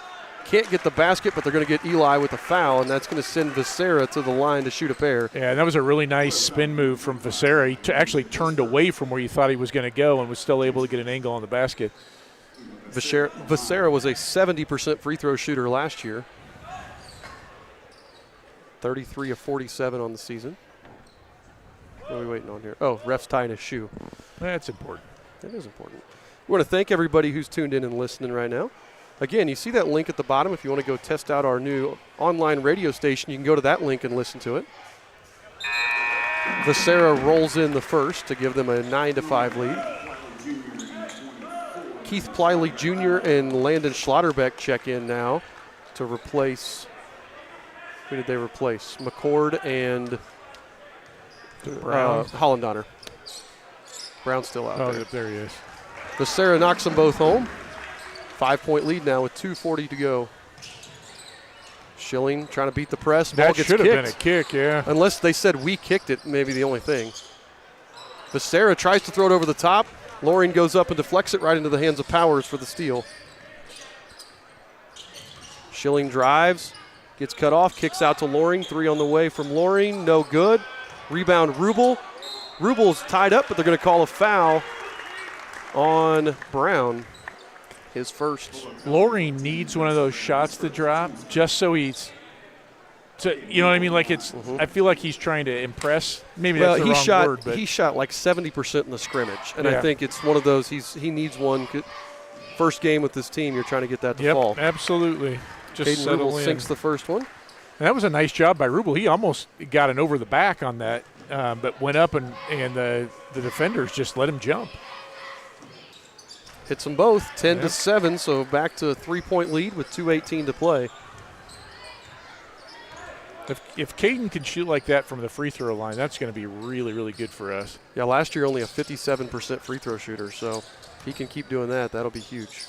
Can't get the basket, but they're going to get Eli with a foul, and that's going to send Becerra to the line to shoot a pair. Yeah, and that was a really nice spin move from Becerra. He actually turned away from where you thought he was going to go and was still able to get an angle on the basket. Becerra was a 70% free throw shooter last year. 33 of 47 on the season. What are we waiting on here? Oh, ref's tying his shoe. That's important. That is important. We want to thank everybody who's tuned in and listening right now. Again, you see that link at the bottom. If you want to go test out our new online radio station, you can go to that link and listen to it. Becerra rolls in the first to give them a 9-5 lead. Keith Pliley Jr. and Landon Schlotterbeck check in now to replace. Who did they replace? McCord and Hollendoner. Brown's still out there. There he is. Becerra knocks them both home. 5-point lead now with 2:40 to go. Schilling trying to beat the press. Ball That gets should have kicked. been a kick, yeah. Unless they said we kicked it, maybe the only thing. Becerra tries to throw it over the top. Loring goes up and deflects it right into the hands of Powers for the steal. Schilling drives, gets cut off, kicks out to Loring. 3 on the way from Loring, no good. Rebound Rubel. Rubel's tied up, but they're going to call a foul on Brown. His first. Loring needs one of those shots to drop just so he's, you know what I mean? Like it's. I feel like he's trying to impress. Maybe that's the wrong word, but he shot like 70% in the scrimmage, and yeah. I think it's one of those. He needs one. First game with this team, you're trying to get that to fall. Absolutely. Just Caden settle Rubel in. sinks the first one. And that was a nice job by Rubel. He almost got an over the back on that, but went up and the defenders just let him jump. Hits them both, 10-7, so back to a 3-point lead with 2:18 to play. If Caden can shoot like that from the free throw line, that's going to be really, really good for us. Yeah, last year only a 57% free throw shooter, so if he can keep doing that, that'll be huge.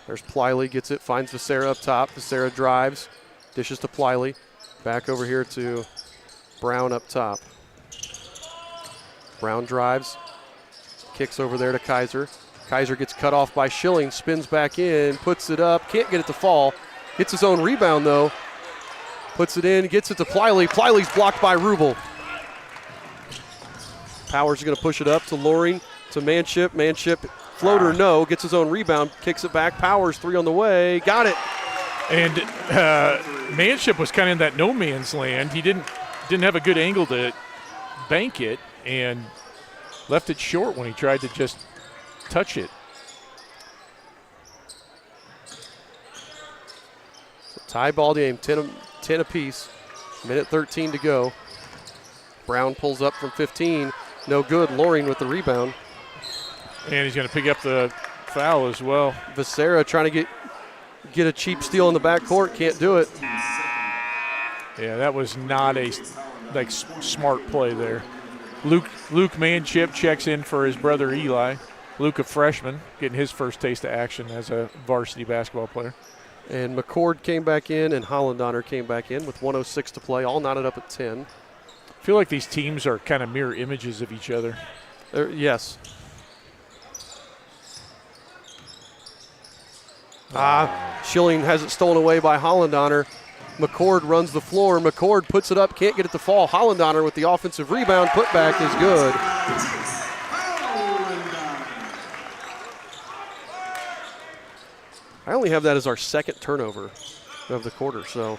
There's Pliley, gets it, finds Becerra up top. Becerra drives, dishes to Pliley. Back over here to Brown up top. Brown drives, kicks over there to Kaiser. Kaiser gets cut off by Schilling, spins back in, puts it up, can't get it to fall. Gets his own rebound though. Puts it in, gets it to Pliley. Pliley's blocked by Rubel. Powers is going to push it up to Loring, to Manship. Manship, floater no, gets his own rebound, kicks it back. Powers, 3 on the way, got it. And Manship was kind of in that no man's land. He didn't have a good angle to bank it and left it short when he tried to just touch it. So tie ball game, 10 apiece. Minute 13 to go. Brown pulls up from 15. No good. Loring with the rebound. And he's going to pick up the foul as well. Becerra trying to get a cheap steal in the backcourt. Can't do it. Yeah, that was not a smart play there. Luke Manship checks in for his brother Eli. Luke, a freshman, getting his first taste of action as a varsity basketball player. And McCord came back in, and Hollendoner came back in with 1:06 to play, all knotted up at 10. I feel like these teams are kind of mirror images of each other. Yes. Schilling has it stolen away by Hollendoner. McCord runs the floor. McCord puts it up, can't get it to fall. Hollendoner with the offensive rebound. Putback is good. I only have that as our second turnover of the quarter, so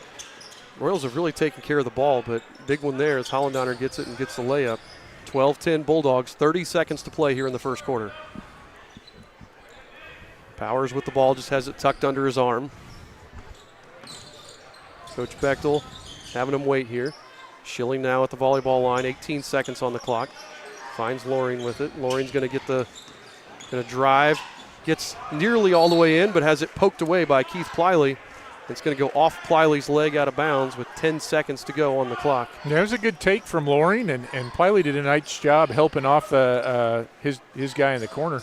Royals have really taken care of the ball, but big one there as Hollendoner gets it and gets the layup. 12-10 Bulldogs, 30 seconds to play here in the first quarter. Powers with the ball, just has it tucked under his arm. Coach Bechtel having him wait here. Schilling now at the volleyball line, 18 seconds on the clock. Finds Loring with it. Loring's going to drive. Gets nearly all the way in, but has it poked away by Keith Pliley. It's going to go off Pliley's leg out of bounds with 10 seconds to go on the clock. There's a good take from Loring, and Pliley did a nice job helping off his guy in the corner.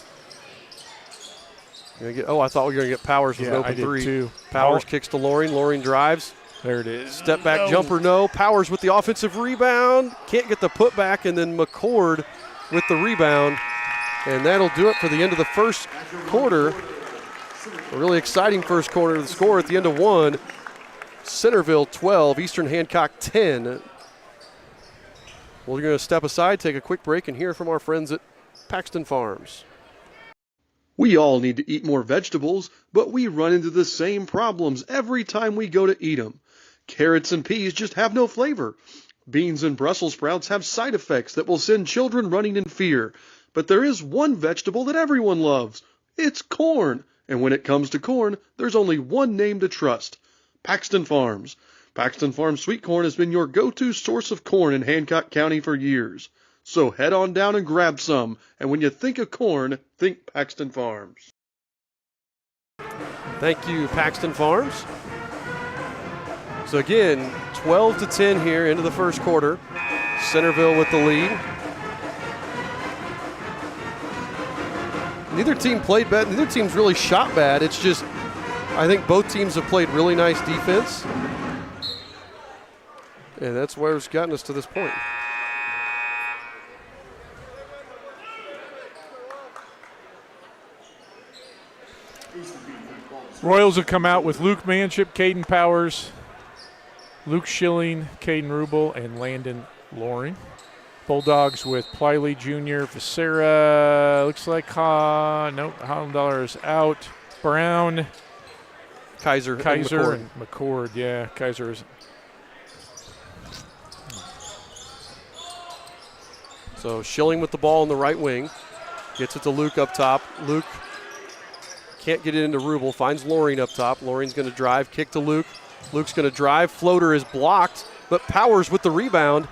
I thought we were going to get Powers with an open three. Too. Powers kicks to Loring. Loring drives. There it is. Step back jumper, no. Powers with the offensive rebound. Can't get the putback, and then McCord with the rebound. And that'll do it for the end of the first quarter. A really exciting first quarter. The score at the end of one, Centerville 12, Eastern Hancock 10. We're going to step aside, take a quick break, and hear from our friends at Paxton Farms. We all need to eat more vegetables, but we run into the same problems every time we go to eat them. Carrots and peas just have no flavor. Beans and Brussels sprouts have side effects that will send children running in fear. But there is one vegetable that everyone loves. It's corn. And when it comes to corn, there's only one name to trust: Paxton Farms. Paxton Farms sweet corn has been your go-to source of corn in Hancock County for years. So head on down and grab some. And when you think of corn, think Paxton Farms. Thank you, Paxton Farms. So again, 12-10 here into the first quarter. Centerville with the lead. Neither team played bad. Neither team's really shot bad. It's just, I think both teams have played really nice defense. And that's where it's gotten us to this point. Royals have come out with Luke Manship, Caden Powers, Luke Schilling, Caden Rubel, and Landon Loring. Bulldogs with Pliley Jr., Visera, looks like Hollendollar is out. Brown, Kaiser and McCord. Yeah, Kaiser is. So Schilling with the ball in the right wing. Gets it to Luke up top. Luke can't get it into Rubel. Finds Loring up top. Loring's going to drive. Kick to Luke. Luke's going to drive. Floater is blocked, but Powers with the rebound.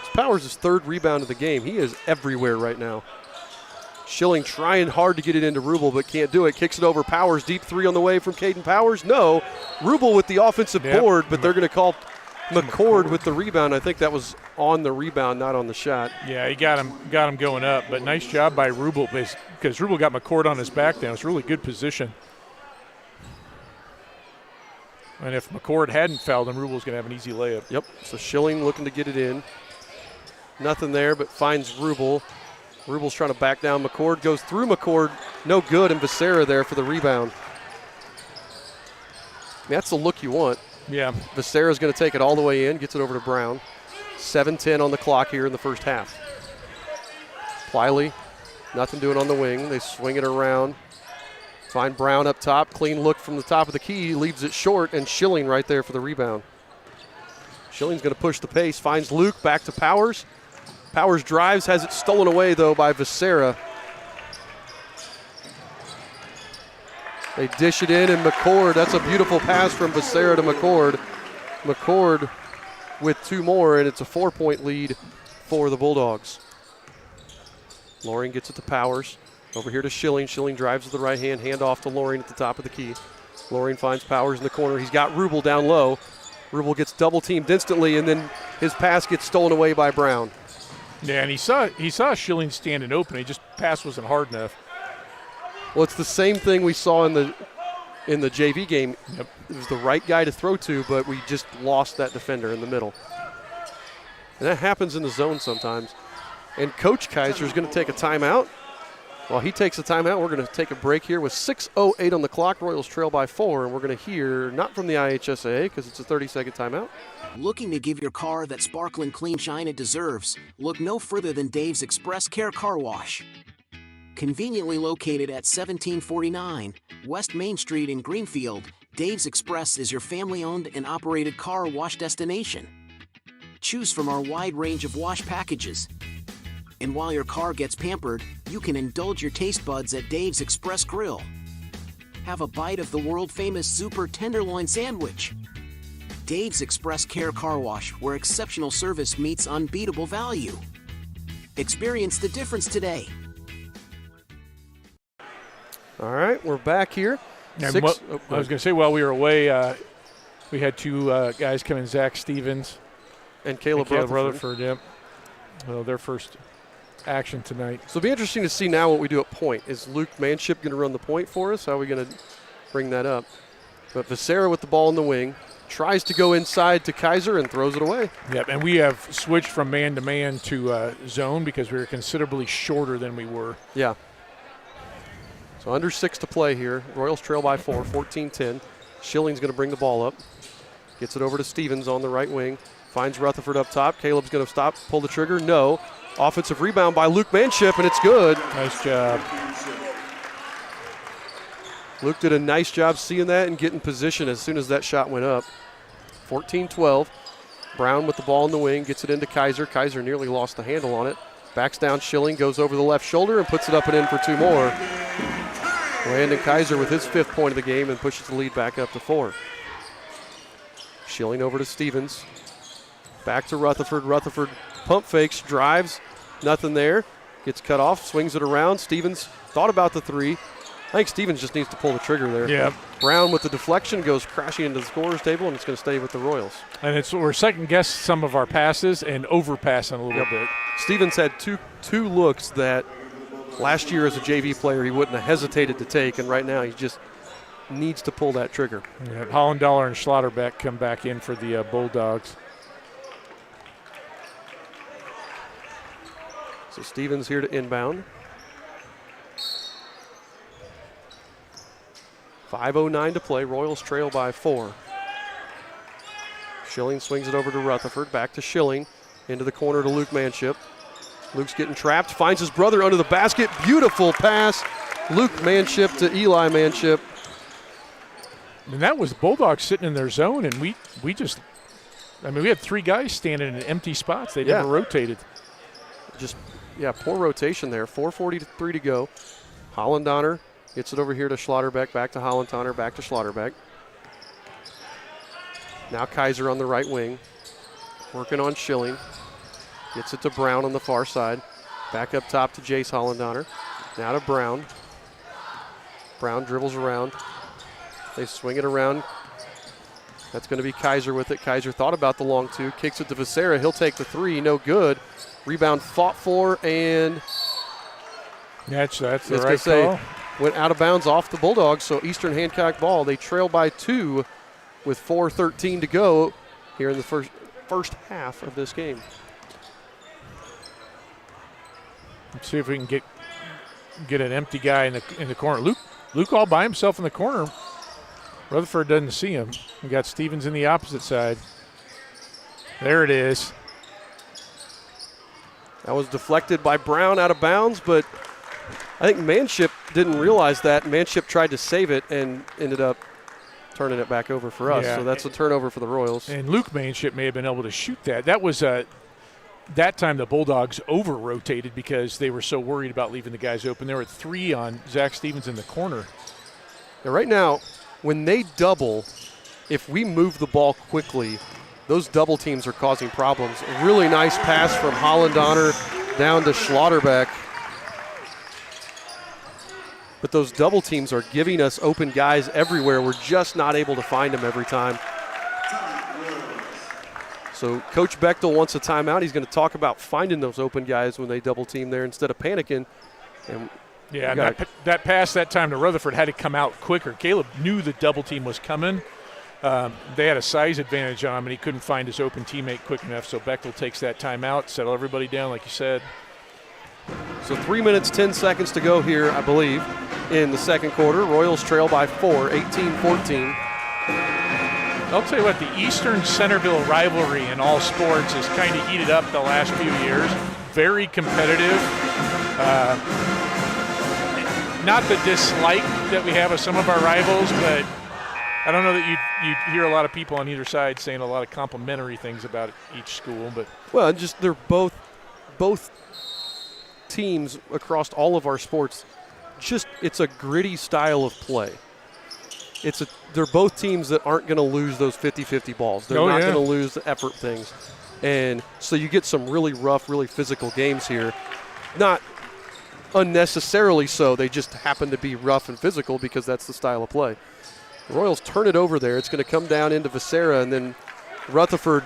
It's Powers' third rebound of the game. He is everywhere right now. Schilling trying hard to get it into Rubel, but can't do it. Kicks it over Powers. Deep three on the way from Caden Powers. No. Rubel with the offensive board, but they're going to call McCord with the rebound. I think that was on the rebound, not on the shot. Yeah, he got him going up, but nice job by Rubel because Rubel got McCord on his back down. It's a really good position. And if McCord hadn't fouled him, Rubel's going to have an easy layup. Yep, so Schilling looking to get it in. Nothing there, but finds Rubel. Rubel's trying to back down. McCord goes through McCord. No good, and Visera there for the rebound. That's the look you want. Yeah. Visera's going to take it all the way in, gets it over to Brown. 7:10 on the clock here in the first half. Pliley, nothing doing on the wing. They swing it around. Find Brown up top. Clean look from the top of the key. Leaves it short, and Schilling right there for the rebound. Schilling's going to push the pace. Finds Luke. Back to Powers. Powers drives. Has it stolen away, though, by Visera. They dish it in, and McCord. That's a beautiful pass from Visera to McCord. McCord with two more, and it's a 4-point lead for the Bulldogs. Loring gets it to Powers. Over here to Schilling. Schilling drives with the right hand. Hand off to Loring at the top of the key. Loring finds Powers in the corner. He's got Rubel down low. Rubel gets double teamed instantly, and then his pass gets stolen away by Brown. Yeah, and he saw Schilling standing open. He just pass wasn't hard enough. Well, it's the same thing we saw in the JV game. Yep. It was the right guy to throw to, but we just lost that defender in the middle. And that happens in the zone sometimes. And Coach Kaiser is going to take a timeout. While he takes a timeout, we're going to take a break here with 6:08 on the clock. Royals trail by 4, and we're going to hear not from the IHSAA because it's a 30-second timeout. Looking to give your car that sparkling clean shine it deserves? Look no further than Dave's Express Care Car Wash. Conveniently located at 1749 West Main Street in Greenfield, Dave's Express is your family-owned and operated car wash destination. Choose from our wide range of wash packages. And while your car gets pampered, you can indulge your taste buds at Dave's Express Grill. Have a bite of the world-famous Super Tenderloin Sandwich. Dave's Express Care Car Wash, where exceptional service meets unbeatable value. Experience the difference today. All right, we're back here. I was going to say, while we were away, we had two guys come in, Zach Stevens and Caleb Rutherford. Yep. Well, their first action tonight. So it'll be interesting to see now what we do at point. Is Luke Manship going to run the point for us? How are we going to bring that up? But Visera with the ball in the wing, tries to go inside to Kaiser and throws it away. Yep, and we have switched from man-to-man to zone because we were considerably shorter than we were. Yeah. So under 6 to play here. Royals trail by 4, 14-10. Schilling's going to bring the ball up. Gets it over to Stevens on the right wing. Finds Rutherford up top. Caleb's going to stop, pull the trigger. No. Offensive rebound by Luke Manship, and it's good. Nice job. Luke did a nice job seeing that and getting position as soon as that shot went up. 14-12. Brown with the ball in the wing, gets it into Kaiser. Kaiser nearly lost the handle on it. Backs down Schilling, goes over the left shoulder and puts it up and in for 2 more. Landon Kaiser with his 5th point of the game and pushes the lead back up to 4. Schilling over to Stevens. Back to Rutherford. Rutherford pump fakes, drives, nothing there. Gets cut off, swings it around. Stevens thought about the 3. I think Stevens just needs to pull the trigger there. Yeah. Brown with the deflection goes crashing into the scorer's table, and it's going to stay with the Royals. And we're second-guessing some of our passes and overpassing a little bit. Stevens had two looks that last year as a JV player he wouldn't have hesitated to take, and right now he just needs to pull that trigger. Yeah, Hollendollar and Schlotterbeck come back in for the Bulldogs. So Stevens here to inbound. 5:09 to play. Royals trail by 4. Schilling swings it over to Rutherford. Back to Schilling. Into the corner to Luke Manship. Luke's getting trapped. Finds his brother under the basket. Beautiful pass. Luke Manship to Eli Manship. And that was the Bulldogs sitting in their zone, and we just, we had 3 guys standing in empty spots. They never rotated. Poor rotation there. 4:43 to go. Hollendoner gets it over here to Schlotterbeck. Back to Hollendoner. Back to Schlotterbeck. Now Kaiser on the right wing. Working on Schilling. Gets it to Brown on the far side. Back up top to Jace Hollendoner. Now to Brown. Brown dribbles around. They swing it around. That's going to be Kaiser with it. Kaiser thought about the long 2. Kicks it to Becerra. He'll take the 3. No good. Rebound fought for, and that's the right call. Went out of bounds off the Bulldogs, so Eastern Hancock ball. They trail by 2 with 4:13 to go here in the first half of this game. Let's see if we can get an empty guy in the corner. Luke all by himself in the corner. Rutherford doesn't see him. We got Stevens in the opposite side. There it is. That was deflected by Brown out of bounds, but I think Manship didn't realize that. Manship tried to save it and ended up turning it back over for us. Yeah. So that's a turnover for the Royals. And Luke Manship may have been able to shoot that. That was that time the Bulldogs over-rotated because they were so worried about leaving the guys open. There were 3 on Zach Stevens in the corner. Now right now, when they double, if we move the ball quickly, those double teams are causing problems. A really nice pass from Hollendoner down to Schlotterbeck. But those double teams are giving us open guys everywhere. We're just not able to find them every time. So Coach Bechtel wants a timeout. He's going to talk about finding those open guys when they double team there instead of panicking. And that pass that time to Rutherford had to come out quicker. Caleb knew the double team was coming. They had a size advantage on him, and he couldn't find his open teammate quick enough. So Bechtel takes that timeout, settle everybody down, like you said. So 3 minutes, 10 seconds to go here, I believe, in the second quarter. Royals trail by 4, 18-14. I'll tell you what, the Eastern Centerville rivalry in all sports has kind of heated up the last few years. Very competitive. Not the dislike that we have of some of our rivals, but I don't know that you'd hear a lot of people on either side saying a lot of complimentary things about each school. But well, just they're both teams across all of our sports. It's a gritty style of play. They're both teams that aren't going to lose those 50-50 balls. They're not going to lose the effort things. And so you get some really rough, really physical games here. Not unnecessarily so. They just happen to be rough and physical because that's the style of play. The Royals turn it over there. It's going to come down into Becerra, and then Rutherford,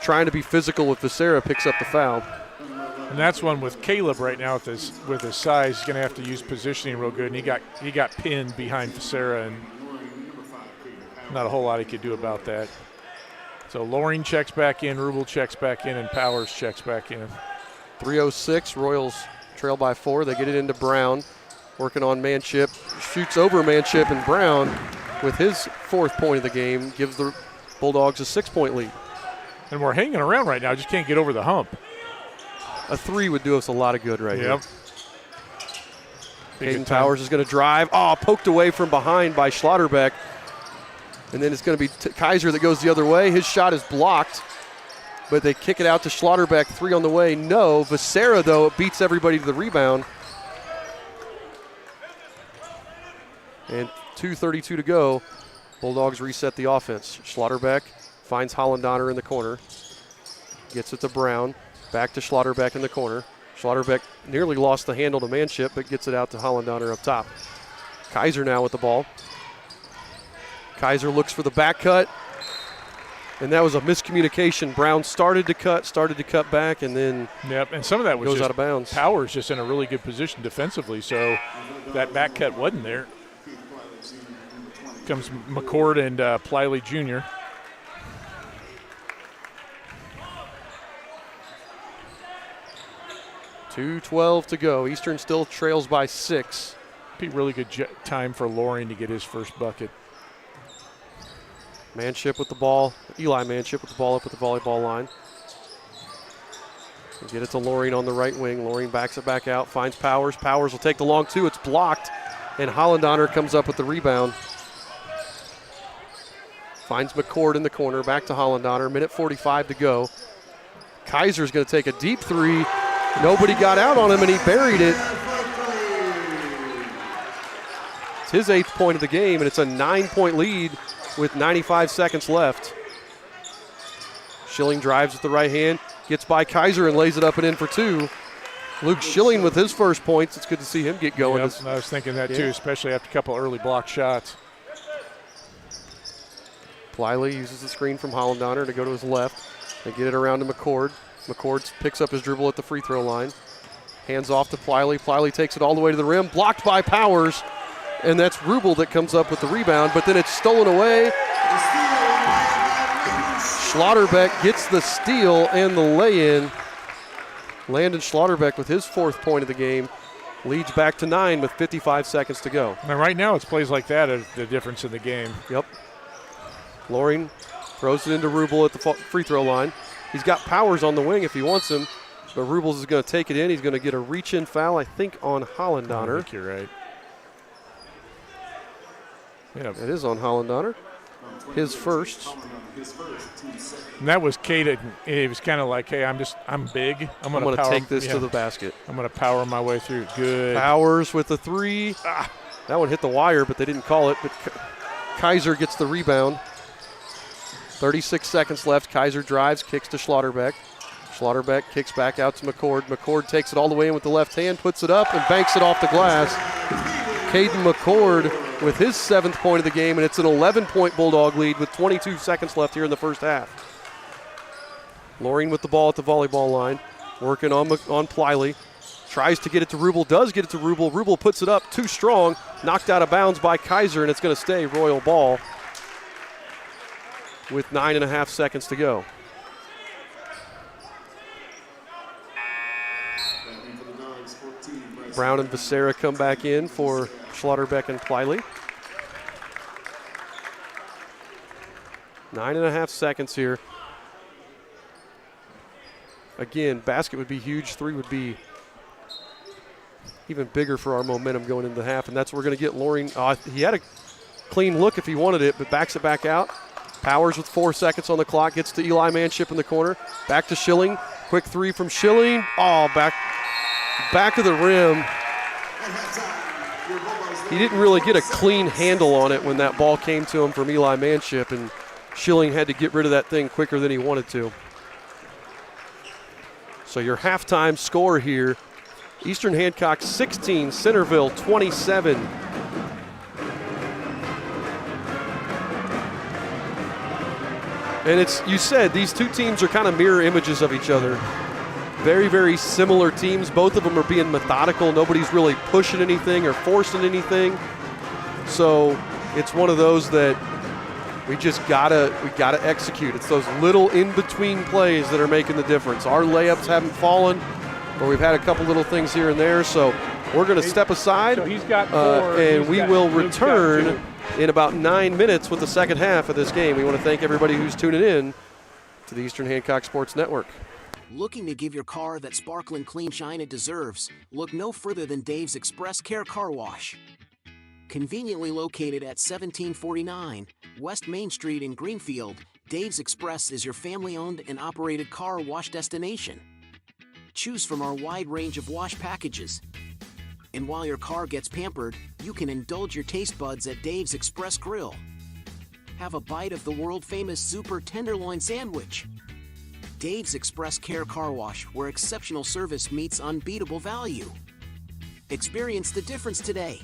trying to be physical with Becerra, picks up the foul. And that's one with Caleb right now with his size. He's going to have to use positioning real good. And he got pinned behind Becerra, and not a whole lot he could do about that. So Loring checks back in, Rubel checks back in, and Powers checks back in. 3:06, Royals trail by 4. They get it into Brown, working on Manship. Shoots over Manship, and Brown, with his 4th point of the game, gives the Bulldogs a 6-point lead. And we're hanging around right now, just can't get over the hump. A 3 would do us a lot of good right here. Yep. Caden Powers is going to drive. Poked away from behind by Schlotterbeck. And then it's going to be Kaiser that goes the other way. His shot is blocked, but they kick it out to Schlotterbeck. 3 on the way. No. Becerra, though, beats everybody to the rebound. And 2:32 to go. Bulldogs reset the offense. Schlotterbeck finds Hollendoner in the corner. Gets it to Brown. Back to Schlotterbeck in the corner. Schlotterbeck nearly lost the handle to Manship, but gets it out to Hollendoner up top. Kaiser now with the ball. Kaiser looks for the back cut, and that was a miscommunication. Brown started to cut back, and then and some of that was goes just out of bounds. Powers just in a really good position defensively, so that back cut wasn't there. Comes McCord and Pliley Jr. .212 to go. Eastern still trails by 6. be really good time for Loring to get his first bucket. Manship with the ball. Eli Manship with the ball up at the volleyball line. And get it to Loring on the right wing. Loring backs it back out, finds Powers. Powers will take the long two. It's blocked, and Hollendoner comes up with the rebound. Finds McCord in the corner. Back to Hollendoner. Minute 45 to go. Kaiser's going to take a deep three. Nobody got out on him, and he buried it. It's his 8th point of the game, and it's a 9-point lead with 95 seconds left. Schilling drives with the right hand, gets by Kaiser and lays it up and in for 2. Luke Schilling with his first points. It's good to see him get going. Yep, I was thinking that too, especially after a couple early block shots. Pliley uses the screen from Hollendoner to go to his left. They get it around to McCord. McCord picks up his dribble at the free throw line. Hands off to Pliley. Pliley takes it all the way to the rim. Blocked by Powers. And that's Rubel that comes up with the rebound, but then it's stolen away. Schlotterbeck gets the steal and the lay-in. Landon Schlotterbeck with his 4th point of the game leads back to 9 with 55 seconds to go. And right now it's plays like that are the difference in the game. Yep. Loring throws it into Rubel at the free throw line. He's got Powers on the wing if he wants him, but Rubels is going to take it in. He's going to get a reach-in foul, I think, on Hollendoner. I think you're right. Yeah, it is on Hollendoner. His first. And that was Caden. It was kind of like, hey, I'm big. I'm going to take this to the basket. I'm going to power my way through. Good. Powers with the 3. That one hit the wire, but they didn't call it. But Kaiser gets the rebound. 36 seconds left. Kaiser drives, kicks to Schlotterbeck. Schlotterbeck kicks back out to McCord. McCord takes it all the way in with the left hand, puts it up, and banks it off the glass. Caden McCord with his 7th point of the game, and it's an 11-point Bulldog lead with 22 seconds left here in the first half. Loring with the ball at the volleyball line, working on Pliley. Tries to get it to Rubel, does get it to Rubel. Rubel puts it up too strong, knocked out of bounds by Kaiser, and it's going to stay Royal ball with 9.5 seconds to go. Brown and Becerra come back in for Schlotterbeck and Pliley. 9.5 seconds here. Again, basket would be huge. 3 would be even bigger for our momentum going into the half, and that's what we're going to get. Loring, he had a clean look if he wanted it, but backs it back out. Powers with 4 seconds on the clock, gets to Eli Manship in the corner. Back to Schilling. Quick 3 from Schilling. Back of the rim. He didn't really get a clean handle on it when that ball came to him from Eli Manship, and Schilling had to get rid of that thing quicker than he wanted to. So your halftime score here, Eastern Hancock 16, Centerville 27. And you said these two teams are kind of mirror images of each other. Very, very similar teams. Both of them are being methodical. Nobody's really pushing anything or forcing anything. So it's one of those that we gotta execute. It's those little in-between plays that are making the difference. Our layups haven't fallen, but we've had a couple little things here and there. So we're going to step aside, so he's got 4, and we will return in about 9 minutes with the second half of this game. We want to thank everybody who's tuning in to the Eastern Hancock Sports Network. Looking to give your car that sparkling clean shine it deserves? Look no further than Dave's Express Care Car Wash. Conveniently located at 1749 West Main Street in Greenfield, Dave's Express is your family-owned and operated car wash destination. Choose from our wide range of wash packages. And while your car gets pampered, you can indulge your taste buds at Dave's Express Grill. Have a bite of the world-famous Super Tenderloin Sandwich. Dave's Express Care Car Wash, where exceptional service meets unbeatable value. Experience the difference today.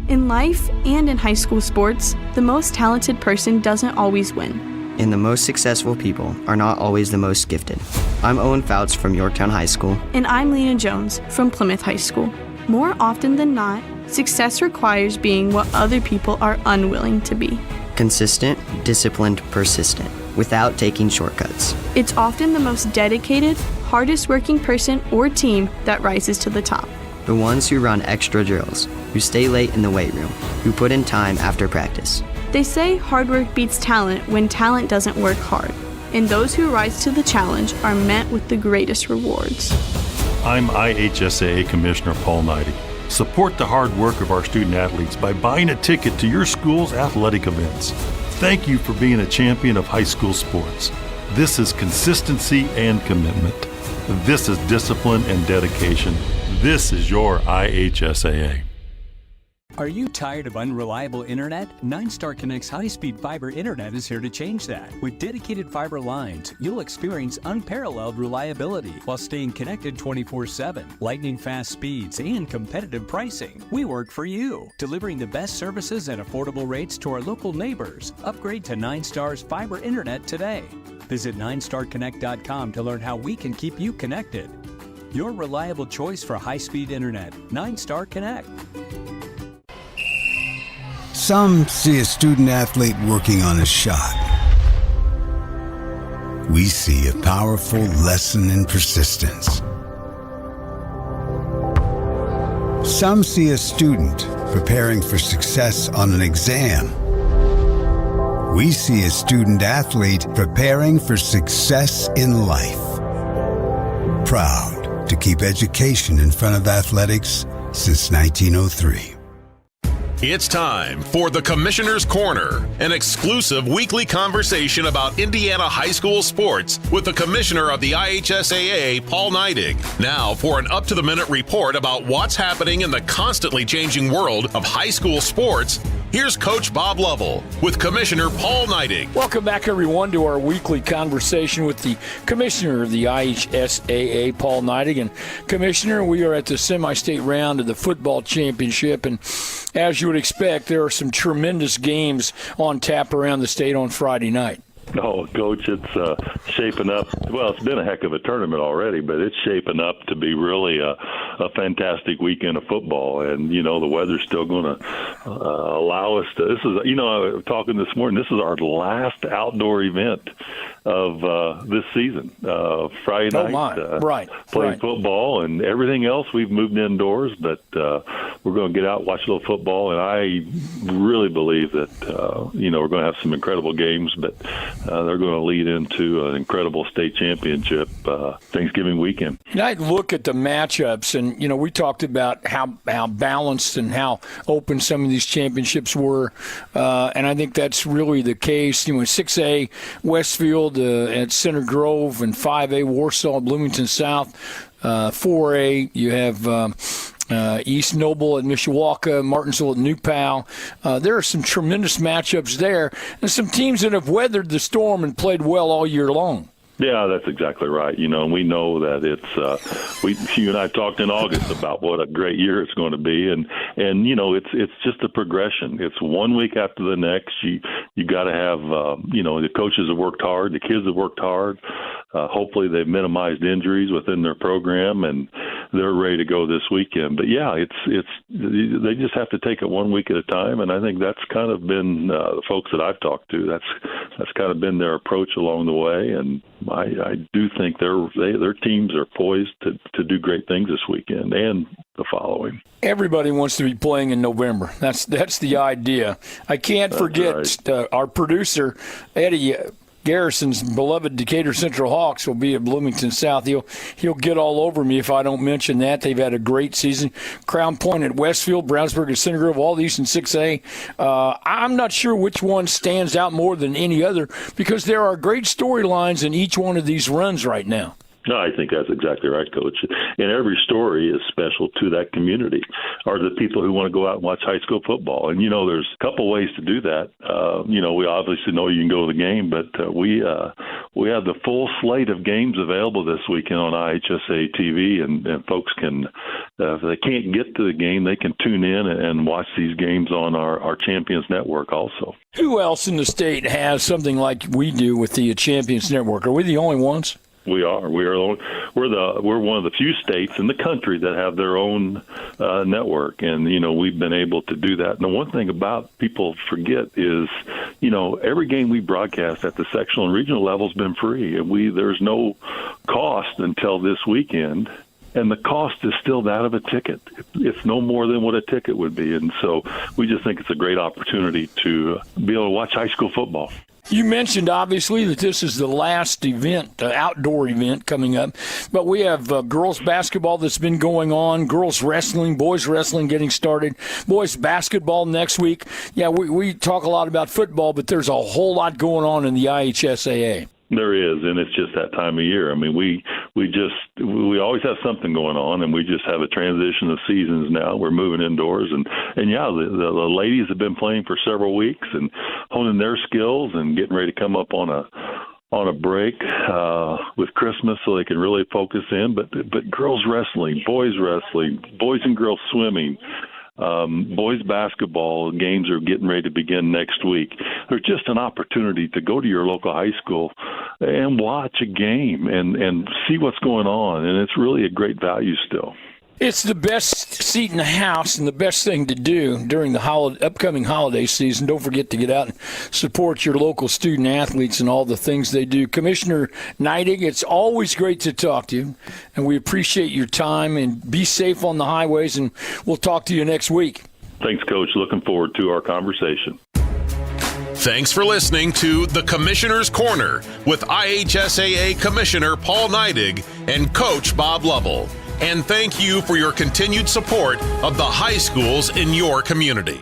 In life and in high school sports, the most talented person doesn't always win. And the most successful people are not always the most gifted. I'm Owen Fouts from Yorktown High School. And I'm Lena Jones from Plymouth High School. More often than not, success requires being what other people are unwilling to be. Consistent, disciplined, persistent, without taking shortcuts. It's often the most dedicated, hardest working person or team that rises to the top. The ones who run extra drills, who stay late in the weight room, who put in time after practice. They say hard work beats talent when talent doesn't work hard. And those who rise to the challenge are met with the greatest rewards. I'm IHSAA Commissioner Paul Neidig. Support the hard work of our student athletes by buying a ticket to your school's athletic events. Thank you for being a champion of high school sports. This is consistency and commitment. This is discipline and dedication. This is your IHSAA. Are you tired of unreliable internet? 9-Star Connect's high-speed fiber internet is here to change that. With dedicated fiber lines, you'll experience unparalleled reliability while staying connected 24/7, lightning-fast speeds, and competitive pricing. We work for you, delivering the best services at affordable rates to our local neighbors. Upgrade to 9-Star's fiber internet today. Visit 9starconnect.com to learn how we can keep you connected. Your reliable choice for high-speed internet, 9-Star Connect. Some see a student athlete working on a shot. We see a powerful lesson in persistence. Some see a student preparing for success on an exam. We see a student athlete preparing for success in life. Proud to keep education in front of athletics since 1903. It's time for the Commissioner's Corner, an exclusive weekly conversation about Indiana high school sports with the Commissioner of the IHSAA, Paul Neidig. Now for an up-to-the-minute report about what's happening in the constantly changing world of high school sports, here's Coach Bob Lovell with Commissioner Paul Neidig. Welcome back, everyone, to our weekly conversation with the Commissioner of the IHSAA, Paul Neidig. And Commissioner, we are at the semi-state round of the football championship, and as you would expect, there are some tremendous games on tap around the state on Friday night. Oh, Coach, it's shaping up. Well, it's been a heck of a tournament already, but it's shaping up to be really a fantastic weekend of football. And, you know, the weather's still going to allow us to. This is, you know, I was talking this morning, this is our last outdoor event of this season. Friday night, playing football, and everything else we've moved indoors, but we're going to get out and watch a little football. And I really believe that, you know, we're going to have some incredible games, but they're going to lead into an incredible state championship Thanksgiving weekend. And I look at the matchups, and, you know, we talked about how balanced and how open some of these championships were, and I think that's really the case. You know, 6A, Westfield at Center Grove, and 5A, Warsaw, Bloomington South. 4A, you have East Noble at Mishawaka, Martinsville at New Pal. There are some tremendous matchups there, and some teams that have weathered the storm and played well all year long. Yeah, that's exactly right. You know, and we know that it's you and I talked in August about what a great year it's going to be, and you know, it's just a progression. It's one week after the next. You got to have you know, the coaches have worked hard, the kids have worked hard. Hopefully, they've minimized injuries within their program, and they're ready to go this weekend. But yeah, it's they just have to take it one week at a time, and I think that's kind of been the folks that I've talked to. That's kind of been their approach along the way, and I do think their teams are poised to do great things this weekend and the following. Everybody wants to be playing in November. That's the idea. I can't forget our producer, Eddie Garrison's beloved Decatur Central Hawks will be at Bloomington South. He'll get all over me if I don't mention that. They've had a great season. Crown Point at Westfield, Brownsburg at Center Grove, all these in 6A. I'm not sure which one stands out more than any other because there are great storylines in each one of these runs right now. No, I think that's exactly right, Coach. And every story is special to that community, or the people who want to go out and watch high school football. And, you know, there's a couple ways to do that. You know, we obviously know you can go to the game, but we have the full slate of games available this weekend on IHSA TV, and folks can, if they can't get to the game, they can tune in and watch these games on our Champions Network also. Who else in the state has something like we do with the Champions Network? Are we the only ones? We are. We're one of the few states in the country that have their own network, and you know, we've been able to do that. And the one thing about people forget is, you know, every game we broadcast at the sectional and regional level has been free, and there's no cost until this weekend. and the cost is still that of a ticket. It's no more than what a ticket would be. And so we just think it's a great opportunity to be able to watch high school football. You mentioned, obviously, that this is the last event, outdoor event coming up. But we have girls basketball that's been going on, girls wrestling, boys wrestling getting started, boys basketball next week. Yeah, we talk a lot about football, but there's a whole lot going on in the IHSAA. There is, and it's just that time of year. I mean, we always have something going on, and we just have a transition of seasons now. We're moving indoors, and yeah, the ladies have been playing for several weeks and honing their skills and getting ready to come up on a break with Christmas, so they can really focus in. But girls wrestling, boys and girls swimming. Boys basketball games are getting ready to begin next week. There's just an opportunity to go to your local high school and watch a game and see what's going on, and it's really a great value still. It's the best seat in the house and the best thing to do during the upcoming holiday season. Don't forget to get out and support your local student athletes and all the things they do. Commissioner Neidig, it's always great to talk to you, and we appreciate your time, and be safe on the highways, and we'll talk to you next week. Thanks, Coach. Looking forward to our conversation. Thanks for listening to The Commissioner's Corner with IHSAA Commissioner Paul Neidig and Coach Bob Lovell. And thank you for your continued support of the high schools in your community.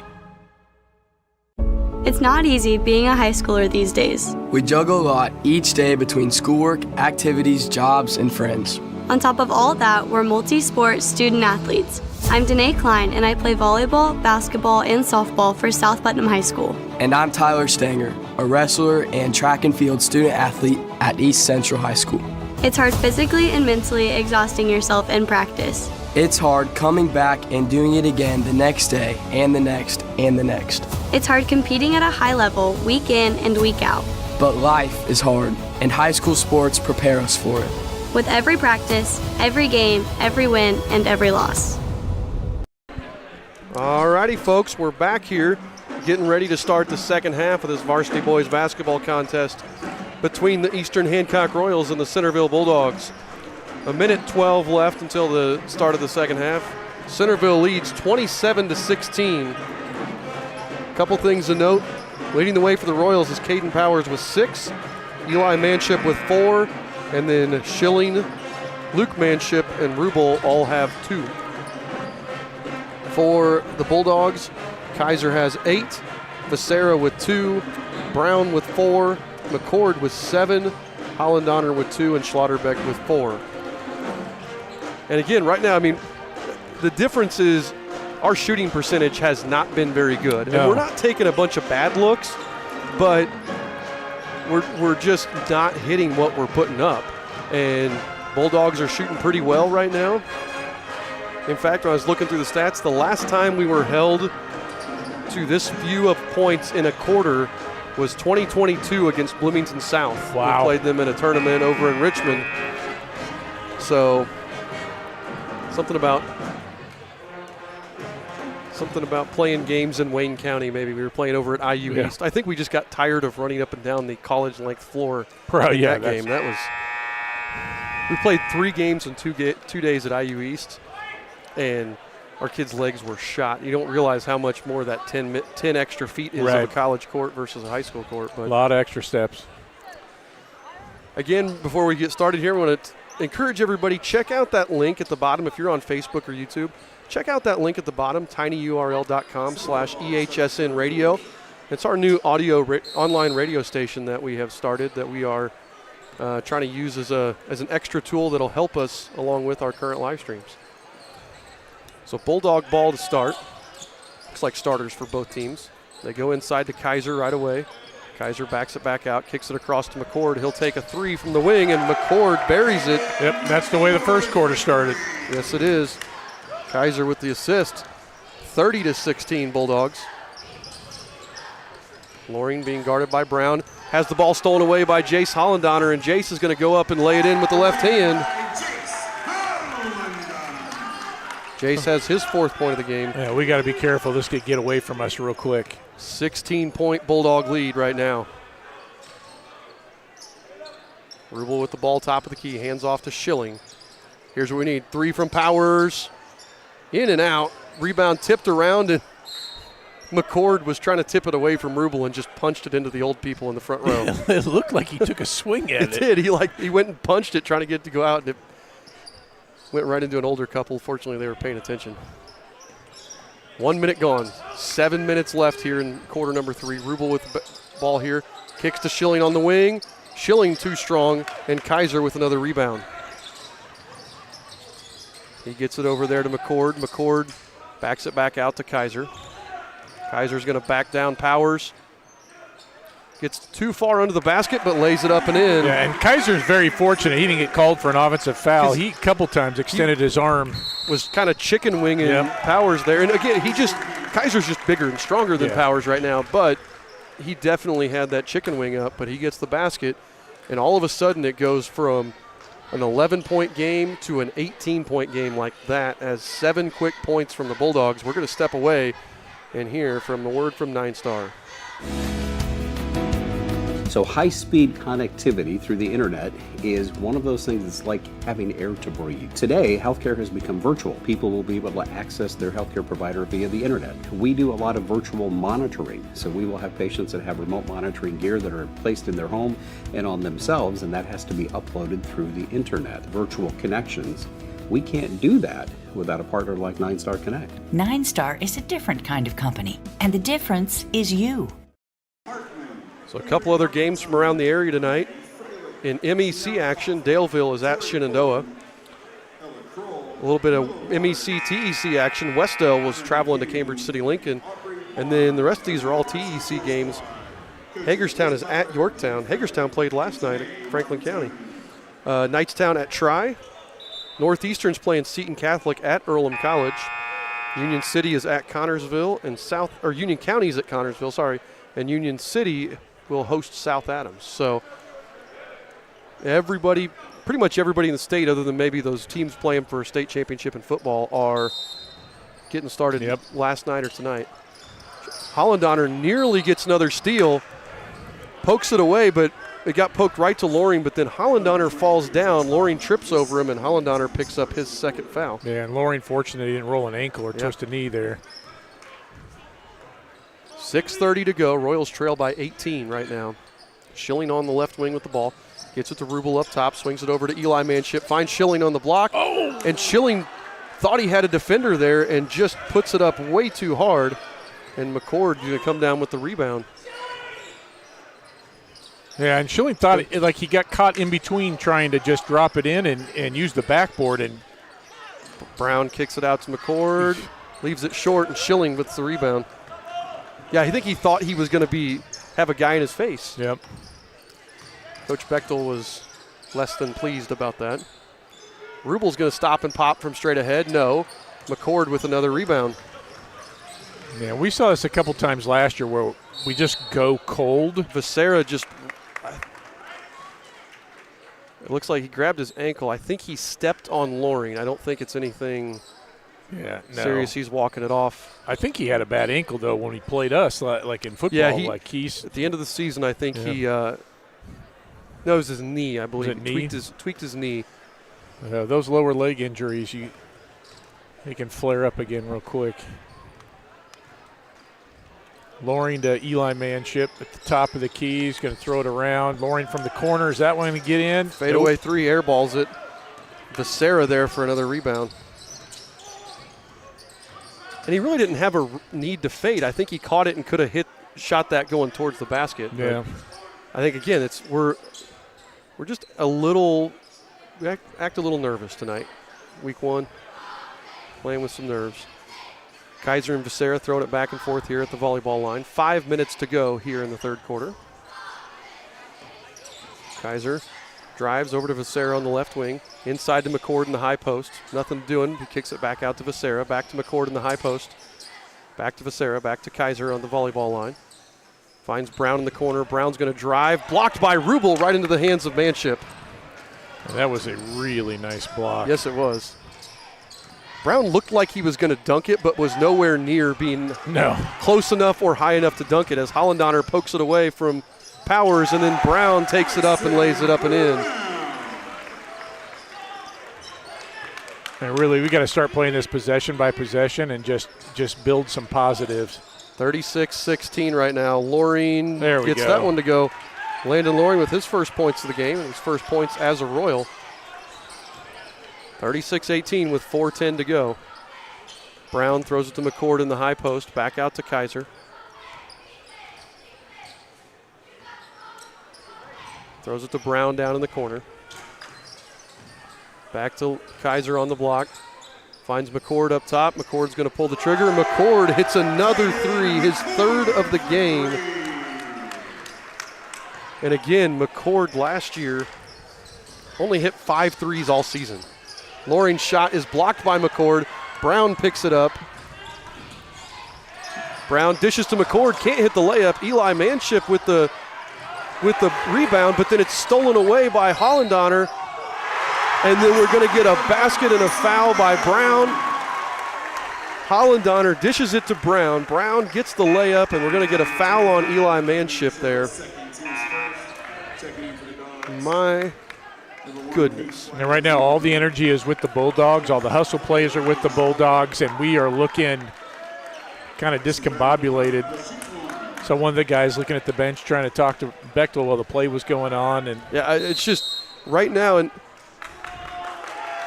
It's not easy being a high schooler these days. We juggle a lot each day between schoolwork, activities, jobs, and friends. On top of all that, we're multi-sport student athletes. I'm Danae Klein, and I play volleyball, basketball, and softball for South Putnam High School. And I'm Tyler Stanger, a wrestler and track and field student athlete at East Central High School. It's hard physically and mentally exhausting yourself in practice. It's hard coming back and doing it again the next day and the next and the next. It's hard competing at a high level week in and week out. But life is hard, and high school sports prepare us for it. With every practice, every game, every win, and every loss. All righty, folks, we're back here getting ready to start the second half of this varsity boys basketball contest between the Eastern Hancock Royals and the Centerville Bulldogs. A minute 12 left until the start of the second half. Centerville leads 27-16. A couple things to note. Leading the way for the Royals is Caden Powers with 6, Eli Manship with 4, and then Schilling, Luke Manship, and Rubel all have 2. For the Bulldogs, Kaiser has 8, Becerra with 2, Brown with 4, McCord with 7, Holland-Donner with 2, and Schlotterbeck with 4. And again, right now, I mean, the difference is our shooting percentage has not been very good. No. And we're not taking a bunch of bad looks, but we're just not hitting what we're putting up. And Bulldogs are shooting pretty well right now. In fact, when I was looking through the stats, the last time we were held to this few of points in a quarter was 2022 against Bloomington South. Wow. We played them in a tournament over in Richmond. So something about playing games in Wayne County. Maybe we were playing over at IU East. I think we just got tired of running up and down the college-length floor in that game. We played 3 games in 2 days at IU East, and our kids' legs were shot. You don't realize how much more that 10 extra feet is of a college court versus a high school court. But a lot of extra steps. Again, before we get started here, I want to encourage everybody, check out that link at the bottom. If you're on Facebook or YouTube, check out that link at the bottom, tinyurl.com/EHSN radio. It's our new online radio station that we have started that we are trying to use as an extra tool that'll help us along with our current live streams. So Bulldog ball to start. Looks like starters for both teams. They go inside to Kaiser right away. Kaiser backs it back out, kicks it across to McCord. He'll take a 3 from the wing, and McCord buries it. Yep, that's the way the first quarter started. Yes, it is. Kaiser with the assist. 30-16 Bulldogs. Loring being guarded by Brown. Has the ball stolen away by Jace Holland-Donner, and Jace is going to go up and lay it in with the left hand. Jace has his 4th point of the game. Yeah, we got to be careful. This could get away from us real quick. 16-point Bulldog lead right now. Rubel with the ball top of the key. Hands off to Schilling. Here's what we need. 3 from Powers. In and out. Rebound tipped around, and McCord was trying to tip it away from Rubel and just punched it into the old people in the front row. It looked like he took a swing at it. It did. He went and punched it, trying to get it to go out, and it went right into an older couple. Fortunately, they were paying attention. 1 minute gone. 7 minutes left here in quarter number 3. Rubel with the ball here. Kicks to Schilling on the wing. Schilling too strong, and Kaiser with another rebound. He gets it over there to McCord. McCord backs it back out to Kaiser. Kaiser's going to back down Powers. Gets too far under the basket, but lays it up and in. Yeah, and Kaiser's very fortunate. He didn't get called for an offensive foul. He a couple times extended his arm. Was kind of chicken winging Powers there. And again, Kaiser's just bigger and stronger than Powers right now, but he definitely had that chicken wing up, but he gets the basket, and all of a sudden it goes from an 11-point game to an 18-point game like that as 7 quick points from the Bulldogs. We're going to step away and hear from the word from 9-Star. So high-speed connectivity through the internet is one of those things that's like having air to breathe. Today, healthcare has become virtual. People will be able to access their healthcare provider via the internet. We do a lot of virtual monitoring, so we will have patients that have remote monitoring gear that are placed in their home and on themselves, and that has to be uploaded through the internet. Virtual connections. We can't do that without a partner like 9-Star Connect. 9-Star is a different kind of company, and the difference is you. So a couple other games from around the area tonight. In MEC action, Daleville is at Shenandoah. A little bit of MEC TEC action. Westdale was traveling to Cambridge City Lincoln. And then the rest of these are all TEC games. Hagerstown is at Yorktown. Hagerstown played last night at Franklin County. Knightstown at Tri. Northeastern's playing Seton Catholic at Earlham College. Union City is at Connorsville, and Union County is at Connorsville, sorry. And Union City will host South Adams. So pretty much everybody in the state, other than maybe those teams playing for a state championship in football, are getting started last night or tonight. Hollendonner nearly gets another steal, pokes it away, but it got poked right to Loring, but then Hollendonner falls down. Loring trips over him, and Hollendonner picks up his second foul. Yeah, and Loring fortunately didn't roll an ankle or twist a knee there. 6:30 to go. Royals trail by 18 right now. Schilling on the left wing with the ball. Gets it to Rubel up top. Swings it over to Eli Manship. Finds Schilling on the block. Oh! And Schilling thought he had a defender there and just puts it up way too hard. And McCord going to come down with the rebound. Yeah, and Schilling thought he got caught in between trying to just drop it in and use the backboard. And Brown kicks it out to McCord. Leaves it short, and Schilling with the rebound. Yeah, I think he thought he was going to have a guy in his face. Yep. Coach Bechtel was less than pleased about that. Rubel's going to stop and pop from straight ahead. No. McCord with another rebound. Yeah, we saw this a couple times last year where we just go cold. Becerra just – it looks like he grabbed his ankle. I think he stepped on Loring. I don't think it's anything – serious. He's walking it off. I think he had a bad ankle, though, when he played us, like in football. Yeah, at the end of the season, I think he no, it was his knee, I believe. He tweaked his knee. Those lower leg injuries, they can flare up again real quick. Loring to Eli Manship at the top of the key. He's going to throw it around. Loring from the corner. Is that one going to get in? Fadeaway three, airballs it. Becerra there for another rebound. And he really didn't have a need to fade. I think he caught it and could have shot that going towards the basket. Yeah. I think, again, we're just a little – we act a little nervous tonight. Week 1, playing with some nerves. Kaiser and Becerra throwing it back and forth here at the volleyball line. 5 minutes to go here in the third quarter. Kaiser drives over to Becerra on the left wing. Inside to McCord in the high post. Nothing doing. He kicks it back out to Becerra. Back to McCord in the high post. Back to Becerra. Back to Kaiser on the volleyball line. Finds Brown in the corner. Brown's going to drive. Blocked by Rubel right into the hands of Manship. And that was a really nice block. Yes, it was. Brown looked like he was going to dunk it, but was nowhere near being close enough or high enough to dunk it as Hollendonner pokes it away from Powers, and then Brown takes it up and lays it up and in. And really, we got to start playing this possession by possession and just build some positives. 36-16 right now. Loring gets that one to go. Landon Loring with his first points of the game, and his first points as a Royal. 36-18 with 4:10 to go. Brown throws it to McCord in the high post. Back out to Kaiser. Throws it to Brown down in the corner. Back to Kaiser on the block. Finds McCord up top. McCord's going to pull the trigger. McCord hits another three, his third of the game. And again, McCord last year only hit 5 threes all season. Loring's shot is blocked by McCord. Brown picks it up. Brown dishes to McCord, can't hit the layup. Eli Manship with the rebound, but then it's stolen away by Hollendonner. And then we're going to get a basket and a foul by Brown. Hollendonner dishes it to Brown. Brown gets the layup, and we're going to get a foul on Eli Manship there. My goodness. And right now, all the energy is with the Bulldogs. All the hustle plays are with the Bulldogs, and we are looking kind of discombobulated. So one of the guys looking at the bench trying to talk to Bechtel while the play was going on. And yeah, it's just right now, and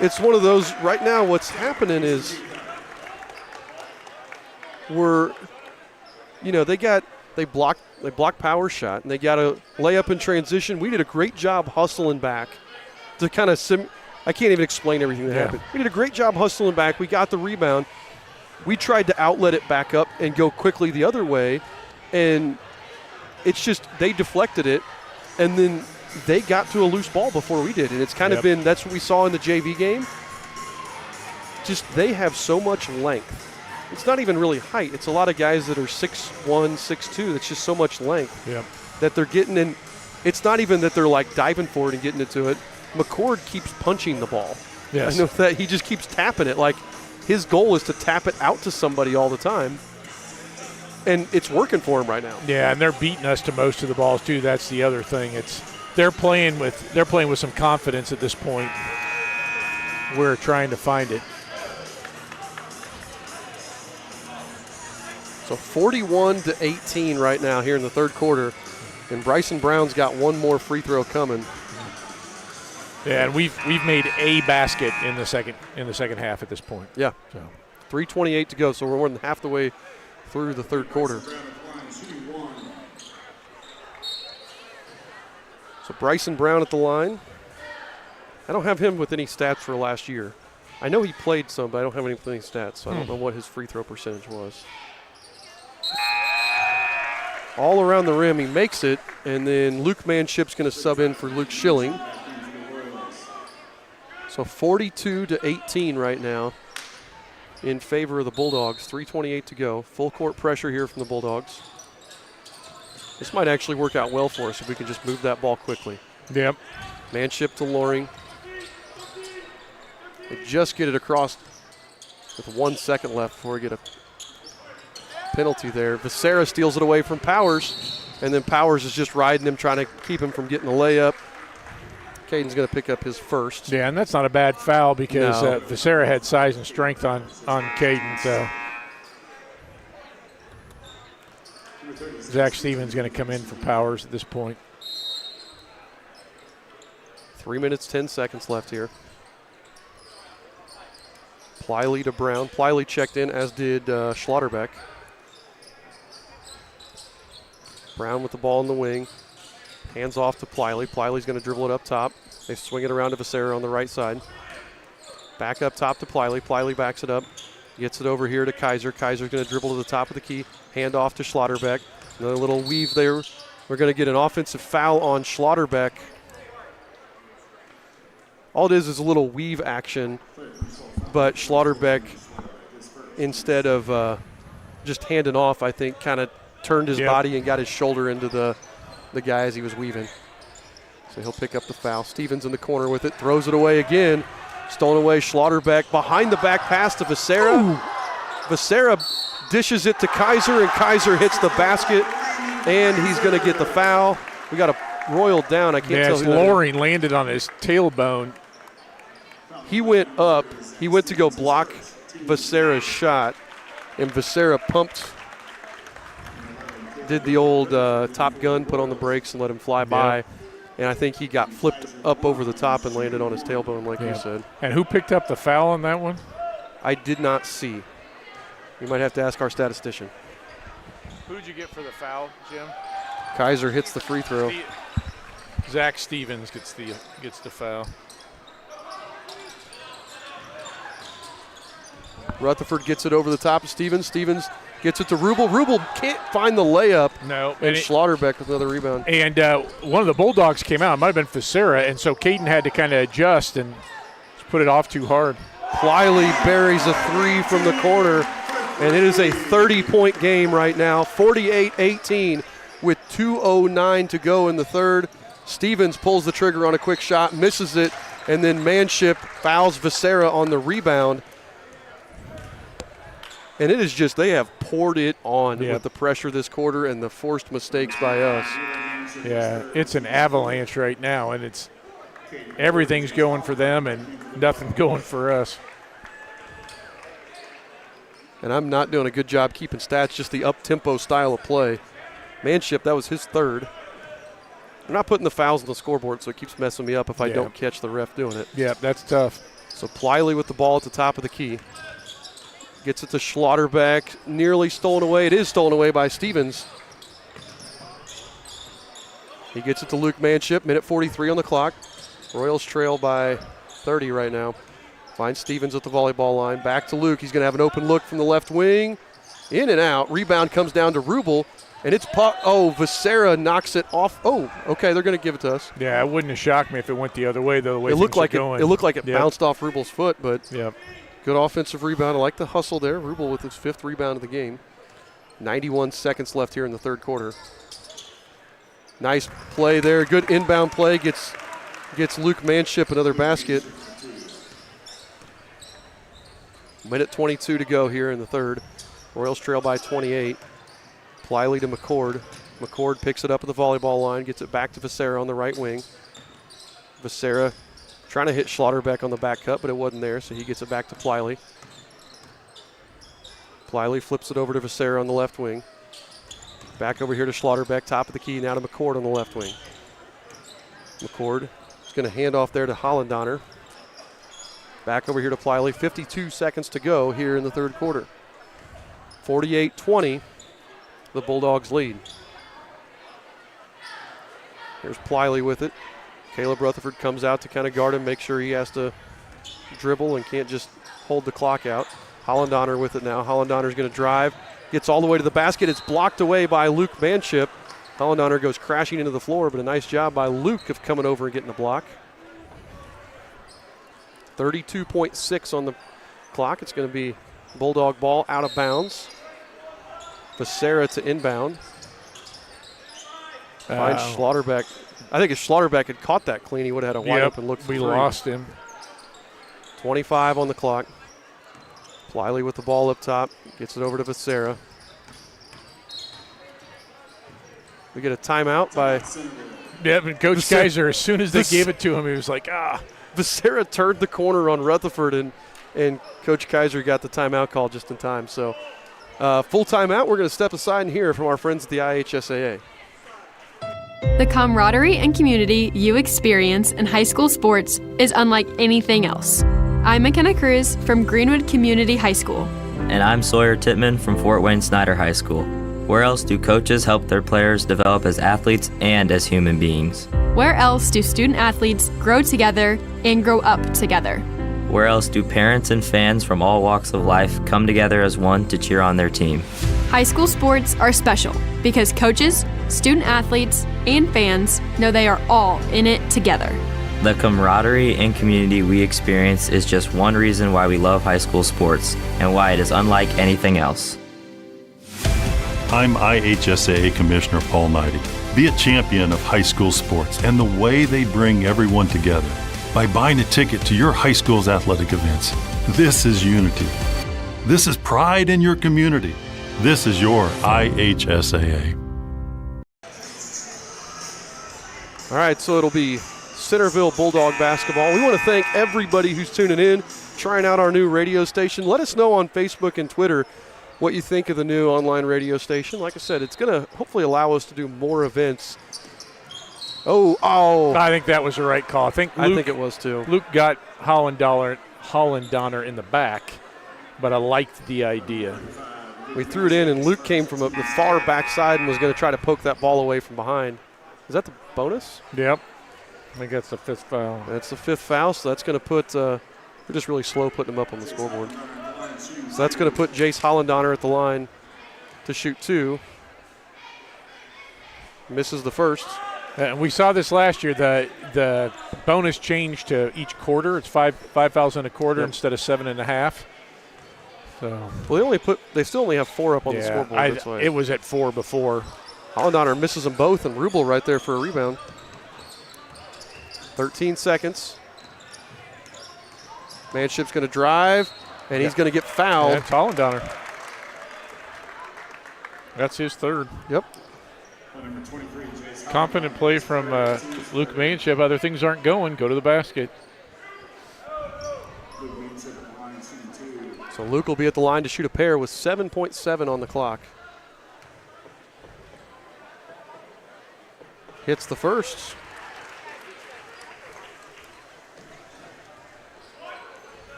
it's one of those, right now what's happening is they blocked power shot, and they got a layup in transition. We did a great job hustling back to kind of I can't even explain everything that happened. We did a great job hustling back. We got the rebound. We tried to outlet it back up and go quickly the other way, and it's just they deflected it, and then they got to a loose ball before we did, and it's kind of been, that's what we saw in the JV game. Just they have so much length. It's not even really height. It's a lot of guys that are 6'1", 6'2". That's just so much length that they're getting in. It's not even that they're like diving for it and getting into it. McCord keeps punching the ball. Yes. I know that he just keeps tapping it. Like his goal is to tap it out to somebody all the time. And it's working for him right now. Yeah, and they're beating us to most of the balls too. That's the other thing. They're playing with some confidence at this point. We're trying to find it. So 41-18 right now here in the third quarter, and Bryson Brown's got one more free throw coming. Yeah, and we've made a basket in the second half at this point. Yeah. So 3:28 to go, so we're more than half the way through the third quarter. So Bryson Brown at the line. I don't have him with any stats for last year. I know he played some, but I don't have any stats, so I don't know what his free throw percentage was. All around the rim, he makes it, and then Luke Manship's going to sub in for Luke Schilling. So 42-18 right now in favor of the Bulldogs. 3:28 to go. Full court pressure here from the Bulldogs. This might actually work out well for us if we can just move that ball quickly. Yep. Manship to Loring. They just get it across with 1 second left before we get a penalty there. Becerra steals it away from Powers, and then Powers is just riding him, trying to keep him from getting the layup. Caden's going to pick up his first. Yeah, and that's not a bad foul because Becerra had size and strength on Caden. So Zach Stevens going to come in for Powers at this point. 3 minutes, 10 seconds left here. Pliley to Brown. Pliley checked in, as did Schlotterbeck. Brown with the ball in the wing. Hands off to Pliley. Pliley's going to dribble it up top. They swing it around to Becerra on the right side. Back up top to Pliley. Pliley backs it up. Gets it over here to Kaiser. Kaiser's going to dribble to the top of the key. Hand off to Schlotterbeck. Another little weave there. We're going to get an offensive foul on Schlotterbeck. All it is a little weave action, but Schlotterbeck, instead of just handing off, I think kind of turned his body and got his shoulder into the guy as he was weaving. So he'll pick up the foul. Stevens in the corner with it, throws it away again. Stolen away, Schlotterbeck behind the back pass to Becerra. Becerra dishes it to Kaiser, and Kaiser hits the basket, and he's going to get the foul. We got a Royal down. I can't tell who Loring landed on his tailbone. He went up. He went to go block Becerra's shot, and Becerra did the old Top Gun, put on the brakes and let him fly by. And I think he got flipped up over the top and landed on his tailbone, like you said. And who picked up the foul on that one? I did not see. You might have to ask our statistician. Who'd you get for the foul, Jim? Kaiser hits the free throw. Zach Stevens gets the foul. Rutherford gets it over the top of Stevens. Stevens gets it to Rubel. Rubel can't find the layup. No. And Schlotterbeck with another rebound. And one of the Bulldogs came out. It might have been Facera, and so Caden had to kind of adjust and put it off too hard. Pliley buries a three from the corner, and it is a 30-point game right now, 48-18 with 2:09 to go in the third. Stevens pulls the trigger on a quick shot, misses it, and then Manship fouls Becerra on the rebound. And it is just, they have poured it on with the pressure this quarter and the forced mistakes by us. Yeah, it's an avalanche right now, and everything's going for them and nothing going for us. And I'm not doing a good job keeping stats, just the up-tempo style of play. Manship, that was his third. I'm not putting the fouls on the scoreboard, so it keeps messing me up if I don't catch the ref doing it. Yeah, that's tough. So Pliley with the ball at the top of the key. Gets it to Schlotterbeck, nearly stolen away. It is stolen away by Stevens. He gets it to Luke Manship, minute 43 on the clock. Royals trail by 30 right now. Finds Stevens at the volleyball line. Back to Luke. He's going to have an open look from the left wing. In and out. Rebound comes down to Rubel. And it's Becerra knocks it off. Oh, okay, they're going to give it to us. Yeah, it wouldn't have shocked me if it went the other way, though, the way it looked like going. It looked like it bounced off Rubel's foot, but good offensive rebound. I like the hustle there. Rubel with his 5th rebound of the game. 91 seconds left here in the third quarter. Nice play there. Good inbound play. Gets Luke Manship another basket. Minute 22 to go here in the third. Royals trail by 28. Pliley to McCord. McCord picks it up at the volleyball line, gets it back to Becerra on the right wing. Becerra trying to hit Schlotterbeck on the back cut, but it wasn't there, so he gets it back to Pliley. Pliley flips it over to Becerra on the left wing. Back over here to Schlotterbeck, top of the key, now to McCord on the left wing. McCord is going to hand off there to Hollendoner. Back over here to Pliley, 52 seconds to go here in the third quarter. 48-20. The Bulldogs lead. Here's Pliley with it. Caleb Rutherford comes out to kind of guard him, make sure he has to dribble and can't just hold the clock out. Hollendoner with it now. Hollendoner's going to drive, gets all the way to the basket. It's blocked away by Luke Manship. Hollendoner goes crashing into the floor, but a nice job by Luke of coming over and getting the block. 32.6 on the clock. It's going to be Bulldog ball out of bounds. Becerra to inbound. Finds Schlotterbeck. I think if Schlotterbeck had caught that clean, he would have had a wide open look for we three. lost him. 25 on the clock. Pliley with the ball up top. Gets it over to Becerra. We get a timeout by... Yeah, but Coach Kaiser, as soon as they gave it to him, he was like, Becerra turned the corner on Rutherford, and Coach Kaiser got the timeout call just in time. So full timeout. We're going to step aside and hear from our friends at the IHSAA. The camaraderie and community you experience in high school sports is unlike anything else. I'm McKenna Cruz from Greenwood Community High School. And I'm Sawyer Tittman from Fort Wayne Snyder High School. Where else do coaches help their players develop as athletes and as human beings? Where else do student athletes grow together and grow up together? Where else do parents and fans from all walks of life come together as one to cheer on their team? High school sports are special because coaches, student athletes, and fans know they are all in it together. The camaraderie and community we experience is just one reason why we love high school sports and why it is unlike anything else. I'm IHSAA Commissioner Paul Neidig. Be a champion of high school sports and the way they bring everyone together by buying a ticket to your high school's athletic events. This is unity. This is pride in your community. This is your IHSAA. All right, so it'll be Centerville Bulldog basketball. We want to thank everybody who's tuning in, trying out our new radio station. Let us know on Facebook and Twitter what you think of the new online radio station. Like I said, it's going to hopefully allow us to do more events. Oh. I think that was the right call. I think it was too. Luke got Hollendaner in the back, but I liked the idea. We threw it in, and Luke came from the far backside and was going to try to poke that ball away from behind. Is that the bonus? Yep. I think that's the 5th foul. That's the 5th foul, so that's going to put we're just really slow putting them up on the scoreboard. So that's going to put Jace Hollendaner at the line to shoot 2. Misses the first. And we saw this last year. The bonus changed to each quarter. It's five fouls in a quarter instead of 7.5. So well, they still only have 4 up on the scoreboard. That's why. It was at 4 before. Hollendaner misses them both, and Rubel right there for a rebound. 13 seconds. Manship's going to drive, and he's going to get fouled. That's Hollendaner. That's his 3rd. Yep. Confident play from Luke Manship. Other things aren't going. Go to the basket. So Luke will be at the line to shoot a pair with 7.7 on the clock. Hits the first.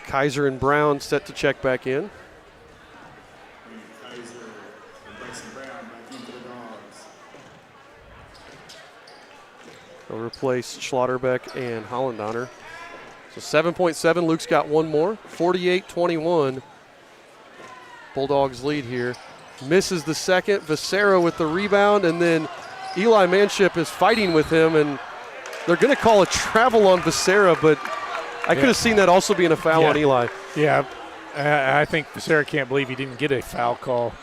Kaiser and Brown set to check back in. They'll replace Schlotterbeck and Hollendaner. So 7.7, Luke's got one more. 48-21. Bulldogs lead here. Misses the second. Becerra with the rebound, and then Eli Manship is fighting with him, and they're going to call a travel on Becerra, but I could have seen that also being a foul on Eli. Yeah, I think Becerra can't believe he didn't get a foul call.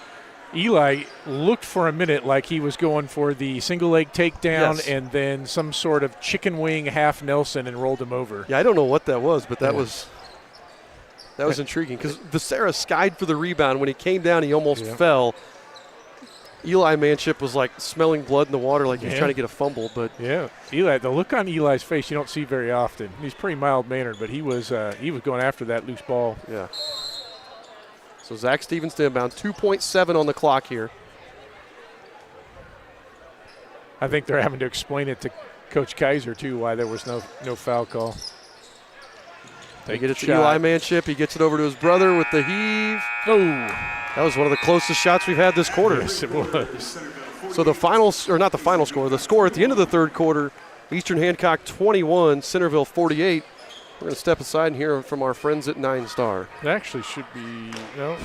Eli looked for a minute like he was going for the single leg takedown and then some sort of chicken wing half Nelson and rolled him over. Yeah, I don't know what that was, but that was intriguing because Becerra skied for the rebound. When he came down, he almost fell. Eli Manship was like smelling blood in the water like he was trying to get a fumble. But Eli, the look on Eli's face you don't see very often. He's pretty mild-mannered, but he was going after that loose ball. Yeah. So Zach Stevens to inbound, 2.7 on the clock here. I think they're having to explain it to Coach Kaiser, too, why there was no foul call. They get it to Eli Manship. He gets it over to his brother with the heave. Oh, that was one of the closest shots we've had this quarter. Yes, it was. So the final, or not the final score, the score at the end of the third quarter, Eastern Hancock 21, Centerville 48. We're going to step aside and hear from our friends at 9 Star. It actually should be, no.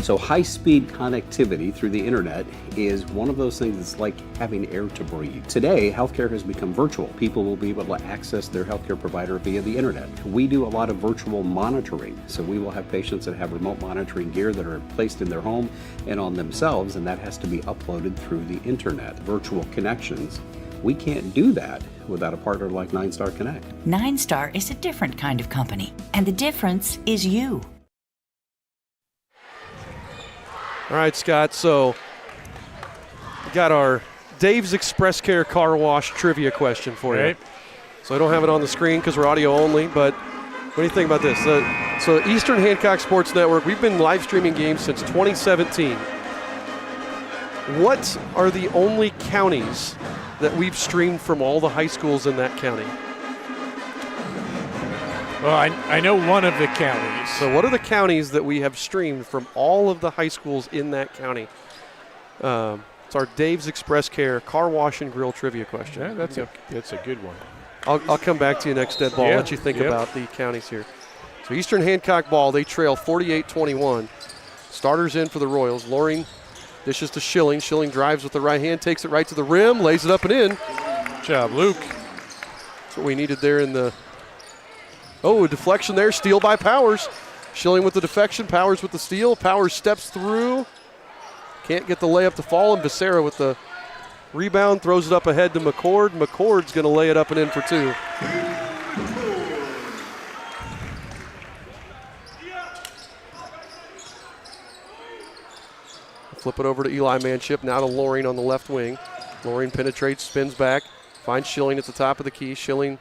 So high-speed connectivity through the internet is one of those things that's like having air to breathe. Today, healthcare has become virtual. People will be able to access their healthcare provider via the internet. We do a lot of virtual monitoring. So we will have patients that have remote monitoring gear that are placed in their home and on themselves, and that has to be uploaded through the internet. Virtual connections. We can't do that without a partner like 9 Star Connect. 9 Star is a different kind of company, and the difference is you. All right, Scott, so we got our Dave's Express Care Car Wash trivia question for you. So I don't have it on the screen because we're audio only, but what do you think about this? So Eastern Hancock Sports Network, we've been live streaming games since 2017. What are the only counties that we've streamed from all the high schools in that county? Well, I know one of the counties. So what are the counties that we have streamed from all of the high schools in that county? It's our Dave's Express Care Car Wash and Grill trivia question. Yeah, that's a good one. I'll come back to you next dead ball. Let you think about the counties here. So Eastern Hancock ball, they trail 48-21. Starters in for the Royals. Loring dishes to Schilling. Schilling drives with the right hand, takes it right to the rim, lays it up and in. Good job, Luke. That's what we needed there in the – oh, a deflection there, steal by Powers. Schilling with the defection, Powers with the steal. Powers steps through. Can't get the layup to fall, and Becerra with the rebound, throws it up ahead to McCord. McCord's going to lay it up and in for 2. Flip it over to Eli Manship, now to Loring on the left wing. Loring penetrates, spins back, Finds Schilling at the top of the key. Schilling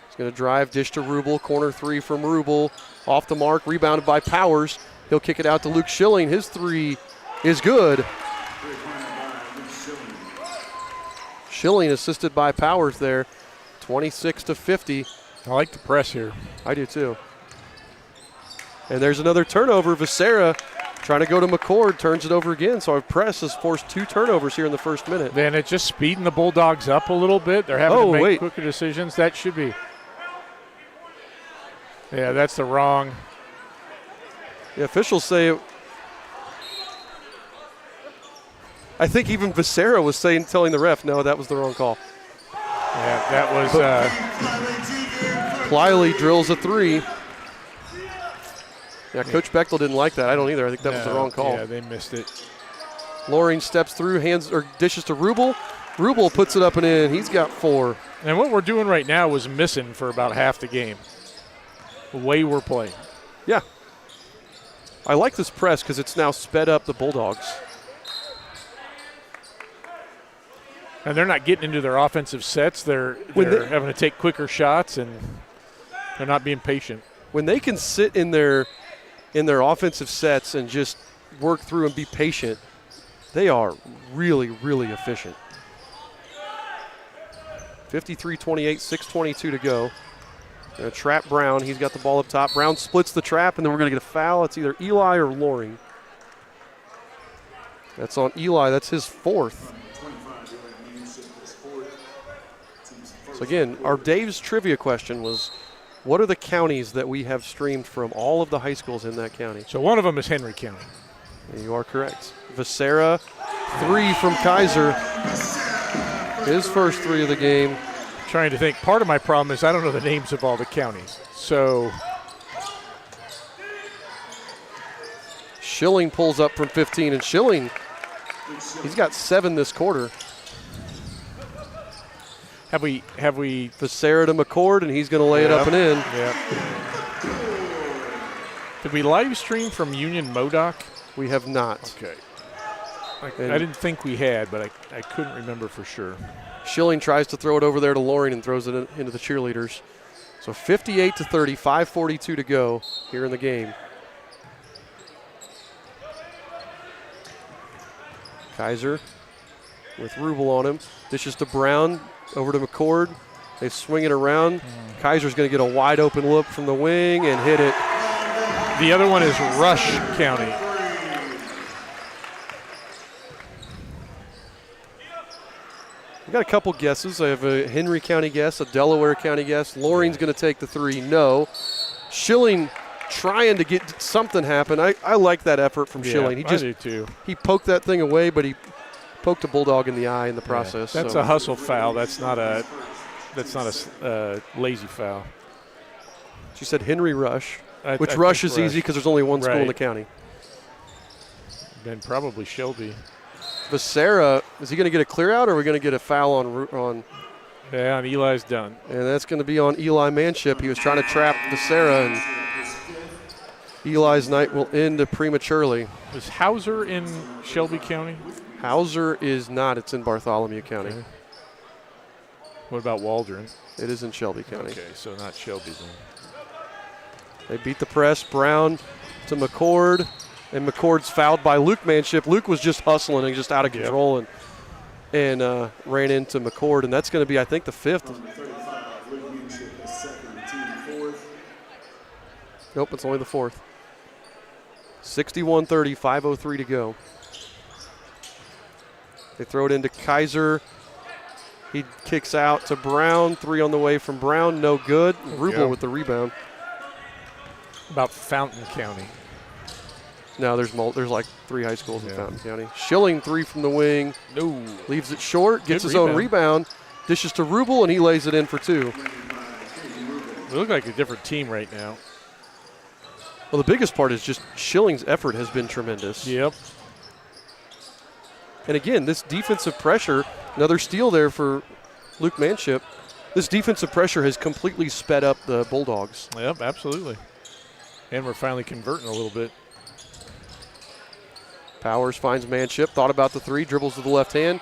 is going to drive, dish to Rubel. Corner three from Rubel. Off the mark, rebounded by Powers. He'll kick it out to Luke Schilling. His three is good. Schilling assisted by Powers there. 26-50. I like the press here. I do too. And there's another turnover. Becerra trying to go to McCord, turns it over again. So our press has forced 2 turnovers here in the first minute. Then it's just speeding the Bulldogs up a little bit. They're having to make quicker decisions. That should be. Yeah, that's the wrong. The officials say. I think even Becerra was telling the ref, no, that was the wrong call. Yeah, that was. Pliley drills a 3. Yeah, Coach Bechtel didn't like that. I don't either. I think that was the wrong call. Yeah, they missed it. Loring steps through, dishes to Rubel. Rubel puts it up and in. He's got 4. And what we're doing right now was missing for about half the game. The way we're playing. Yeah. I like this press because it's now sped up the Bulldogs. And they're not getting into their offensive sets. They're having to take quicker shots, and they're not being patient. When they can sit in their offensive sets and just work through and be patient, they are really, really efficient. 53-28, 6:22 to go. Gonna trap Brown. He's got the ball up top. Brown splits the trap, and then we're going to get a foul. It's either Eli or Loring. That's on Eli. That's his 4th. So again, our Dave's trivia question was, what are the counties that we have streamed from all of the high schools in that county? So one of them is Henry County. You are correct. Becerra, 3 from Kaiser. His first 3 of the game. Trying to think. Part of my problem is I don't know the names of all the counties. So Schilling pulls up from 15, and Schilling, he's got 7 this quarter. Have we Becerra to McCord, and he's going to lay it up and in. Yeah. Did we live stream from Union Modoc? We have not. Okay. I didn't think we had, but I couldn't remember for sure. Schilling tries to throw it over there to Loring and throws it into the cheerleaders. So 58-30, 5:42 to go here in the game. Kaiser with Rubel on him. Dishes to Brown, over to McCord. They swing it around. Kaiser's going to get a wide open look from the wing and hit it. The other one is Rush County. I've got a couple guesses. I have a Henry County guess, a Delaware County guess. Loring's going to take the 3. No. Schilling trying to get something happen. I like that effort from Schilling. I do too. He poked that thing away, but he poked a Bulldog in the eye in the process. That's a hustle foul. That's not a lazy foul. She said Henry Rush, which Rush is easy because there's only one school in the county. Then probably Shelby. Becerra, is he going to get a clear out, or are we going to get a foul on? Yeah, and Eli's done. And that's going to be on Eli Manship. He was trying to trap Becerra, and Eli's night will end prematurely. Is Hauser in Shelby County? Hauser is not. It's in Bartholomew County. Okay. What about Waldron? It is in Shelby County. Okay, so not Shelby then. They beat the press. Brown to McCord. And McCord's fouled by Luke Manship. Luke was just hustling and just out of control and ran into McCord. And that's going to be, I think, the 5th. Nope, it's only the 4th. 61-30, 5:03 to go. They throw it into Kaiser. He kicks out to Brown. 3 on the way from Brown. No good. Rubel with the rebound. About Fountain County. No, there's like 3 high schools in Fountain County. Schilling 3 from the wing. No. Leaves it short. Gets his own rebound. Dishes to Rubel, and he lays it in for 2. We look like a different team right now. Well, the biggest part is just Schilling's effort has been tremendous. Yep. And again, this defensive pressure, another steal there for Luke Manship. This defensive pressure has completely sped up the Bulldogs. Yep, absolutely. And we're finally converting a little bit. Powers finds Manship, thought about the 3, dribbles to the left hand.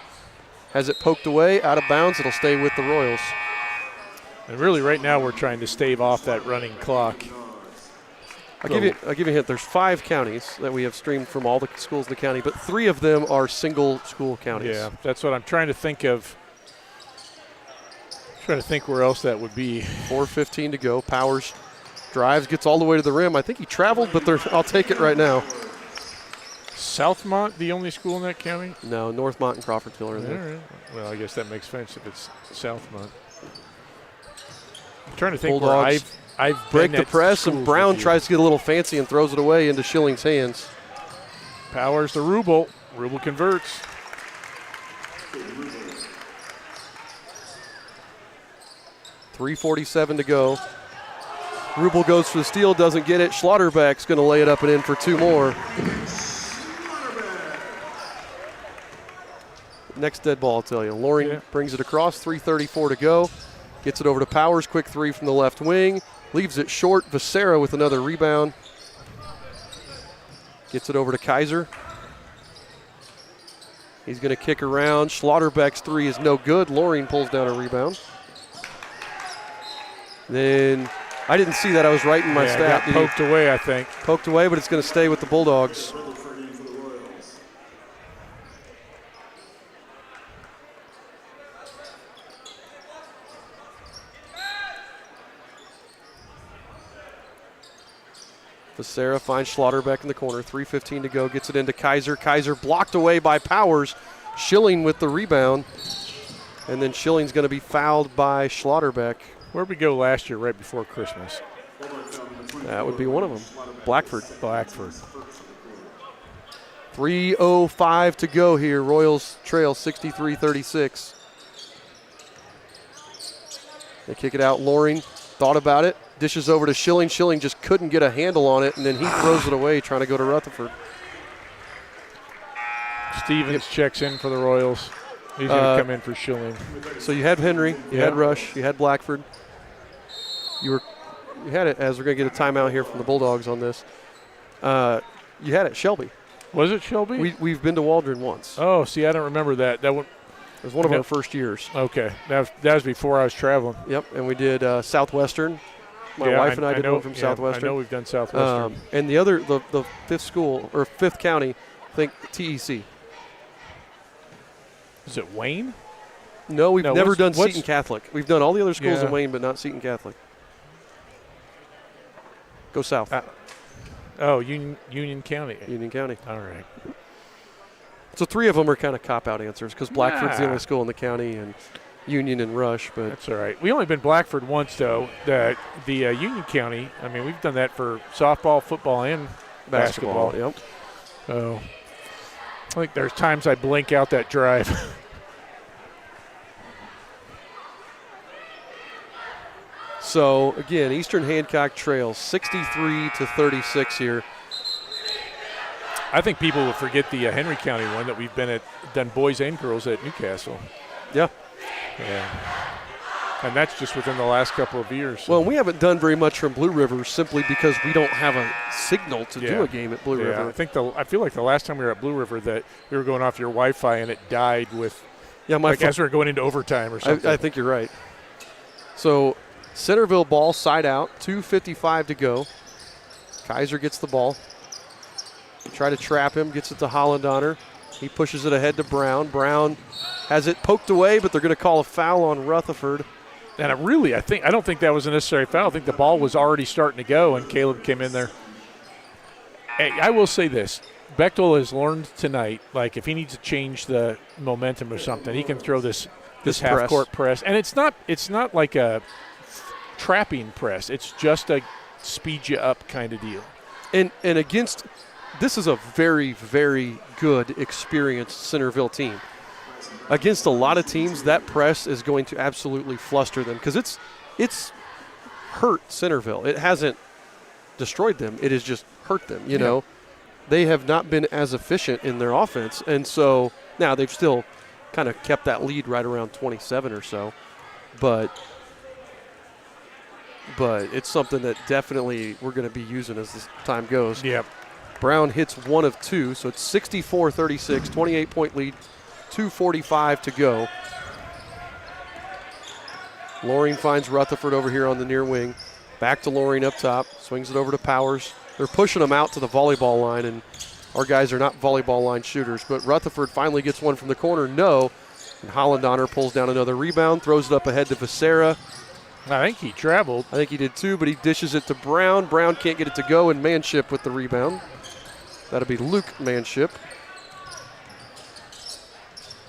Has it poked away, out of bounds. It'll stay with the Royals. And really right now we're trying to stave off that running clock. I'll give you a hint. There's 5 counties that we have streamed from all the schools in the county, but 3 of them are single school counties. Yeah, that's what I'm trying to think of. Trying to think where else that would be. 4:15 to go. Powers drives, gets all the way to the rim. I think he traveled, but I'll take it right now. Southmont, the only school in that county? No, Northmont and Crawfordville are there. All right. Well, I guess that makes sense if it's Southmont. I'm trying to think Bulldogs where I've break been the press, and Brown tries to get a little fancy and throws it away into Schilling's hands. Powers to Rubel. Rubel converts. .347 to go. Rubel goes for the steal, doesn't get it. Schlotterbeck's going to lay it up and in for 2 more. Next dead ball, I'll tell you. Loring brings it across, 3:34 to go. Gets it over to Powers, quick 3 from the left wing. Leaves it short. Becerra with another rebound. Gets it over to Kaiser. He's going to kick around. Schlotterbeck's 3 is no good. Loring pulls down a rebound. Then I didn't see that. I was writing my stat. Got poked away, I think. Poked away, but it's going to stay with the Bulldogs. Becerra finds Schlotterbeck in the corner. 3:15 to go. Gets it into Kaiser. Kaiser blocked away by Powers. Schilling with the rebound. And then Schilling's going to be fouled by Schlotterbeck. Where'd we go last year right before Christmas? That would be one of them. Blackford. 3:05 to go here. Royals trail 63-36. They kick it out. Loring thought about it. Dishes over to Schilling. Schilling just couldn't get a handle on it, and then he throws it away trying to go to Rutherford. Stevens checks in for the Royals. He's going to come in for Schilling. So you had Henry, you had Rush, you had Blackford. You had it as we're going to get a timeout here from the Bulldogs on this. You had it Shelby. Was it Shelby? We've been to Waldron once. Oh, see, I don't remember that. That one. It was one of our first years. Okay, that was before I was traveling. Yep, and we did Southwestern. My wife and I did one from Southwestern. I know we've done Southwestern. And the other, the fifth school, or fifth county, I think TEC. Is it Wayne? No, we've never done Seton Catholic. We've done all the other schools in Wayne, but not Seton Catholic. Go south. Union County. Union County. All right. So 3 of them are kind of cop-out answers because Blackford's the only school in the county, and Union and Rush. But that's all right. We only been Blackford once, though. The Union County, I mean, we've done that for softball, football, and basketball. Yep. So I think there's times I blink out that drive. So, again, Eastern Hancock trails 63-36 here. I think people would forget the Henry County one that we've done boys and girls at Newcastle. Yeah. And that's just within the last couple of years. Well, we haven't done very much from Blue River simply because we don't have a signal to do a game at Blue River. I feel like the last time we were at Blue River that we were going off your Wi-Fi and it died with as we were going into overtime or something. I think you're right. So Centerville ball side out, 2:55 to go. Kaiser gets the ball. Try to trap him, gets it to Hollandaner. He pushes it ahead to Brown. Brown has it poked away, but they're going to call a foul on Rutherford. And I don't think that was a necessary foul. I think the ball was already starting to go, and Caleb came in there. Hey, I will say this. Bechtel has learned tonight, like if he needs to change the momentum or something, he can throw this half-court press. And it's not like a trapping press. It's just a speed you up kind of deal. And against – this is a very, very good, experienced Centerville team. Against a lot of teams, that press is going to absolutely fluster them because it's hurt Centerville. It hasn't destroyed them. It has just hurt them, you know. They have not been as efficient in their offense. And so now they've still kind of kept that lead right around 27 or so. But it's something that definitely we're going to be using as this time goes. Yep. Brown hits 1 of 2, so it's 64-36, 28-point lead, 2:45 to go. Loring finds Rutherford over here on the near wing. Back to Loring up top. Swings it over to Powers. They're pushing him out to the volleyball line, and our guys are not volleyball line shooters. But Rutherford finally gets one from the corner. No. And Hollandaner pulls down another rebound, throws it up ahead to Becerra. I think he traveled. I think he did too, but he dishes it to Brown. Brown can't get it to go, and Manship with the rebound. That'll be Luke Manship.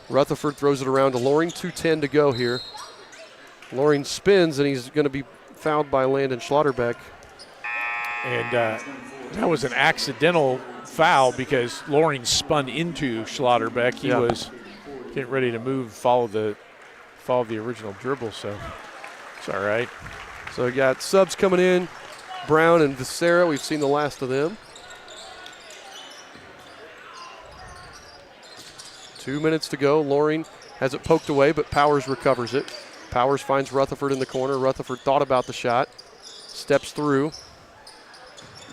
Rutherford throws it around to Loring. 2:10 to go here. Loring spins, and he's going to be fouled by Landon Schlotterbeck. And that was an accidental foul because Loring spun into Schlotterbeck. He was getting ready to move, follow the original dribble, so it's all right. So we got subs coming in. Brown and Becerra, we've seen the last of them. 2 minutes to go. Loring has it poked away, but Powers recovers it. Powers finds Rutherford in the corner. Rutherford thought about the shot. Steps through.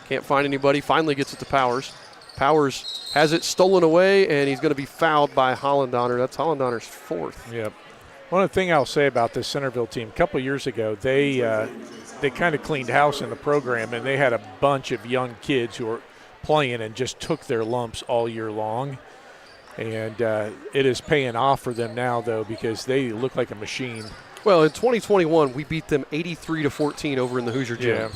Can't find anybody. Finally gets it to Powers. Powers has it stolen away, and he's going to be fouled by Hollandaner. That's Hollandaner's fourth. Yep. One thing I'll say about this Centerville team, a couple years ago, they kind of cleaned house in the program, and they had a bunch of young kids who were playing and just took their lumps all year long. And it is paying off for them now, though, because they look like a machine. Well, in 2021, we beat them 83-14 over in the Hoosier Gym. Yeah.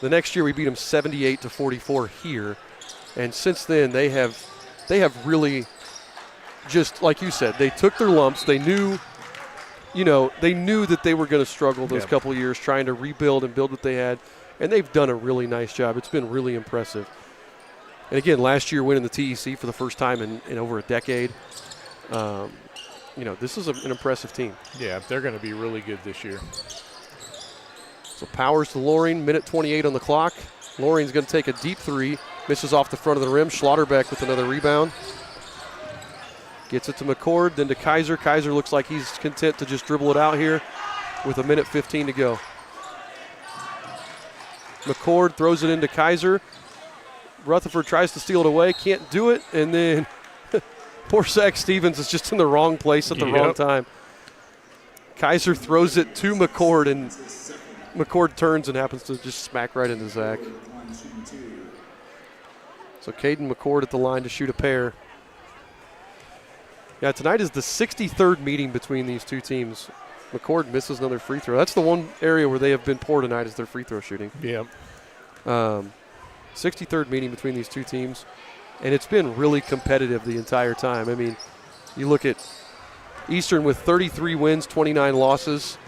The next year, we beat them 78-44 here. And since then, they have really, just like you said, they took their lumps. They knew that they were going to struggle those couple of years trying to rebuild and build what they had. And they've done a really nice job. It's been really impressive. And again, last year winning the TEC for the first time in over a decade. This is an impressive team. Yeah, they're going to be really good this year. So Powers to Loring, minute 28 on the clock. Loring's going to take a deep three. Misses off the front of the rim. Schlotterbeck with another rebound. Gets it to McCord, then to Kaiser. Kaiser looks like he's content to just dribble it out here with a minute 15 to go. McCord throws it into Kaiser. Rutherford tries to steal it away, can't do it, and then poor Zach Stevens is just in the wrong place at the wrong time. Kaiser throws it to McCord, and McCord turns and happens to just smack right into Zach. So Caden McCord at the line to shoot a pair. Yeah, tonight is the 63rd meeting between these two teams. McCord misses another free throw. That's the one area where they have been poor tonight is their free throw shooting. Yeah. 63rd meeting between these two teams, and it's been really competitive the entire time. I mean, you look at Eastern with 33 wins, 29 losses.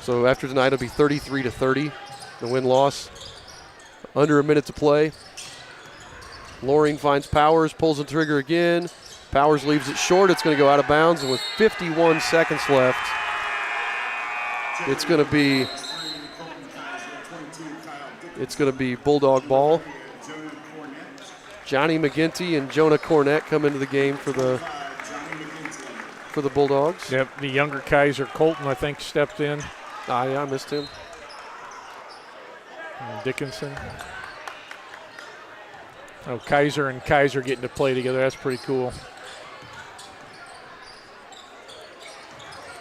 So after tonight, it'll be 33-30, the win-loss. Under a minute to play. Loring finds Powers, pulls the trigger again. Powers leaves it short. It's going to go out of bounds, and with 51 seconds left, it's going to be Bulldog ball. Johnny McGinty and Jonah Cornett come into the game for the Bulldogs. Yep, the younger Kaiser Colton, I think, stepped in. I missed him. And Dickinson. Oh, Kaiser and Kaiser getting to play together. That's pretty cool.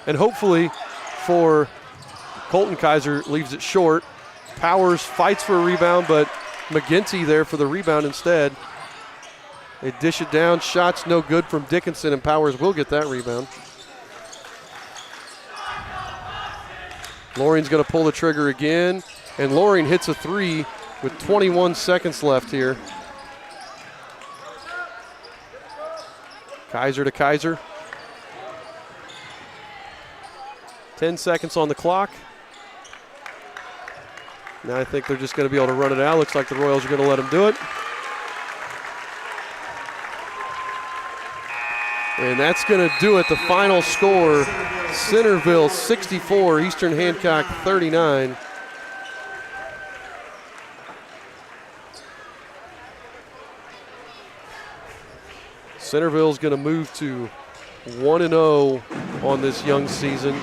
And hopefully for Colton, Kaiser leaves it short. Powers fights for a rebound, but McGinty there for the rebound instead. They dish it down. Shots no good from Dickinson, and Powers will get that rebound. Loring's going to pull the trigger again, and Loring hits a three with 21 seconds left here. Kaiser to Kaiser. 10 seconds on the clock. Now I think they're just going to be able to run it out. Looks like the Royals are going to let them do it. And that's going to do it. The final score, Centerville 64, Eastern Hancock 39. Centerville's going to move to 1-0 on this young season.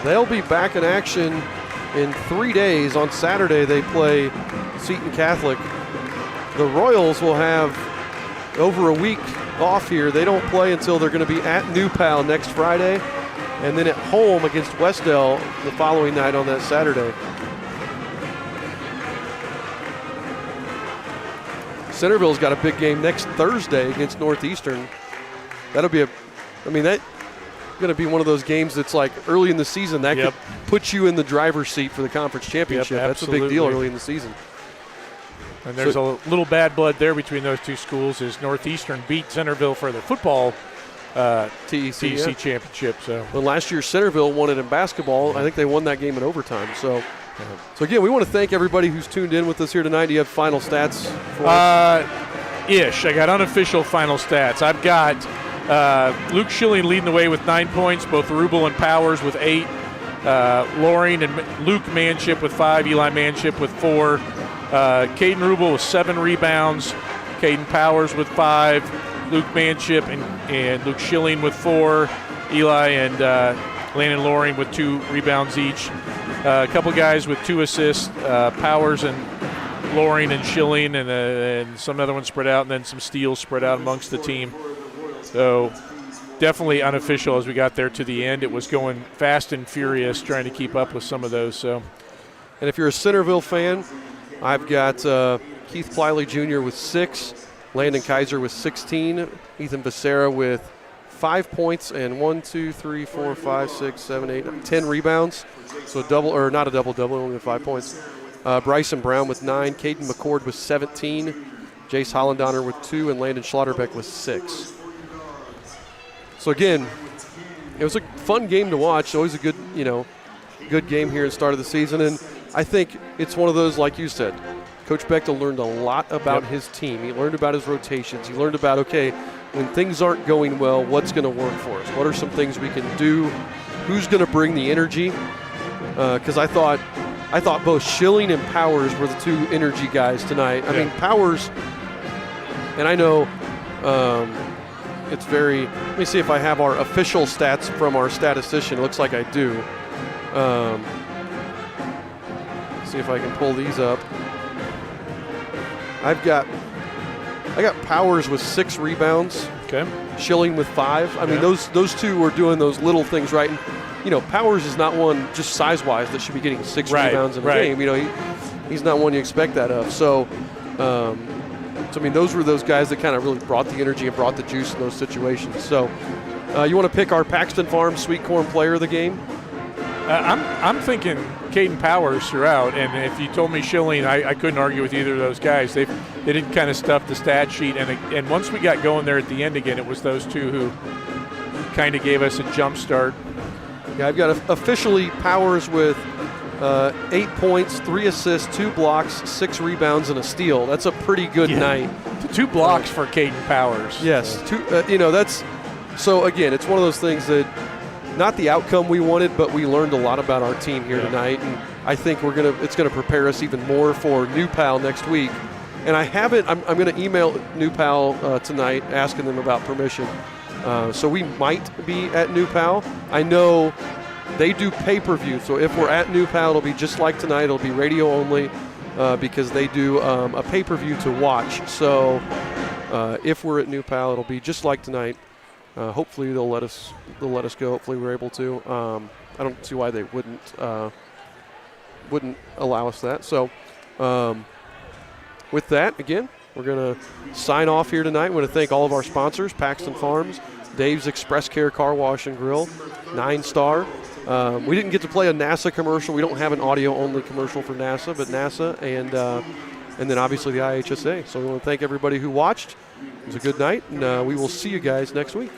They'll be back in action in 3 days. On Saturday, they play Seton Catholic. the Royals will have over a week off here. They don't play until they're going to be at New Pal next Friday, and then at home against Westdale the following night on that Saturday. Centerville's got a big game next Thursday against Northeastern. That'll be that's going to be one of those games that's like early in the season that could put you in the driver's seat for the conference championship. That's a big deal early in the season. And there's a little bad blood there between those two schools as Northeastern beat Centerville for the football TEC championship. So last year Centerville won it in basketball. I think they won that game in overtime. So again, we want to thank everybody who's tuned in with us here tonight. Do you have final stats for us? I got unofficial final stats. I've got Luke Schilling leading the way with 9 points, both Rubel and Powers with 8, Loring and Luke Manship with 5, Eli Manship with 4, Caden Rubel with 7 rebounds, Caden Powers with 5, Luke Manship and Luke Schilling with 4, Eli and Landon Loring with 2 rebounds each. A couple guys with 2 assists, Powers and Loring and Schilling, and some other ones spread out, and then some steals spread out amongst the team. So definitely unofficial as we got there to the end. It was going fast and furious trying to keep up with some of those. So, and if you're a Centerville fan, I've got Keith Pliley Jr. with 6, Landon Kaiser with 16, Ethan Becerra with 5 points and 10 rebounds. So not a double-double, only 5 points. Bryson Brown with 9, Caden McCord with 17, Jace Hollendoner with 2, and Landon Schlotterbeck with 6. So again, it was a fun game to watch. Always a good game here at the start of the season. And I think it's one of those, like you said, Coach Bechtel learned a lot about his team. He learned about his rotations. He learned about, when things aren't going well, what's going to work for us? What are some things we can do? Who's going to bring the energy? Because I thought both Schilling and Powers were the 2 energy guys tonight. I mean, Powers, and I know it's very, let me see if I have our official stats from our statistician. It looks like I do. See if I can pull these up. I got Powers with 6 rebounds. Okay. Schilling with 5. I mean, those 2 were doing those little things right. And, Powers is not one just size-wise that should be getting 6 rebounds in a game. He's not one you expect that of. So, those were those guys that kind of really brought the energy and brought the juice in those situations. So, you want to pick our Paxton Farms Sweet Corn player of the game? I'm thinking Caden Powers throughout, and if you told me Schilling, I couldn't argue with either of those guys. They didn't kind of stuff the stat sheet, and once we got going there at the end again, it was those 2 who kind of gave us a jump start. Yeah, I've got officially Powers with 8 points, 3 assists, 2 blocks, 6 rebounds, and a steal. That's a pretty good night. 2 blocks for Caden Powers. Yes, that's so. Again, it's one of those things that not the outcome we wanted, but we learned a lot about our team here tonight, and I think it's gonna prepare us even more for New Pal next week. And I'm going to email New Pal tonight asking them about permission. So we might be at New Pal. I know they do pay-per-view, so if we're at New Pal, it'll be just like tonight. It'll be radio only because they do a pay-per-view to watch. So if we're at New Pal, it'll be just like tonight. Hopefully they'll let us go. Hopefully we're able to. I don't see why they wouldn't allow us that. So with that, again, we're going to sign off here tonight. We want to thank all of our sponsors, Paxton Farms, Dave's Express Care Car Wash and Grill, 9 Star. We didn't get to play a NASA commercial. We don't have an audio-only commercial for NASA, but NASA and then obviously the IHSA. So we want to thank everybody who watched. It was a good night, and we will see you guys next week.